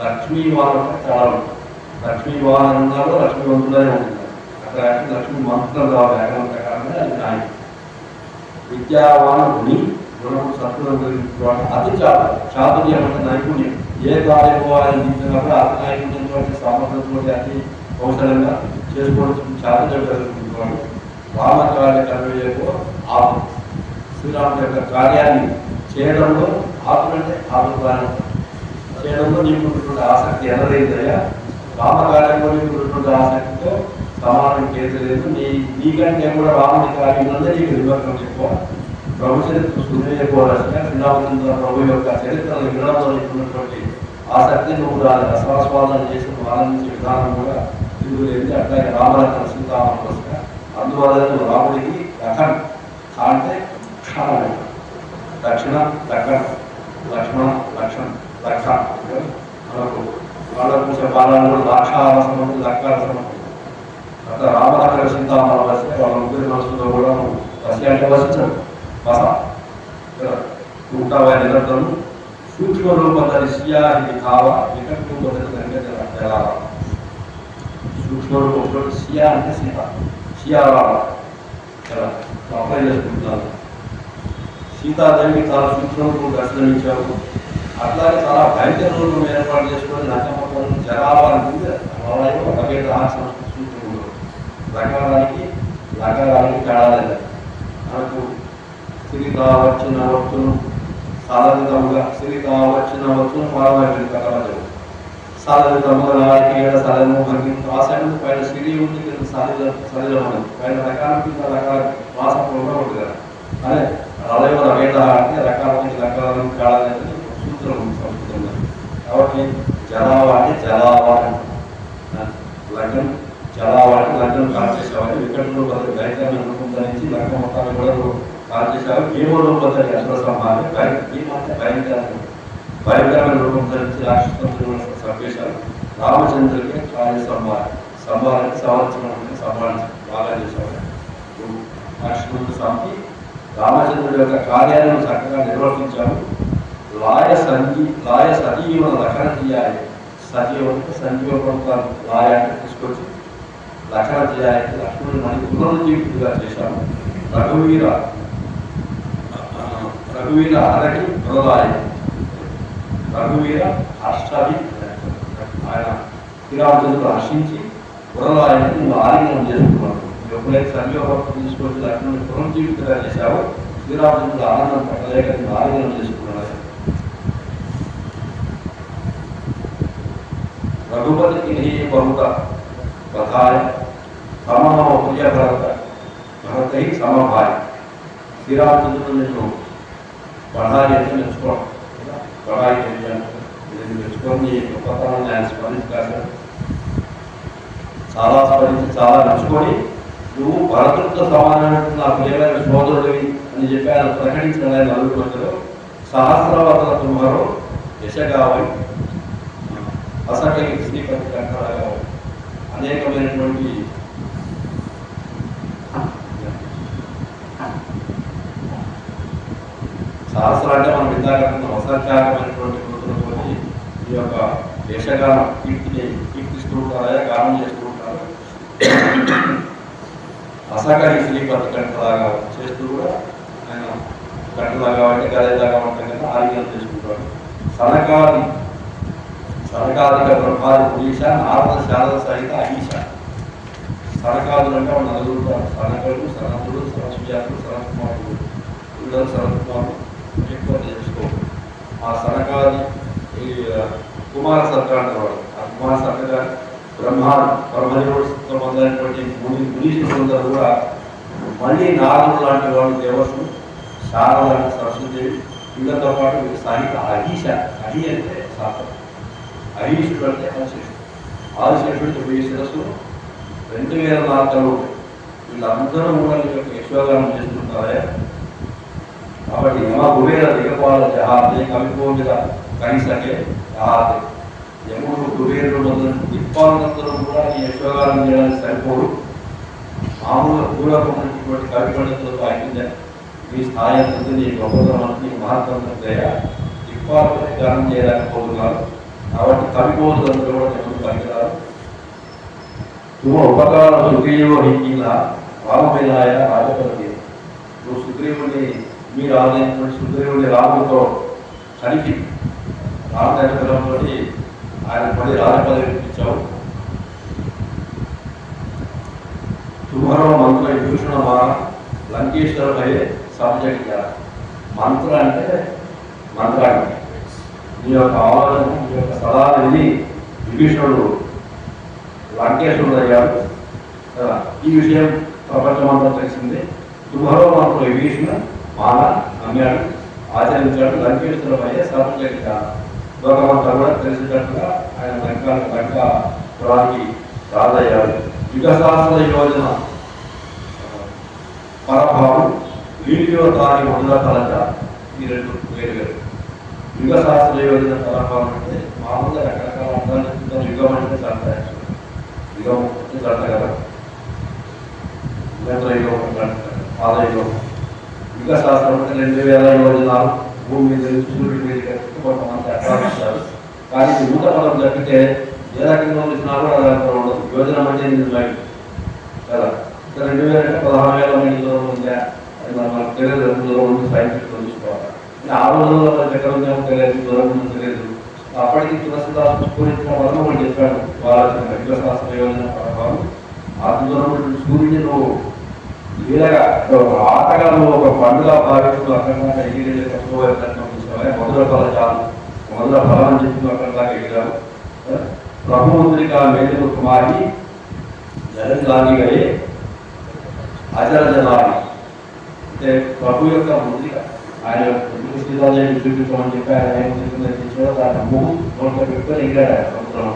లక్ష్మీవాన్ అంటే చాలా ఉంటుంది. లక్ష్మీవాన్ అన్నారు, లక్ష్మీవంతుడనే ఉంటుంది. అక్కడ లక్ష్మీ మంత్రులు కావాలి వ్యాకరణ ప్రకారంగా అది నాయకు. విద్యావాన్ గుణి, గుణముడు సత్తులను కలిగినటువంటి అతి చాతుర్యం అంటే నైపుణ్యం. ఏ కార్యము ఆయన దించినప్పుడు అతి నైపుణ్యంతో సామర్థ్యంతో అతి కౌశలంగా చేసుకోవచ్చు. చాతుర్యం కలిగినటువంటి రామకార్య కర్మయ్యకు ఆపు శ్రీరాముడి యొక్క కార్యాన్ని చేయడంలో ఆకులంటే ఆకులు చేయడంలో నీకున్నటువంటి ఆసక్తి ఎనలేదయ్యా. రామకార్యంలో నీకున్నటువంటి ఆసక్తితో సమానం చేయలేదు. నీకంటే కూడా రాముడి కార్యం ఉన్నదే నీకు విమర్శనం ఎక్కువ. ప్రభు చరిత్ర సుధీయకోవాల్సిన శ్రీరామచంద్ర ప్రభు యొక్క చరిత్రను వినడంలో నీకున్నటువంటి ఆసక్తి, నువ్వు దాని రసాస్వాదన చేసి ఆనందించే విధానం కూడా తిరుగులేదు. అట్లాగే రామలక్ష్మణ సీతారామకృష్ణ అందువల్ల నువ్వు రాముడికి రకం అంటే క్షణం, దక్షిణ దక్కన, లక్ష్మణ లక్ష్మణ దక్ష మనకు వాళ్ళకు చెప్పాలని కూడా దాక్షారసము దక్కారసము అట్లా రామలక్ష్మణ సీతారామ వస్తే వాళ్ళ ముగ్గురి మనసులో కూడా వసి అంటే వసించడు బస ఉంటావా నిరంతరం సూక్ష్మ రూపదర్శియా ఇది కావా వికట రూపదర్శి సూక్ష్మ రూపంలో సియా అంటే సీత సియారామ కదా అప్లై చేసుకుంటున్నాను. సీతాదేవికి చాలా సూక్ష్మ రూపం దర్శనమిచ్చావు. అట్లాగే చాలా భయంకర రూపం ఏర్పాటు చేసుకొని నక్కమ్మకం జరావాలంటే రకమైన సంస్కృతి సూత్రంలో రకారానికి తేడాలేదు. మనకు సిరిగా వచ్చిన వస్తువును సాధారణంగా సిరిగా వచ్చిన వస్తువును పారవాయి కలవలేదు. సాధారణంగా నాయకి ఏడ సాధనము భంగి వాసన పైన సిరి ఉంది కింద సరిజం ఉంది పైన రకాల కింద రకాల వాసన ఉంటుంది కదా. అదే అలాగే రవేద అంటే రకాలను కాడాలని సూత్రం ఉంది సంస్కృతంలో. కాబట్టి జలావాటి జలావాటి లగ్నం జలావాటి లగ్నం కాల్ చేసేవాడి వికటంలో బదులు భయంకరమైన రూపం ధరించి లగ్నం మొత్తాన్ని కూడా కాల్ చేసేవారు. భీముడు బదులు అసుర సంహారం భయంకరమైన రూపం ధరించి రాక్షసులను చంపేశారు. రామచంద్రుడికి కార్య సంహారానికి సంవత్సరం సంహరించారు. బాగా చేసేవారు. రాక్షసులను చంపి రామచంద్రుడి యొక్క కార్యాలను చక్కగా నిర్వర్తించారు. లాయ సజీవన లక్షణ చేయాలి. సజీవంతో సంజీవపడతారు. లాయ అంటే తీసుకొచ్చి లక్షణ చేయాలి. లక్ష్మణుని మనకి పునరుజ్జీవితుడిగా చేశారు. రఘువీర అరటి ప్రదాయ రఘువీర హర్షాది ఆయన శ్రీరామచంద్రుడు హర్షించి పురలాయని నువ్వు ఆలింగనం చేసుకున్నాడు. ఎప్పుడైతే సంజీవపడత తీసుకొచ్చి లక్ష్మణుని పునరుజ్జీవితుడిగా చేశావో శ్రీరామచంద్రుడు ఆనందం పట్టలేక నువ్వు ఆలింగనం చేసుకున్నాడు. రఘుపతికి బహుత బధాయ సమమ ప్రియ భరతై సమభాయ. శ్రీరామచంద్రుడు నేను బఢాయి అంటే మెచ్చుకోవడం. బఢాయి నేను మెచ్చుకొని గొప్పతనాన్ని ఆయన స్మరించారు. చాలా స్మరించి చాలా మెచ్చుకొని నువ్వు భరతుడితో సమానమైన నా ప్రియమైన సోదరుడివి అని చెప్పి ఆయన ప్రకటించిన ఆయన నలుగురు మధ్యలో సహస్రవతల తుమ్మరు యశగావై అసకై శ్రీపతి కంఠరాగా అనేకమైనటువంటి సహస్ర అంటే మనం ఇందాక అసంఖ్యాకమైనటువంటి కృతులతో ఈ యొక్క యశగాన కీర్తిస్తూ ఉంటారా, గానం చేస్తూ ఉంటారు. అసకై శ్రీపతి కంఠలాగా చేస్తూ కూడా ఆయన కంఠలాగా అంటే గదేలాగా ఉంటాం కదా ఆరోగ్యం చేసుకుంటారు. సనకాదిక బ్రహ్మాది పురీష నారద శారద సహిత అహీష. సనకాదులు అంటే వాళ్ళు నలుగురు సనకులు, సనతుడు, సరస్వజాతులు, సరస్కుమారుడు. వీళ్ళని సరస్కుమారుడు ఎక్కువ తెలుసుకోవాలి. ఆ సనకాది కుమార సర్కార్ అంటారు. ఆ కుమార సర్కార్ బ్రహ్మదేవుడితో మొదలైనటువంటి మునీశ్వరులందరూ కూడా మళ్ళీ నారదుడు లాంటి వాళ్ళు దేవస్సు, శారద లాంటి సరస్వదేవి, వీళ్ళతో పాటు సహిత అహీష. అహి అంటే శాస్త్రం, అహీషుడు అంటే ఆదిశేషుడు. ఆదిశేషుడు 9 శిరస్సులు 2000 నాలుకలు. వీళ్ళందరూ కూడా యశోగానం చేస్తుంటారే. కాబట్టి యమ కుబేర దిగపాల జహాదే కవిపోమిద కనిసకే జహాదే. యముడు కుబేరుడు మొదలు దిక్పాలందరూ కూడా ఈ యశోగానం చేయడానికి సరిపోడు. మామూలుగా పూర్వకమైనటువంటి కవి పండితులతో అయితే మీ స్థాయి అంతా నీ గొప్పతనం నీ మహత్వం దయ దిక్పాలతో గానం చేయలేకపోతున్నారు. కాబట్టి కవిపోతులందరూ కూడా ఎవరు పనికిరారు. నువ్వు ఉపకారం సుగ్రీవు హింగిన రామమిలాయ రాజపతి. నువ్వు సుగ్రీవుని మీరు ఆదరించినటువంటి సుగ్రీవుని రాములతో కలిపి రామదర్శనంతో ఆయన పడి రాజపదవి ఇప్పించావు. తుమరో మంత్ర విభూషణ లంకేశ్వరమయ్యే సబ్జెక్ట్ మంత్ర అంటే మంత్రాన్ని నీ యొక్క ఆలోచన నీ యొక్క సలహా విని విభీషణుడు లంకేశ్వరుడు అయ్యాడు కదా. ఈ విషయం ప్రపంచమంతా తెలిసింది. తుమరో మంత్రులు విభీషణ మాన నమ్మాడు, ఆచరించాడు. లంకేశ్వరమయ్యే సబ్జెక్ట్ లోకమంతా కూడా తెలిసేటట్టుగా ఆయన లంకాపురానికి రాజయ్యాడు. యుగశాస్త్ర యోజన పరభావం వీడియో దాని వంద కలట ఈ రెండు వేరు వేరు. యుగశాస్త్ర యోజన పరభావం అంటే మామూలుగా రకరకాల అర్థాలు చెప్తారు. యుగం అంటే చట్ట, యుగం అంటే చట్ట కదా, యుగం పాద యుగం. యుగశాస్త్రం అంటే 2000 యోజనాలు భూమి మీద సూర్యుడి మీద కట్టి కొంతమంది అర్థాలు. కానీ యుగ పదం తప్పితే ఏ రకంగా వచ్చినా కూడా అది ఉండదు. యోజన అంటే నిజమే కదా. 2000 మైళ్ళ దూరం ఉందా అది మనకు తెలియదు. దూరం ఉంది సైంటిస్టులు చూసుకోవాలి. ఆ రోజుల్లో ఎక్కడ ఉందో తెలియదు, దూరం ఉందో తెలియదు. అప్పటికి తులసిదాసు పూరించిన వలన మనం చెప్పాడు వాళ్ళ యుగశాస్త్ర యోజన ప్రభావం. ఆ దూరం సూర్యుని నువ్వు వీరగా ఆటగాళ్ళు ఒక పండుగ భావిస్తూ అక్కడ దాకా ఎగిరి చూసుకోవాలి. మొదల ఫల చాలు, మొదల ఫలం అని చెప్పి అక్కడ దాకా ఎగిరారు. ప్రభుముద్రిక మేలు కుమారి జగన్లాగిగయే అజరజనాలి అంటే ప్రభు యొక్క ముద్రిక. ఆయన శ్రీరాజు చూపించమని చెప్పి ఆయన ఏమో దాని ముగ్గు నోట్లో పెట్టుకొని ఎగిరాడు. ఆయన సముద్రం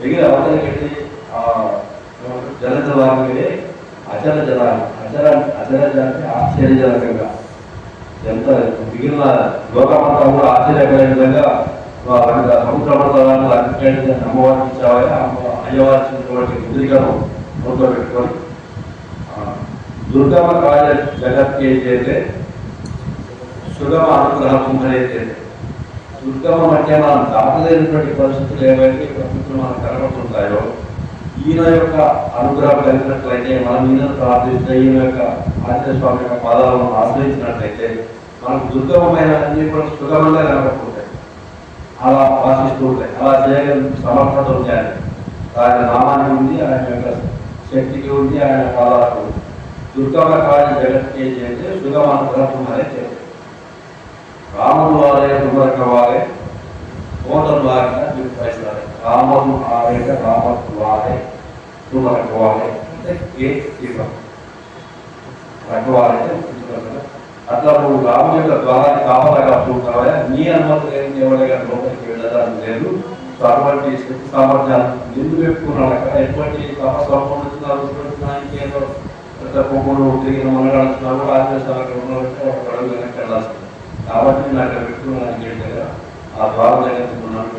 ఎగిరి అవతలకి వెళ్ళి జలజలాగిగయే అజరజనాలి. అజరజ అంటే ఆశ్చర్యజనకంగా, ఎంత మిగిలిన లోకమంతా కూడా ఆశ్చర్యకరమైన విధంగా సముద్ర మండలాన్ని అగ్ని అమ్మవారికి ఇచ్చావని అయ్యవారి ముద్రికను నోట్లో పెట్టుకొని దుర్గమ కార్య జగత్కే చేతే సుగమ అనుగ్రహం కుంభరైతే. దుర్గమం అంటే మనం దాటలేనటువంటి పరిస్థితులు ఏవైతే ప్రకృతిలో మనకు కనబడుతుంటాయో ఈయన యొక్క అనుగ్రహం కలిగినట్లయితే, మనం ఈయన ప్రార్థిస్తే, ఈయన యొక్క ఆంజనేయ స్వామి యొక్క పాదాలను ఆశ్రయించినట్లయితే మనకు దుర్గమమైన అన్ని కూడా సుగమంగా కనబడుతుంటాయి, అలా భాషిస్తూ ఉంటాయి. అలా చేయగల సమర్థత ఉంది ఆయన. ఆయన నామానికి ఉంది, ఆయన యొక్క శక్తికి ఉంది, ఆయన పాదాలకు ఉంది. దుర్గమ కార్య జగత్కే చేస్తే సుగమ అనుగ్రహం చేస్తే రాముడు వారే దుర్గ వారే కోటలు వారిగా నిర్వహిస్తారు. రాముడు ఆరేట రామకు వారే దుర్గ వారే అంటే రఘువారైతే అట్లా నువ్వు రాముడి యొక్క ద్వారాన్ని కాపాడగా చూస్తావా. నీ అనుమతి లేని ఎవరిగా లోపలికి వెళ్ళడానికి లేదు. అటువంటి శక్తి సామర్థ్యాలు ఎందుకు పెట్టుకున్నాడు అక్కడ. ఎటువంటి తపస్సు పొమ్మలు తిరిగిన మనగాడుతున్నాడు ఆంజనేయ అడుగు వెనక్కి వెళ్ళాల్సింది. కాబట్టి నేను అక్కడ పెట్టుకున్నాను ఏంటంటే ఆ ద్వారం దగ్గర పెట్టుకున్నాను.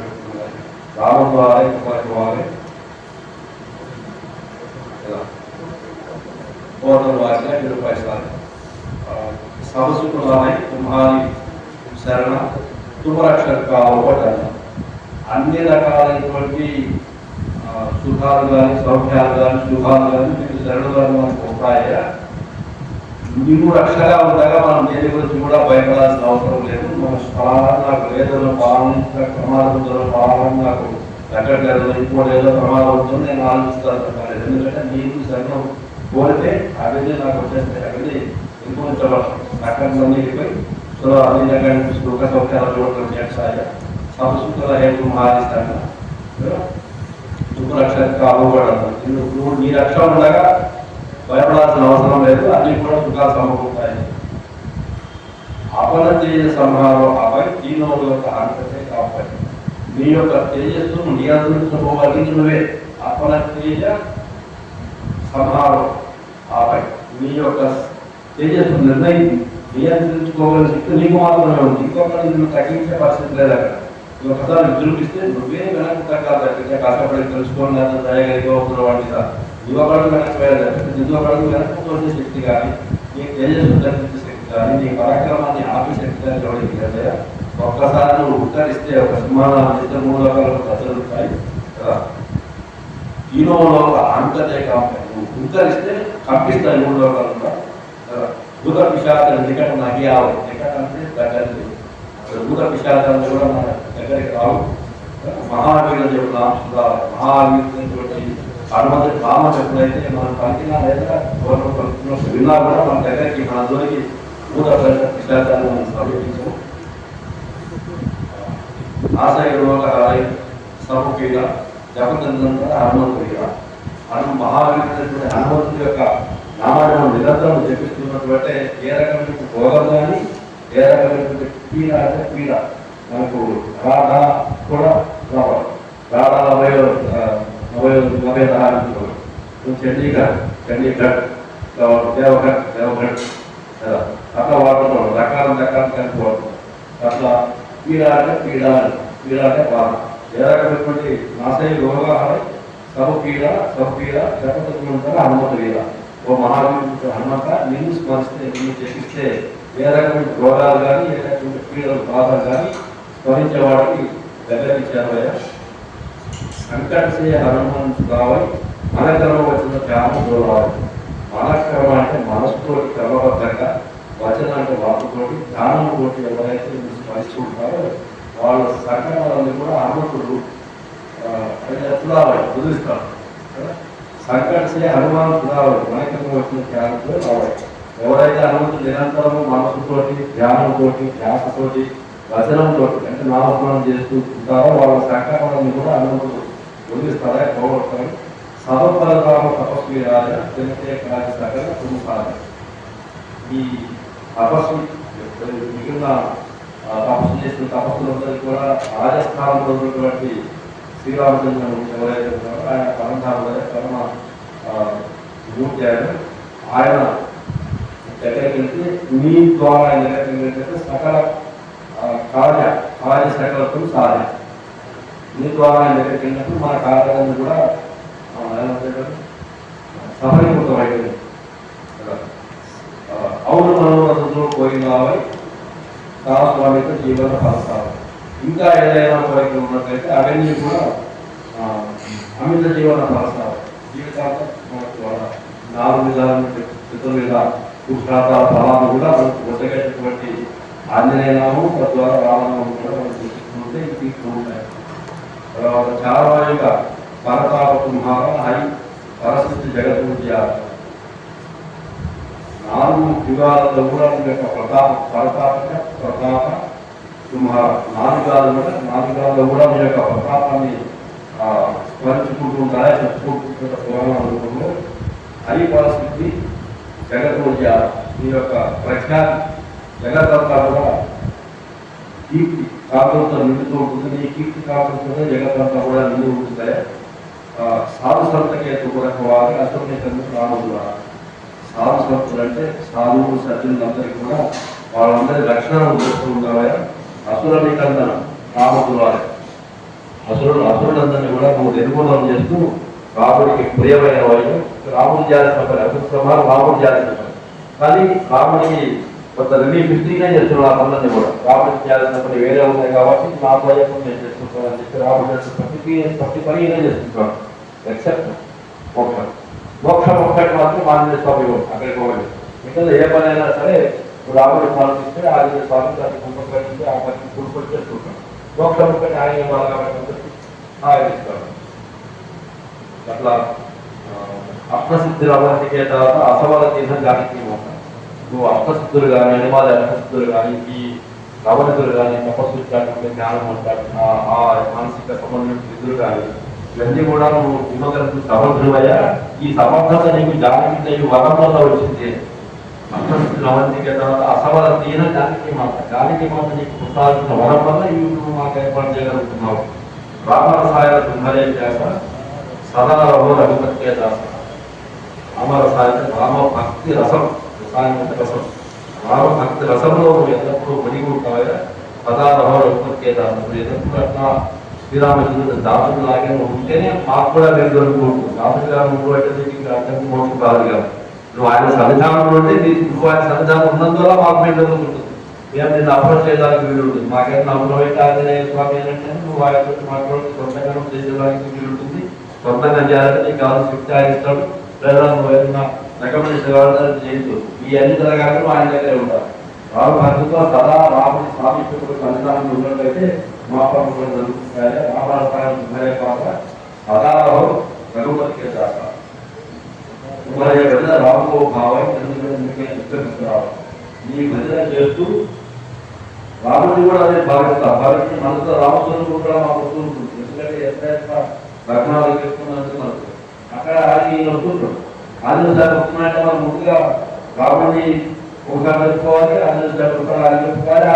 రామ ద్వారే కుమారి వారే కోటలు వారిగా నిరూపాయిస్తారు. సమసుకులానే తుమ్హారి శరణ తుమరక్షక కావటాన్ని అన్ని రకాలైనటువంటి సుఖాలు కానీ సౌఖ్యాలు కానీ శుభాలు కానీ మీకు శరణులు మనకు వస్తాయా. నువ్వు రక్షగా ఉండగా మనం దేని గురించి కూడా భయపడాల్సిన అవసరం లేదు. మన స్థలాన్ని నాకు లేదో పాలన ప్రమాదంలో పాలన నాకు ఎక్కట్లేదు, ఇంకోటి ఏదో ప్రమాదం అవుతుంది నేను ఆలోచిస్తాను. ఎందుకంటే నీకు శరణం కోరితే అవన్నీ నాకు వచ్చేస్తాయి. అవన్నీ ఇంకొంచబడతాం అక్కడ వెళ్ళిపోయి అన్ని రకాల సుఖ సౌఖ్యాలు చూడటం చేస్తాయా. సంస్కృతుల హేతు మారిస్తాను రక్షణ కాపాడతాను. నువ్వు నీ రక్షణ ఉండగా భయపడాల్సిన అవసరం లేదు. అన్ని కూడా సుఖాలు సమకూరుతాయి. అపన తేజ సంహారం ఆపై దీనోడు యొక్క అంతతే కాపాయి. నీ యొక్క తేజస్సును నియంత్రించుకోవాలి నువ్వే. అపన తేజ సంహారం ఆపై నీ యొక్క తేజస్సు నియంత్రించుకోవాలని శక్తి నీకు మాత్రమే ఉంది. ఇంకొకటి నిన్ను తగ్గించే పరిస్థితి లేదు అక్కడ. ఒకసారి నిరూపిస్తే నువ్వే వెనక్కి తగ్గాలి. తగ్గితే కష్టపడి తెలుసుకోండి అంత దయగలిగే వాడి యువపడలు వెనక్కి వెళ్ళాలి. యువపడలు వెనక్కి తోసే శక్తి కానీ, నీ తేజస్సు తగ్గించే శక్తి కానీ, నీ పరాక్రమాన్ని ఆపే శక్తి కానీ ఎవరికి లేదా. ఒక్కసారి నువ్వు ఉత్తరిస్తే ఒక సింహాన్ని ఇస్తే 3 లోకాలకు ప్రజలుంటాయి కదా. ఈనోలో అంతతే కాపాయి. నువ్వు ఉత్తరిస్తే కంపిస్తాయి 3 లోకాలు కదా. భూత పిశాచం నికట నగియాలి. నికట అంటే దగ్గరికి. భూత పిశాచాన్ని కూడా మన దగ్గరికి రావు. మహావీరుడు చెబుతాం మహావీరుడు హనుమంతుడి నామం ఎప్పుడైతే మనం పలికినా లేదా గౌరవం పలుకుతున్నప్పుడు విన్నా కూడా మన దగ్గరికి మన జోలికి భూత విశ్వాసాన్ని మనం సమీపించము. ఆశయ రోగహారై సముఖీగా జపచంద్రంగా హనుమంతుడిగా మహావీరుడైనటువంటి హనుమంతుడి యొక్క నామాన్ని మనం నిరంతరం జపిస్తున్నటువంటి ఏ రకమైనటువంటి భోగం కానీ ఏ రకమైనటువంటి పీడ అంటే పీడ మనకు రాధ కూడా రావాలి. రాధా చండీగఢ్ దేవగఢ్ అట్లా వాడుతున్నాం, రకాల కలిపి వాడుతున్నాం. అట్లా పీడ అంటే పీడ అంటే బాధ. ఏ రకమైనటువంటి నాశయ రోగాహారై సముఖీడ జపచంద్రంగా హనుమంతు వీర. ఓ మహావీరుడు హనుమంత, నిన్ను స్మరిస్తే నిన్ను జపిస్తే ఏ రకమైన రోగాలు కానీ ఏ రకమైన పీడలు బాధలు కానీ స్మరించేవాడికి దగ్గరికి చేరవయ్యా. సంకటసే హనుమంతు రావై మన క్రమ వచ్చిన ధ్యానంలో రావాలి. మన క్రమ అంటే మనసుతోటి క్రమబద్ధంగా, వచన అంటే వాకుతోటి, ధ్యానంతోటి ఎవరైతే స్మరిస్తుంటారో వాళ్ళ సంకటాలన్నీ కూడా హనుమంతుడు రావాలి, కుదురుస్తాడు. సంకటసే హనుమంతు రావాలి, మన క్రమ వచ్చిన ధ్యానంతో రావాలి. ఎవరైతే హనుమంతుడు నిరంతరము మనసుతోటి, ధ్యానంతోటి, ధ్యాసతోటి, వచనంతో అంటే నామస్మరణ చేస్తూ ఉంటారో వాళ్ళ సంకటాలన్నీ కూడా హనుమంతుడు వదిలిస్తారా, పోగొడతారు. సభపరరామ తపస్వి రాజ తెలిసే కాజ సకల తుమ్సార. ఈ తపస్సు మిగిలిన తపస్సు చేసిన తపస్సులందరికీ కూడా రాజస్థానంలో ఉన్నటువంటి శ్రీరామచంద్రుడు ఎవరైతే ఉన్నారో ఆయన పరమ మూర్తి ఆయన దగ్గరికి వెళ్తే మీ ద్వారా ఆయన దగ్గరికి వెళ్తే సకల కార్య సకలత్వం సాధన. మీ ద్వారా ఆయన దగ్గరికి వెళ్ళినప్పుడు మన కార్యాలను కూడా సఫలీకృతమైంది. అవును మనోరథంతో పోయినావై సహస్వామితో జీవన ఫలసాలు. ఇంకా ఏదైనా కోరికలు ఉన్నట్లయితే అవన్నీ కూడా అమిత జీవన ఫలసాలు. జీవితాంతం మనకు 4 విధాలు చతుర్విధ పురుషార్థాల ఫలాలు కూడా మనకు ఒట్టగట్టినటువంటి ఆంజనేయనామం తద్వారా రామనామం కూడా మనం చూపిస్తుంటే తీసుకుంటూ ఉంటాయి. తర్వాత చారవాయుగా పరతాప కుంభార హై పరస్థితి జగత్పూజ్య. 4 యుగాలలో కూడా యొక్క ప్రతాప కుంభార 4 యుగాలలో కూడా మీ యొక్క ప్రతాపాన్ని స్మరించుకుంటూ ఉంటారా, చెప్పుకుంటున్న పురాణంలో హై పరస్థితి జగత్పూజ్య. మీ యొక్క ప్రఖ్యాతి జగత్తంతా కూడా కీర్తి కాపులతో నిండుతూ ఉంటుంది. నీ కీర్తి కాపులతోనే జగత్తంతా కూడా నిండి ఉంటుంది. సాధు సంతకేతు కొరకు వారి అసోనేతందుకు రాముడు. సాధు సంతులు అంటే సాధువులు సజ్జనులందరికీ కూడా వాళ్ళందరి రక్షణను చేస్తూ ఉంటావా. అసురుని కన్నా రాముడు వారి అసురులందరినీ కూడా నువ్వు నిర్మూలన చేస్తూ రాముడికి ప్రియమైన వాడు. రాముడు చేయాల్సిన పని అసలు రాముడు చేయాల్సిన పని, కానీ రాముడికి కొంత రిలీఫ్ ఇస్తూనే చేస్తున్నాడు. ఆ పనులన్నీ కూడా రాముడికి చేయాల్సిన పని వేరే ఉన్నాయి కాబట్టి నా భయం నేను చేస్తుంటాను అని చెప్పి రాముడు ప్రతి పని ఇదే చేస్తుంటాడు. ఎక్సెప్ట్ మోక్షం ఒక్కటి మాత్రం ఆంజనేయ స్వామి అక్కడికి పోవాలి. మిగతా ఏ పని అయినా సరే రాముడిని పాలిస్తే ఆంజనేయ స్వామి దాన్ని కుంభకరించి ఆ పని కూడుకొని చేస్తుంటాడు. మోక్షం ఒక్కటి ఆయన బాగా ఆయన ఇస్తాడు. అట్లా అప్రసిద్ధులు అవంతికే తర్వాత అసవల తీర్థం జాతికి మోక్షం. నువ్వు అప్రసిద్ధులు కానీ అనిమాద అప్రసిద్ధులు కానీ ఈ రవణితులు కానీ తపస్సు జ్ఞానం అంటారు ఆ మానసిక సంబంధించిన సిద్ధులు కానీ ఇవన్నీ కూడా నువ్వు ఇవ్వగలుగుతూ సమర్థుడయ్యా. ఈ సమర్థత నీకు జాతికి వరం వల్ల వచ్చింది. అప్రసిద్ధులు అవంతికే తర్వాత అసవల తీన జాతికి మాత నీకు ప్రసాదించిన వరం వల్ల నువ్వు మాకు ఏర్పాటు చేయగలుగుతున్నావు. రామరసాయన తుంభరే చేత సదన రహో రఘుపత్య దాస. రామరసాయన రామ భక్తి రసం రసం రామ భక్తి రసంలో ఎల్లప్పుడూ మునిగి ఉంటాయా. సదారహో రఘుపత్య దాస. ఎల్లప్పుడు అట్లా శ్రీరామచంద్రుడు దాసుడు లాగే ఉంటేనే మాకు కూడా మీరు దొరుకుతుంది. దాసుడు గారు నువ్వు అంటే ఇంకా అర్థం మోసం కాదు కాదు. నువ్వు ఆయన సన్నిధానంలో ఉంటే నువ్వు ఆయన సన్నిధానం ఉన్నందువల్ల మాకు మీరు దొరుకుతుంది. మేము నిన్ను అప్రోచ్ చేయడానికి వీలు ఉంటుంది. మాకేమైనా అమృత ఆంజనేయ స్వామి ఏంటంటే నువ్వు ఆయనతో మాట్లాడి సొంతంగా చేసేదానికి వీలు ఉంటుంది. సొంతంగా చేయాలంటే నీకు కావాల్సిన శక్తి ఆయన ఇస్తాడు. లేదా నువ్వు ఏదైనా రికమెండేషన్ కావాలని చేయొచ్చు. ఈ అన్ని జరగాలి ఆయన దగ్గరే ఉంటారు. రాము భక్తితో సదా రాముడి సామీప్యకుడు సన్నిధానంలో ఉన్నట్లయితే మా పనులు కూడా జరుగుతున్నాయి. రామరాజు పాత్ర సదారావు रघुपति के दाता तुम्हारे भजन राम को भाव నీ భజన చేస్తూ రాముడిని కూడా అదే భావిస్తా భావించి మనసులో రామస్వరూపం కూడా మాకు వస్తూ ఉంటుంది. ఎందుకంటే ఎప్పుడైనా లగ్నాలు చేసుకున్నందుకు మనకు అక్కడ ఆయన వస్తుంటాడు. ఆంజనేయ స్వామి వస్తున్నాయంటే మనం ముందుగా రాముడిని ఒకసారి చెప్పుకోవాలి, ఆంజనేయ స్వామి ఒకసారి ఆయన చెప్పుకోవాలి,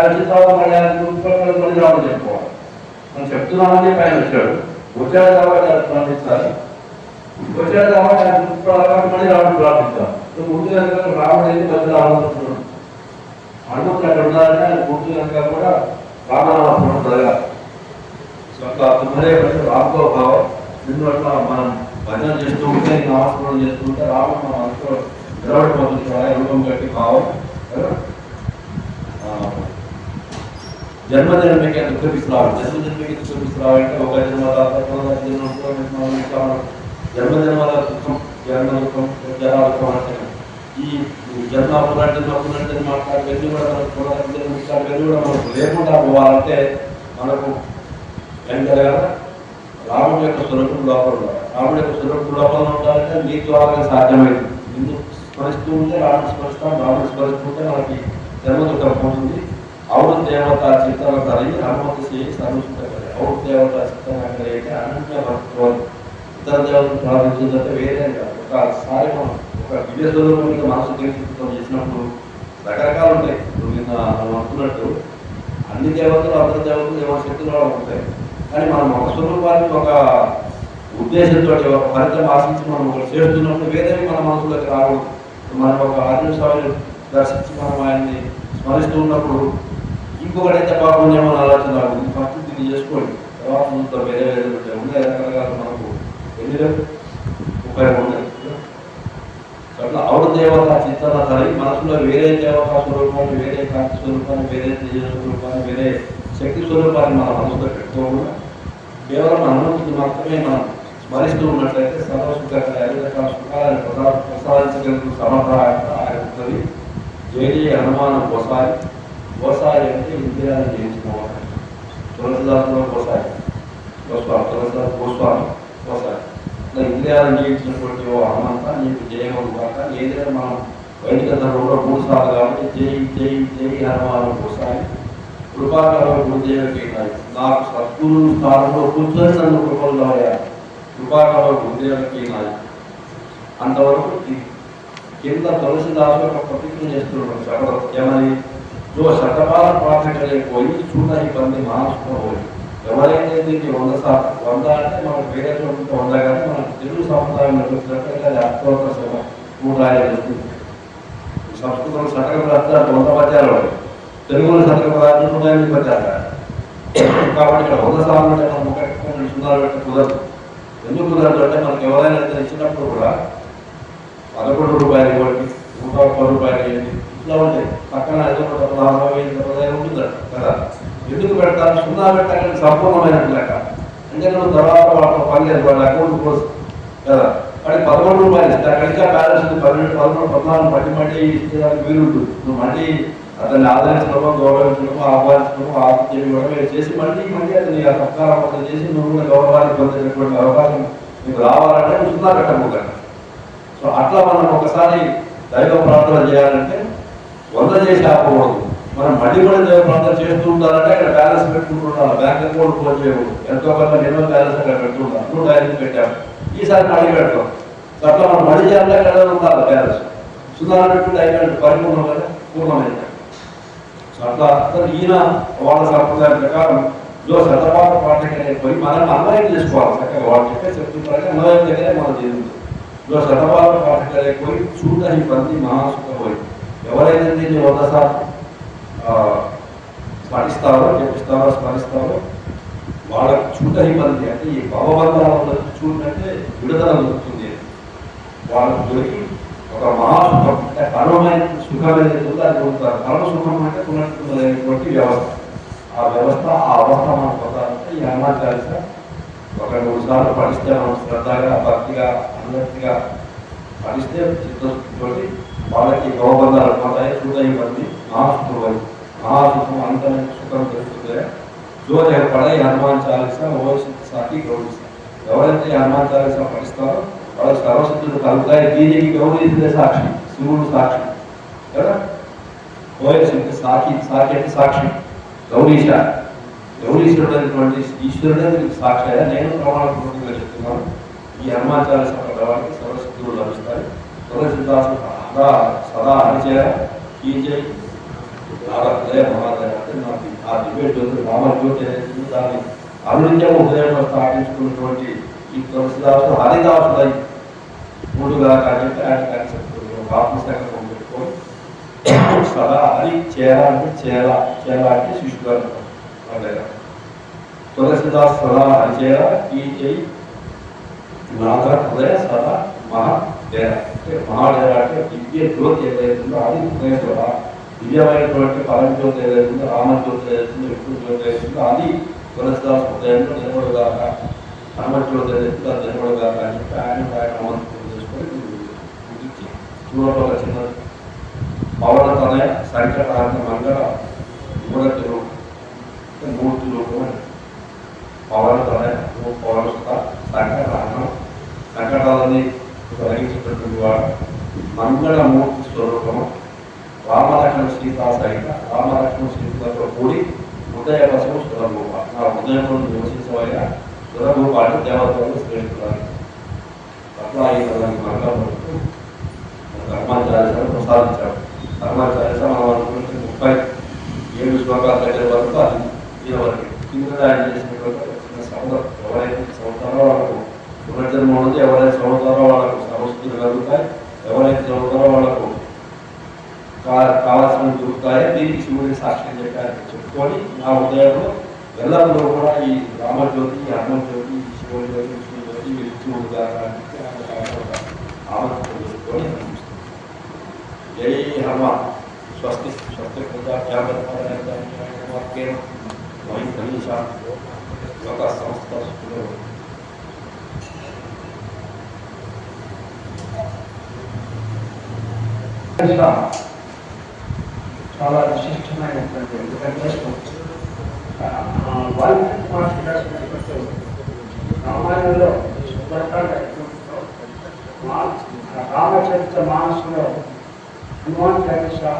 ఆయన చిత్రాలు మళ్ళీ రాముడు చెప్పుకోవాలి. మనం చెప్తున్నామని పైన వచ్చాడు, వచ్చాడు కాబట్టి ఆయన ప్రార్థిస్తారు, వచ్చాడు కాబట్టి ఆయన చూసుకోవాలి, మళ్ళీ రాముడు ప్రార్థిస్తారు. ముందుగా రాముడు అయితే మళ్ళీ రావాలనుకుంటున్నాడు అనుకుంటే అక్కడ ఉన్నారని ఆయన పూర్తి కనుక కూడా రామనామస్మరణ జరగాలి. సో అట్లా తుమ్మరే రామతో భావం నిన్ను అట్లా మనం భజన చేస్తూ ఉంటే నామస్మరణ చేస్తూ ఉంటే రాముడు మన మనసులో నిలబడిపోతుంది. రూపం కట్టి భావం జన్మజన్మకి ఎంత చూపిస్తున్నావు, జన్మజన్మకి చూపిస్తున్నావు అంటే ఒక జన్మజన్మల దుఃఖం, జన్మ దుఃఖం, జరా దుఃఖం అంటే ఈ జన్మ పునర్జన్మ మాట్లాడేది కూడా మనకు లేకుండా పోవాలంటే మనకు ఏం జరగాలి? రాముడి యొక్క స్వరూపం లోపల ఉండాలి. రాముడి యొక్క స్వరూపం లోపల ఉండాలంటే నీ ద్వారా సాధ్యమైంది. నిన్ను స్మరిస్తూ ఉంటే రాముడు స్మరిస్తాం, రాముడు స్మరిస్తూ ఉంటే మనకి జన్మ దుఃఖం పోతుంది. ఔడు దేవత చిత్తాల తరలి హనుమతి చేయి సర్వసుందరి. ఔడు దేవత చిత్తంగా అయితే అనన్య భక్తులు ఇతర దేవతలు ప్రార్థించిందంటే వేరే కాదు. ఒకసారి మనం ఒక దివ్య స్వరూపం మీద మనసు తీర్చిదిద్దం చేసినప్పుడు రకరకాలు ఉంటాయి. నిన్న మనం అనుకున్నట్టు అన్ని దేవతలు అందరి దేవతలు ఎవరి శక్తులు ఉంటాయి. కానీ మనం ఒక స్వరూపాన్ని ఒక ఉద్దేశంతో ఒక ఫలితం ఆశించి మనం ఒకటి చేస్తున్నప్పుడు వేరేవి మన మనసులోకి రాకూడదు. మనం ఒక ఆంజనేయ స్వామిని దర్శించి మనం ఆయన్ని స్మరిస్తూ ఉన్నప్పుడు ఇంకొకటైతే బాగుందేమో ఆలోచన రాకుండా ఫస్ట్ దీన్ని చేసుకోండి, తర్వాత వేరే వేరే ఉన్నాయి రకరకాల మనకు ఎన్ని 30 ఉన్నాయి. అట్లా ఔడు దేవత చిత్తాల తరలి మనసులో వేరే దేవతా స్వరూపాన్ని, వేరే కాంతి స్వరూపాన్ని, వేరే తేజ స్వరూపాన్ని, వేరే శక్తి స్వరూపాన్ని మన మనసులో పెట్టుకోకుండా కేవలం అనుమతిని మాత్రమే మనం స్మరిస్తూ ఉన్నట్లయితే సర్వసుఖంగా అన్ని రకాల సుఖాలను ప్రసాదించగలుగుతూ సమర్థ ఉంటుంది. జయ జయ హనుమానం గోసాయి. గోసాయి అంటే ఇంద్రియాలను జయించుకోవాలి. తులసిదాసులో గోసాయి గోస్వామి, తులసిదాస్ గోస్వామి గోసాయి. ఇట్లా ఇంద్రియాలను జయించినటువంటి ఓ హనుమంత నీకు జయము కాక. ఏదైనా మనం వైదిక ధర్మంలో 3 సార్లు కాబట్టి జై జై జై హనుమానం గోసాయి. కృపాకరం గురుదేవుకి నాకు సద్గురు స్థానంలో కూర్చొని నన్ను కృపల్లో అయ్యారు. కృపాకరం గురుదేవుకి నాయకు. అంతవరకు కింద తులసిదాసు ఒక ప్రతిజ్ఞ చేస్తున్నాడు చెప్పడం ఏమని? జో శతపాల ప్రార్థన పోయి చూడని పంది మానసుకుని పోయి. ఎవరైతే దీన్ని 100 సార్లు 100 అంటే మనకు వేరే చోట 100 కానీ మన తెలుగు సంప్రదాయం వచ్చినట్లయితే అది అర్థోత్తర సేవ 100 వస్తుంది. సంస్కృతంలో శతకం రాస్తారు 100 పద్యాలు, తెలుగులో శతకం రాజు 108 పద్యాలు. కాబట్టి ఇక్కడ 100 సార్లు అంటే మనం 1 పెట్టి కుదరదు. ఎందుకు కుదరదు అంటే మనకు ఎవరైనా ఇచ్చినప్పుడు కూడా 11 రూపాయలు ఇవ్వండి, 101 రూపాయలు ఇవ్వండి, ఇట్లా ఉంటాయి. పక్కన 5 ఉంటుందంట కదా. ఎందుకు పెడతారు? 0 పెట్టాలని సంపూర్ణమైనట్టు లెక్క. అంటే నువ్వు తర్వాత వాళ్ళ పనిలేదు, వాళ్ళ అకౌంట్ కోసం కదా. కానీ 11 రూపాయలు ఇస్తే అక్కడికి బ్యాలెన్స్ 12, 13, 14 మళ్ళీ ఇచ్చేదానికి వీలుంటుంది. నువ్వు మళ్ళీ అతన్ని ఆదరించడమో, గౌరవించడమో, ఆహ్వానించడమో, ఆతిథ్యం ఇవ్వడమో చేసి మళ్ళీ అతని ఆ సత్కారం చేసి నువ్వు కూడా గౌరవాన్ని పొందేటటువంటి అవకాశం నీకు రావాలంటే నువ్వు 0 పెట్టకపోగలరు. సో అట్లా మనం ఒకసారి దైవ ప్రార్థన చేయాలంటే 100 చేసి ఆపకూడదు. మనం మళ్ళీ కూడా దైవ ప్రార్థన చేస్తూ ఉండాలంటే అక్కడ బ్యాలెన్స్ పెట్టుకుంటూ ఉండాలి. బ్యాంక్ అకౌంట్ క్లోజ్ చేయకూడదు. ఎంతో కొంత మినిమం బ్యాలెన్స్ అక్కడ పెట్టుకుంటాం. 105 పెట్టాము, ఈసారి మళ్ళీ పెడతాం. సో అట్లా మనం మళ్ళీ చేయాలంటే అక్కడ ఉండాలి బ్యాలెన్స్. 0 పెట్టుకుంటే అయిపోయింది, పరిపూర్ణం కదా, పూర్ణమైంది. సో అట్లా అసలు ఈయన వాళ్ళ సంప్రదాయం ప్రకారం శతపాత ప్రార్థన పోయి మనం అన్వయం చేసుకోవాలి. చక్కగా వాళ్ళు చెప్పే చెప్తున్నారు అన్వయం దగ్గరే మనం జరుగుతుంది. శతపాత ప్రార్థన పోయి చూడని పంది మహాసుఖపోయి. ఎవరైతే దీన్ని 100 సార్లు స్మరిస్తారో, జపిస్తారో, స్మరిస్తారో వాళ్ళకి చూడని పంది అంటే ఈ భవబంధాల చూడంటే విడుదల దొరుకుతుంది. వాళ్ళకు దొరికి ఒక మహాసుఖం అంటే పరమమైన సుఖం ఏదైతే అది పొందుతారు. పరమ సుఖం అంటే పునఃపునటువంటి వ్యవస్థ. ఆ వ్యవస్థ, ఆ అవస్థ మనం పొందాలంటే ఈ హనుమాన్ చాలీసా ఒక 3 సార్లు పఠిస్తే మనం శ్రద్ధగా, భక్తిగా, అనుభక్తిగా పఠిస్తే చిత్తశుద్ధితో వాళ్ళకి గౌబంధాలు పొందాయి. చూడని పంది మహాసుఖం, మహాసుఖం అంతమైన సుఖం దొరుకుతుంది. जो जग पढ़ाई हनुमान चालीसा वो साथी गौरी ఎవరైతే హనుమాన్ చాలీసా పఠిస్తారో వాళ్ళకి సర్వశక్తులు కలుగుతాయి. దీనికి గౌరీ సాక్షి, శివుడు సాక్షి కదా. ఓయశక్తి సాక్షి, సాక్షి అంటే సాక్షి గౌరీశ, గౌరీశ్వరుడు అనేటువంటి ఈశ్వరుడే దీనికి సాక్షి. అయినా నేను ప్రమాణపూర్వకంగా చెప్తున్నాను, ఈ హనుమాన్ చాలీసా పడ్డవారికి సర్వశక్తులు లభిస్తాయి. తులసిదాసు సదా హరిచేయ కీజై హృదయ మహాదయ అంటే నాకు ఆ దివ్య జ్యోతి రామజ్యోతి అనేది దాన్ని అనునిత్యం హృదయంలో స్థాపించుకున్నటువంటి ఈ తులసిదాసు హరిదాసులై మూడుగా కానీ ఆయన కానీ చెప్తున్నారు. ఆత్మసంకల్పం పెట్టుకొని సదా హరి చేర అంటే చేర అంటే శిష్యుగారు తులసిదాస్ సదా హరిచేర కీజై నాథ హృదయ సదా మహాదేర అంటే మహాదేర అంటే దివ్య జ్యోతి ఏదైతుందో అది హృదయ ద్వారా దివ్యమైనటువంటి పరంజ్యోతి ఏదైతుందో రామజ్యోతి ఏదైతుందో విష్ణు జ్యోతి ఏదైతుందో అది తులసిదాస్ హృదయంలో నిలబడుగాక, హనుమజ్యోతి ఏదైతుందో అది నిలబడుగాక అని చెప్పి ఆయన అమర్పులు చేసుకొని ముగించి చూడటం చిన్నది పవనతనయ సంకటాన్ని మంగళ మూడతులు మూర్తులు పవనతనయ పవనసుత సంకటాన్ని సంకటాలని తొలగించేటటువంటి వాడు మంగళమూర్తి స్వరూపము రామలక్ష్మణ సీతా సహిత రామలక్ష్మణ సీతలతో కూడి హృదయ వశము సురభూప. నా హృదయంలో నివసించవైన సురభూప అంటే దేవతలు శ్రేష్ఠురాలు. అట్లా ఈ మంగళమూర్తి హనుమాన్ చాలీసాను ప్రసాదించాడు. హనుమాన్ చాలీసా మనం అనుకుంటే 37 శ్లోకాల దగ్గర వరకు అది ఈయన వరకు కింద ఆయన చేసినటువంటి చిన్న సౌందర్యం. ఎవరైతే చదువుతారో వాళ్ళకు పునర్జన్మ ఉన్నది, ఎవరైతే చదువుతారో వాళ్ళకు సమస్యలు కలుగుతాయి, ఎవరైతే చదువుతారో వాళ్ళకు కావాల్సినవి దొరుకుతాయి. దీనికి శివుడిని సాక్షి చెప్పారని చెప్పుకొని నా హృదయంలో ఎల్లప్పుడూ కూడా ఈ రామజ్యోతి, హనుమజ్యోతి, శివుడి జ్యోతి, విష్ణు జ్యోతి విష్ణుడు గారు ఆమర్శం చెప్పుకొని జై హనుమాన్. స్వస్తి స్వస్తి ఒక సంస్థ చాలా విశిష్టమైనటువంటి, ఎందుకంటే వాల్మీకి మహర్షి రాసినటువంటి రామాయణంలో సుందరకాండ రామచరిత మానసులో హనుమాన్ చాలీసా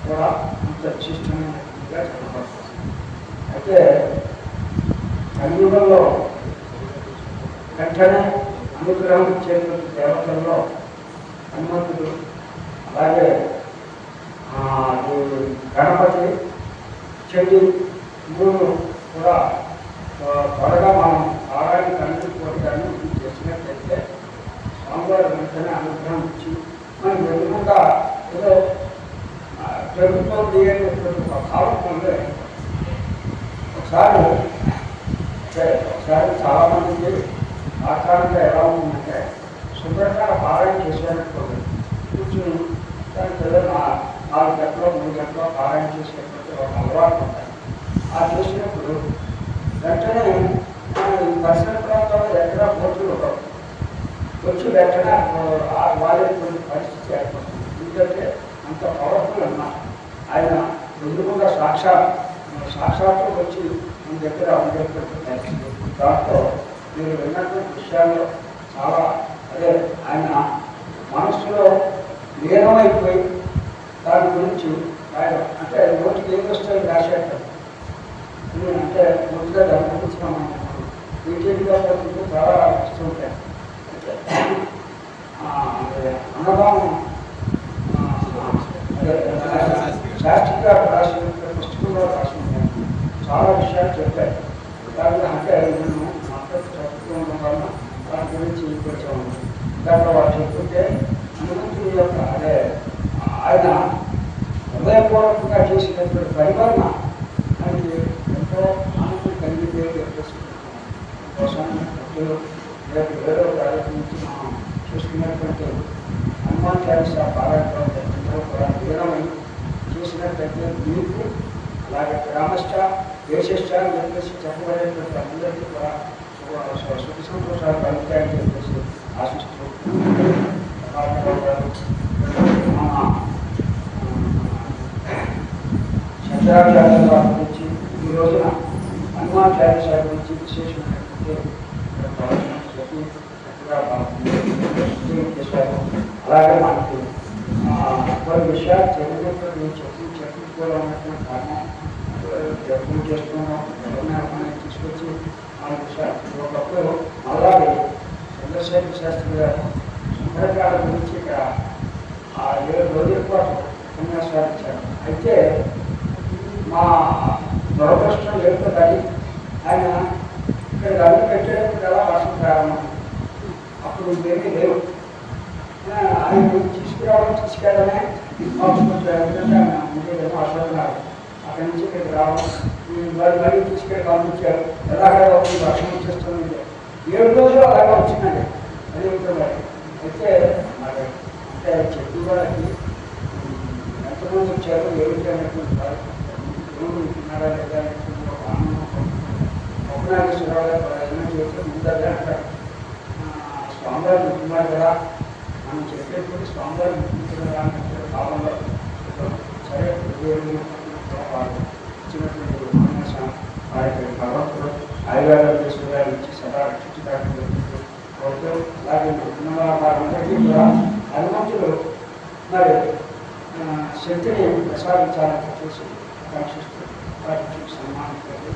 కూడా అంత విశిష్టమైనట్టుగా కనపడుతుంది. అయితే కలియుగంలో వెంటనే అనుగ్రహం ఇచ్చేటువంటి దేవతల్లో హనుమంతుడు, అలాగే గణపతి, చండి మూడు కూడా త్వరగా మనం ఆరానికి అందుకోవడానికి కానీ చేసినట్లయితే స్వామివారి వెంటనే అనుగ్రహం ఇచ్చి మనం ఎదురుగా ఏదో ప్రభుత్వం దిగేటటువంటి ఒక కాలం ఉండే. ఒకసారి చాలామందికి ఆచారంగా ఎలా ఉంటుందంటే సుందరకాండ పారాయణ చేసేటప్పుడు కూర్చుని దానికి ఏదో 4 గంటలో 3 గంటలో పారాయణ చేసేటప్పుడు ఒక అలవాటు ఉంటాయి. ఆ చేసినప్పుడు వెంటనే పరిసర ప్రాంతాల్లో ఎక్కడ పోతులు వచ్చి వెంటనే వాళ్ళేటువంటి పరిస్థితి ఏర్పడుతుంది. ఎందుకంటే అంత పవర్ఫుల్ అన్నా ఆయన ఎదురుగా సాక్షాత్తు వచ్చి మన దగ్గర ఉండేటువంటి పరిస్థితి. దాంతో మీరు విన్నటువంటి విషయాల్లో చాలా అదే ఆయన మనస్సులో లీనమైపోయి దాని గురించి ఆయన అంటే నోటికి ఏం వస్తాయి రాసేటప్పుడు అంటే పూర్తిగా దాని గురించి మనం డీటెయిల్గా పోతుంటే చాలా ఇస్తుంటాయి. అన్నదానం శాస్త్రి గారు రాసిన పుస్తకంలో రాసి ఉంటాయి. చాలా విషయాలు చెప్పాయి. దాంట్లో అంటే నేను మాట్లాడి చదువుకోవడం వల్ల దాని గురించి కొంచెం దాంట్లో వాళ్ళు చెప్తుంటే హనుమంతుడి యొక్క అదే ఆయన హృదయపూర్వకంగా చేసినటువంటి పరిపాలన ఆయనకి ఎంతో ఆనందం కలిగితే కోసం రేపు 7వ తారీఖు నుంచి మనం చూసుకున్నటువంటి హనుమాన్ చాలీసా పారాయణంలో కూడా లీనమై చేసినట్లయితే మీకు అలాగే గ్రామస్థ దేశస్థ అని చెప్పేసి చెప్పబడేటువంటి అందరికీ కూడా సుఖ సంతోషాలు కలుగుతాయని చెప్పేసి ఆశిస్తూ మన శంకరాచార్య గురించి ఈ రోజున హనుమాన్ చాలీసా గురించి విశేషమైనటువంటి కూడా చేశారు. అలాగే మనకి కొన్ని విషయాలు చదివినప్పుడు చెప్పుకోవాలన్నటువంటి కారణం జబ్బులు చేస్తున్నాం మనం తీసుకొచ్చి మన విషయాలు ఒకప్పుడు అలాగే చంద్రశేఖర శాస్త్రి గారు సుందరకాల గురించి ఇక్కడ 7 రోజుల పాటు ఉపన్యాసాలు ఇచ్చారు. అయితే మా దురదృష్టం లేకపోతే ఆయన ఇక్కడ అన్ని పెట్టేటప్పుడు ఎలా వర్షం ప్రారంభం అప్పుడు ఏమీ లేవు. ఆయన తీసుకెళ్ళడమే మాకు కొంచెం ఎందుకంటే ఆయన ముందేమో అసలున్నారు అక్కడి నుంచి ఇక్కడికి రావడం మళ్ళీ తీసుకెళ్ళి పంపించారు. ఎలాగో వర్షం వచ్చేస్తుంది 7 రోజులు అలాగే వచ్చిందండి. అది ఉంటుంది. అయితే మరి అంటే చెప్పి వాళ్ళకి ఎంతమంది వచ్చారు ఏమిటి అనేటువంటి దేవుడు ఉంటున్నారా లేదా అనేటువంటి ఒక ఆనందం ఉపనాగేశ్వరరావు ప్రయోజనం చేస్తే ముందరే అంటారు స్వామివారు ఉంటున్నారు కదా మనం చెప్పేటువంటి స్వామివారు ఉంటున్నారు అనే భావంలో సరే వాళ్ళు ఇచ్చినటువంటి ఉపన్యాసం వారికి భగవంతుడు ఆయుర్వేదేశ్వరాలు ఇచ్చి సదా రక్షించడానికి జరుగుతుంది. అలాగే వారందరికీ కూడా హనుమంతుడు మరి శక్తిని ప్రసాదించాలని చూసి ఆకాంక్షిస్తూ వారికి సన్మానించారు.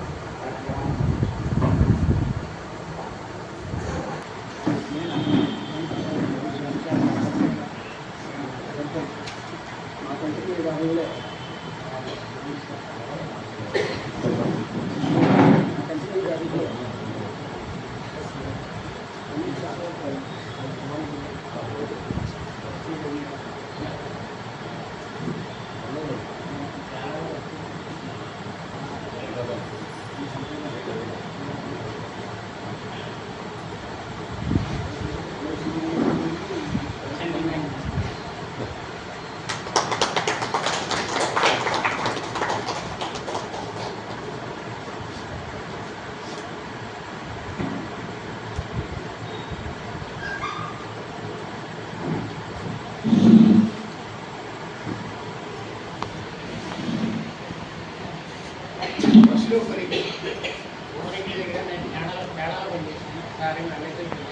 బస్సులో ఒకరికి దగ్గర నేను తేడాలు పనిచేసాను. సారీ అలాగే